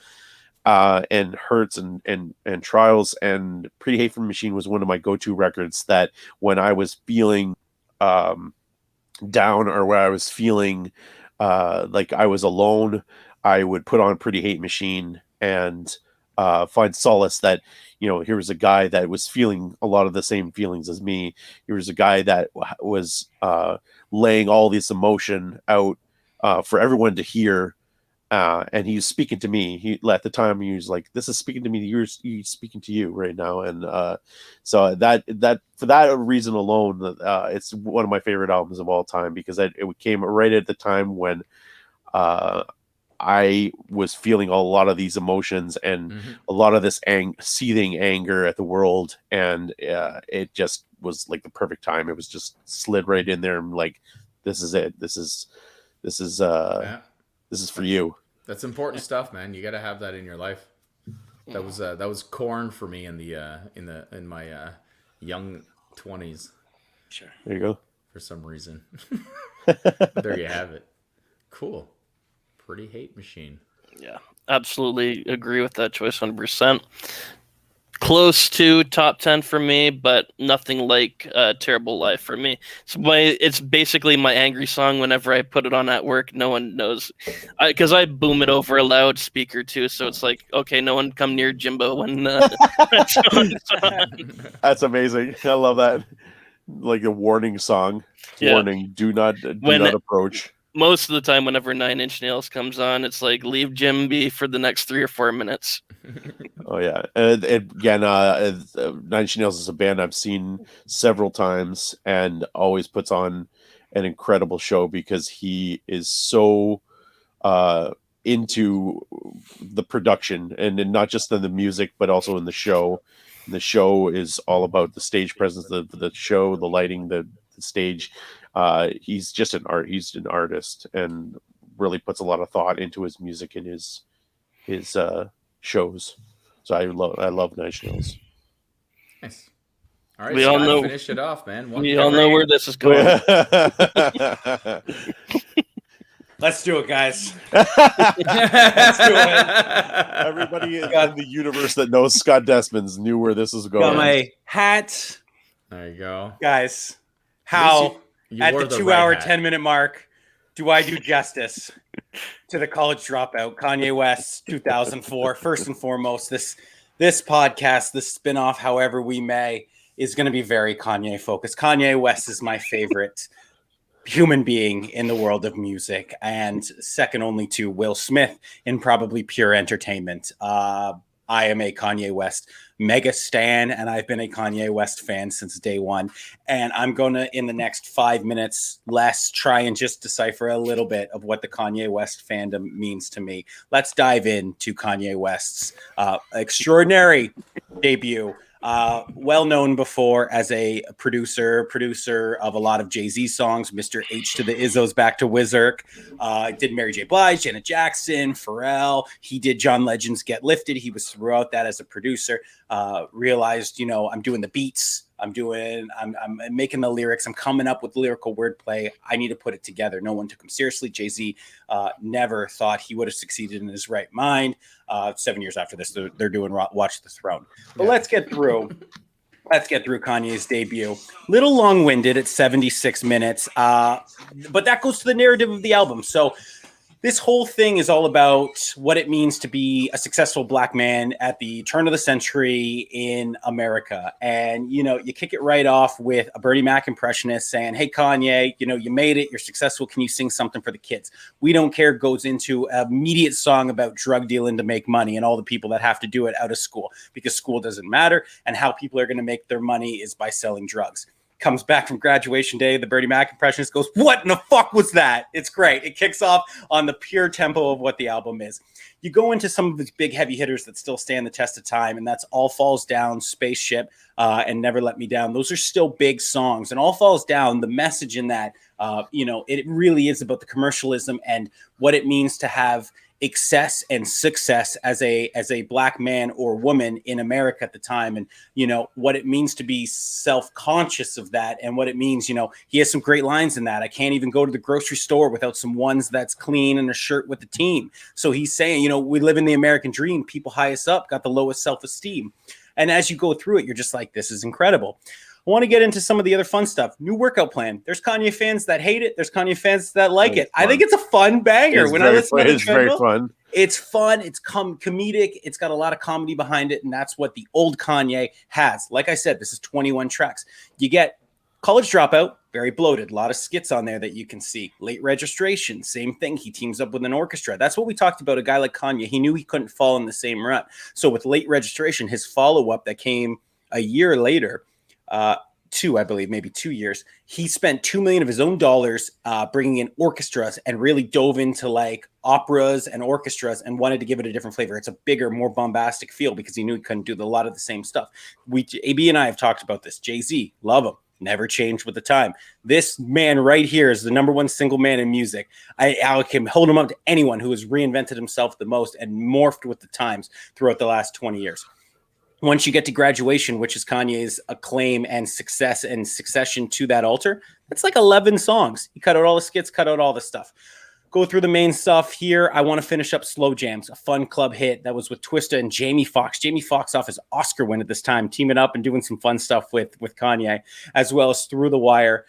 And hurts and trials, and Pretty Hate Machine was one of my go-to records that when I was feeling down, or where I was feeling like I was alone, I would put on Pretty Hate Machine and find solace that here was a guy that was feeling a lot of the same feelings as me. Here was a guy that was laying all this emotion out for everyone to hear. And he was speaking to me. At the time he was like, "This is speaking to me. He's speaking to you right now." And so that for that reason alone, it's one of my favorite albums of all time, because it came right at the time when I was feeling a lot of these emotions and a lot of this seething anger at the world, and it just was like the perfect time. It was just slid right in there, and like, this is it. This is this is Yeah. this is for you. That's important stuff, man. You got to have that in your life. That was corn for me in my young 20s Sure. There you go. for some reason. There you have it. Cool. Pretty hate machine. Yeah, absolutely agree with that choice 100%. Close to top 10 for me, but nothing like Terrible Life for me. It's basically my angry song whenever I put it on at work. No one knows. Because I boom it over a loudspeaker too, so it's like, okay, no one come near Jimbo when that song's on. That's amazing. I love that. Like a warning song. Yeah. Warning, do not approach. Most of the time, whenever Nine Inch Nails comes on, it's like, leave Jim be for the next 3 or 4 minutes. Oh yeah, and again, Nine Inch Nails is a band I've seen several times and always puts on an incredible show because he is so into the production and not just in the music but also in the show. The show is all about the stage presence, the show, the lighting, the stage. He's just he's an artist and really puts a lot of thought into his music and his shows. So I love Nine Inch Nails. Nice. All right, We so all know- finish it off, man. We all know where this is going. Let's do it, guys. Let's do it. Everybody in the universe that knows Scott Desmonds knew where this was going. Got my hat, There you go. guys. How You at wore the the 2 hour, right hat. 10-minute mark do I do justice to the college dropout, Kanye West, 2004? First and foremost, this podcast, this spinoff, however we may, is going to be very Kanye focused. Kanye West is my favorite human being in the world of music, and second only to Will Smith in probably pure entertainment. I am a Kanye West mega stan, and I've been a Kanye West fan since day one. And I'm going to, in the next 5 minutes less, try and just decipher a little bit of what the Kanye West fandom means to me. Let's dive into Kanye West's extraordinary debut. Well known before as a producer of a lot of Jay-Z songs, Mr. H to the Izzos, back to Wizark. Did Mary J. Blige, Janet Jackson, Pharrell. He did John Legend's Get Lifted. He was throughout that as a producer. Realized, I'm doing the beats. I'm making the lyrics. I'm coming up with lyrical wordplay. I need to put it together. No one took him seriously. Jay-Z never thought he would have succeeded in his right mind. 7 years after this, they're doing Watch the Throne. But let's get through Kanye's debut. Little long-winded at 76 minutes, but that goes to the narrative of the album. So this whole thing is all about what it means to be a successful black man at the turn of the century in America. And, you kick it right off with a Bernie Mac impressionist saying, hey, Kanye, you made it. You're successful. Can you sing something for the kids? We Don't Care goes into an immediate song about drug dealing to make money and all the people that have to do it out of school because school doesn't matter. And how people are going to make their money is by selling drugs. Comes back from graduation day, the Bernie Mac impressionist goes, what in the fuck was that? It's great. It kicks off on the pure tempo of what the album is. You go into some of its big heavy hitters that still stand the test of time, and that's All Falls Down, Spaceship, and Never Let Me Down. Those are still big songs. And All Falls Down, the message in that, it really is about the commercialism and what it means to have excess and success as a black man or woman in America at the time, and what it means to be self-conscious of that, and what it means. He has some great lines in that. I can't even go to the grocery store without some ones that's clean and a shirt with the team. So he's saying, we live in the American dream. People highest up got the lowest self-esteem, and as you go through it, you're just like, this is incredible. I want to get into some of the other fun stuff. New workout plan. There's Kanye fans that hate it. There's Kanye fans that like it. I think it's a fun banger. When I listen to it's very fun. It's fun. It's comedic. It's got a lot of comedy behind it, and that's what the old Kanye has. Like I said, this is 21 tracks. You get College Dropout, very bloated. A lot of skits on there that you can see. Late Registration, same thing. He teams up with an orchestra. That's what we talked about. A guy like Kanye, he knew he couldn't fall in the same rut. So with Late Registration, his follow-up that came a year later, maybe 2 years, he spent $2 million of his own dollars bringing in orchestras and really dove into like operas and orchestras and wanted to give it a different flavor. It's a bigger, more bombastic feel because he knew he couldn't do a lot of the same stuff. AB and I have talked about this. Jay-Z, love him. never changed with the time. This man right here is the number one single man in music. I can hold him up to anyone who has reinvented himself the most and morphed with the times throughout the last 20 years. Once you get to Graduation, which is Kanye's acclaim and success and succession to that altar, it's like 11 songs. You cut out all the skits, cut out all the stuff. Go through the main stuff here. I want to finish up Slow Jams, a fun club hit that was with Twista and Jamie Foxx. Jamie Foxx off his Oscar win at this time, teaming up and doing some fun stuff with Kanye, as well as Through the Wire.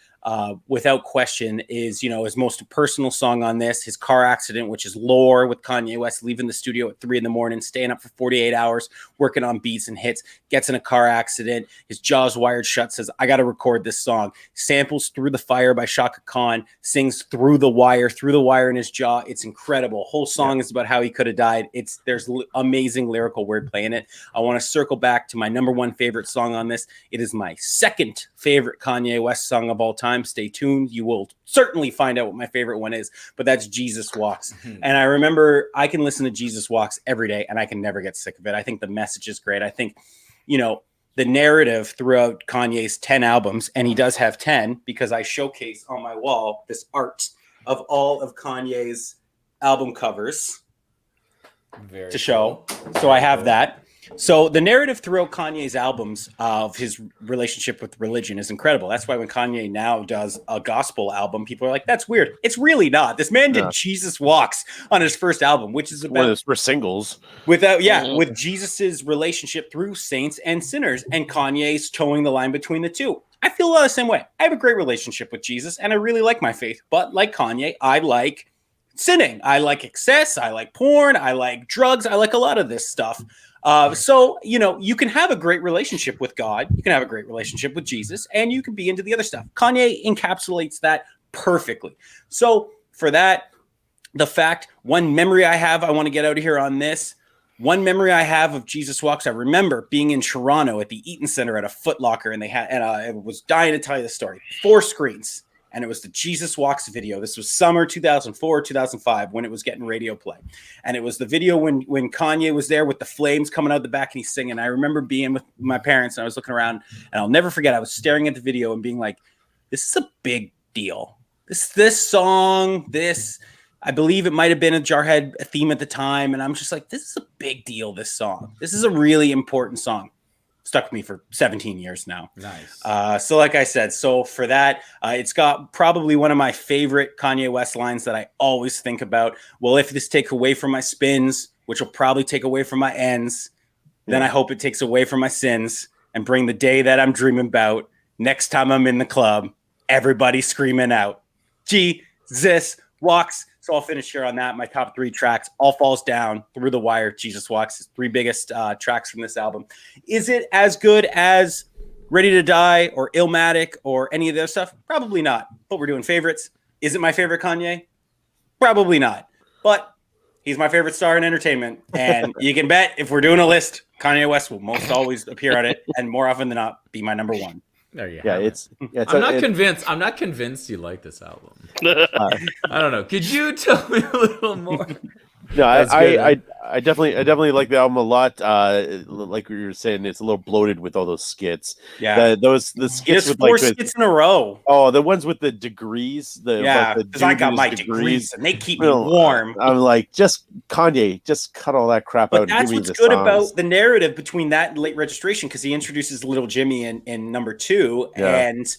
Without question, is his most personal song on this. His car accident, which is Lore, with Kanye West leaving the studio at 3 a.m, staying up for 48 hours, working on beats and hits, gets in a car accident. His jaw's wired shut, says, I got to record this song. Samples Through the Fire by Shaka Khan, sings Through the Wire in his jaw. It's incredible. Whole song is about how he could have died. There's amazing lyrical wordplay in it. I want to circle back to my number one favorite song on this. It is my second favorite Kanye West song of all time. Stay tuned. You will certainly find out what my favorite one is, but that's Jesus Walks. And I remember I can listen to Jesus Walks every day and I can never get sick of it. I think the message is great. I think, the narrative throughout Kanye's 10 albums, and he does have 10 because I showcase on my wall this art of all of Kanye's album covers to show. So I have that. So the narrative throughout Kanye's albums of his relationship with religion is incredible. That's why when Kanye now does a gospel album, people are like, that's weird. It's really not. This man did Jesus Walks on his first album, which is about one of his first singles. With Jesus's relationship through saints and sinners, and Kanye's towing the line between the two. I feel the same way. I have a great relationship with Jesus and I really like my faith, but like Kanye, I like sinning. I like excess. I like porn. I like drugs. I like a lot of this stuff. So, you can have a great relationship with God. You can have a great relationship with Jesus, and you can be into the other stuff. Kanye encapsulates that perfectly. So for that, one memory I have, I want to get out of here on this. One memory I have of Jesus Walks, I remember being in Toronto at the Eaton Center at a Foot Locker, and I was dying to tell you the story. 4 screens. And it was the Jesus Walks video. This was summer 2004, 2005, when it was getting radio play. And it was the video when Kanye was there with the flames coming out the back and he's singing. I remember being with my parents and I was looking around, and I'll never forget, I was staring at the video and being like, this is a big deal. This song, I believe it might have been a Jarhead theme at the time. And I'm just like, this is a big deal, this song. This is a really important song. Stuck with me for 17 years now. Nice. So like I said, for that, it's got probably one of my favorite Kanye West lines that I always think about. Well, if this takes away from my spins, which will probably take away from my ends, then I hope it takes away from my sins and bring the day that I'm dreaming about. Next time I'm in the club, everybody screaming out, Jesus Walks. So I'll finish here on that. My top 3 tracks: All Falls Down, Through the Wire, Jesus Walks. His 3 biggest tracks from this album. Is it as good as Ready to Die or Illmatic or any of the other stuff? Probably not. But we're doing favorites. Is it my favorite Kanye? Probably not. But he's my favorite star in entertainment. And you can bet if we're doing a list, Kanye West will most always appear on it, and more often than not, be my number 1. There you Yeah, have it. it's I'm not convinced. I'm not convinced you like this album. I don't know. Could you tell me a little more? No, I I definitely like the album a lot. Like we were saying, it's a little bloated with all those skits. Yeah, the skits with 4 skits in a row. Oh, the ones with the degrees. Because I got my degrees and they keep me warm. I'm like, just Kanye, just cut all that crap out. That's and give what's me the good songs. about the narrative between that and Late Registration, because he introduces Little Jimmy in number 2, and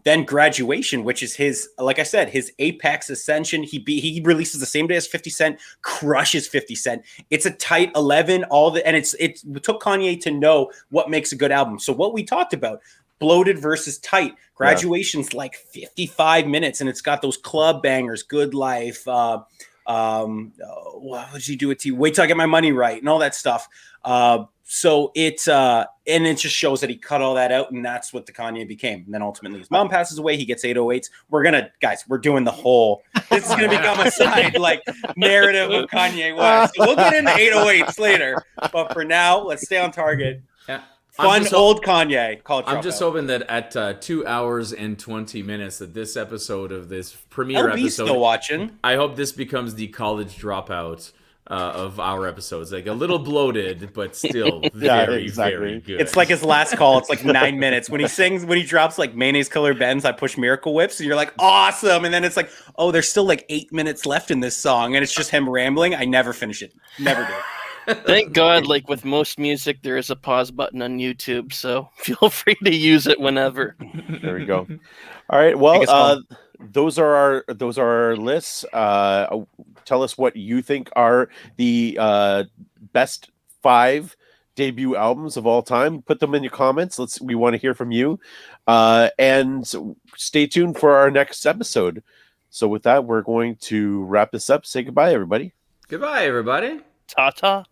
then Graduation, which is his, like I said, his apex ascension. He releases the same day as 50 Cent, crushes 50 Cent. It's a tight 11. It took Kanye to know what makes a good album. So what we talked about, bloated versus tight. Graduation's like 55 minutes, and it's got those club bangers, Good Life. What did you do it to you? Wait till I get my money right, and all that stuff. So it just shows that he cut all that out, and that's what the Kanye became. And then ultimately his mom passes away. He gets 808s. We're doing the whole, this is going to become a side narrative of Kanye West. So we'll get into 808s later. But for now, let's stay on target. Yeah. Fun old Kanye. I'm just hoping that at 2 hours and 20 minutes that this episode of this premiere LB's episode, still watching. I hope this becomes the college dropout of our episodes. Like a little bloated, but still Yeah, very, exactly. very good. It's like his last call. It's like 9 minutes. When he drops like mayonnaise color bends, I push Miracle Whips, and you're like, awesome. And then it's like, oh, there's still like 8 minutes left in this song, and it's just him rambling. I never finish it. Never do. Thank God, like with most music, there is a pause button on YouTube, so feel free to use it whenever. There we go. All right. Well, Biggest one. those are our lists. Tell us what you think are the best 5 debut albums of all time. Put them in your comments. We want to hear from you. And stay tuned for our next episode. So with that, we're going to wrap this up. Say goodbye, everybody. Goodbye, everybody. Ta-ta.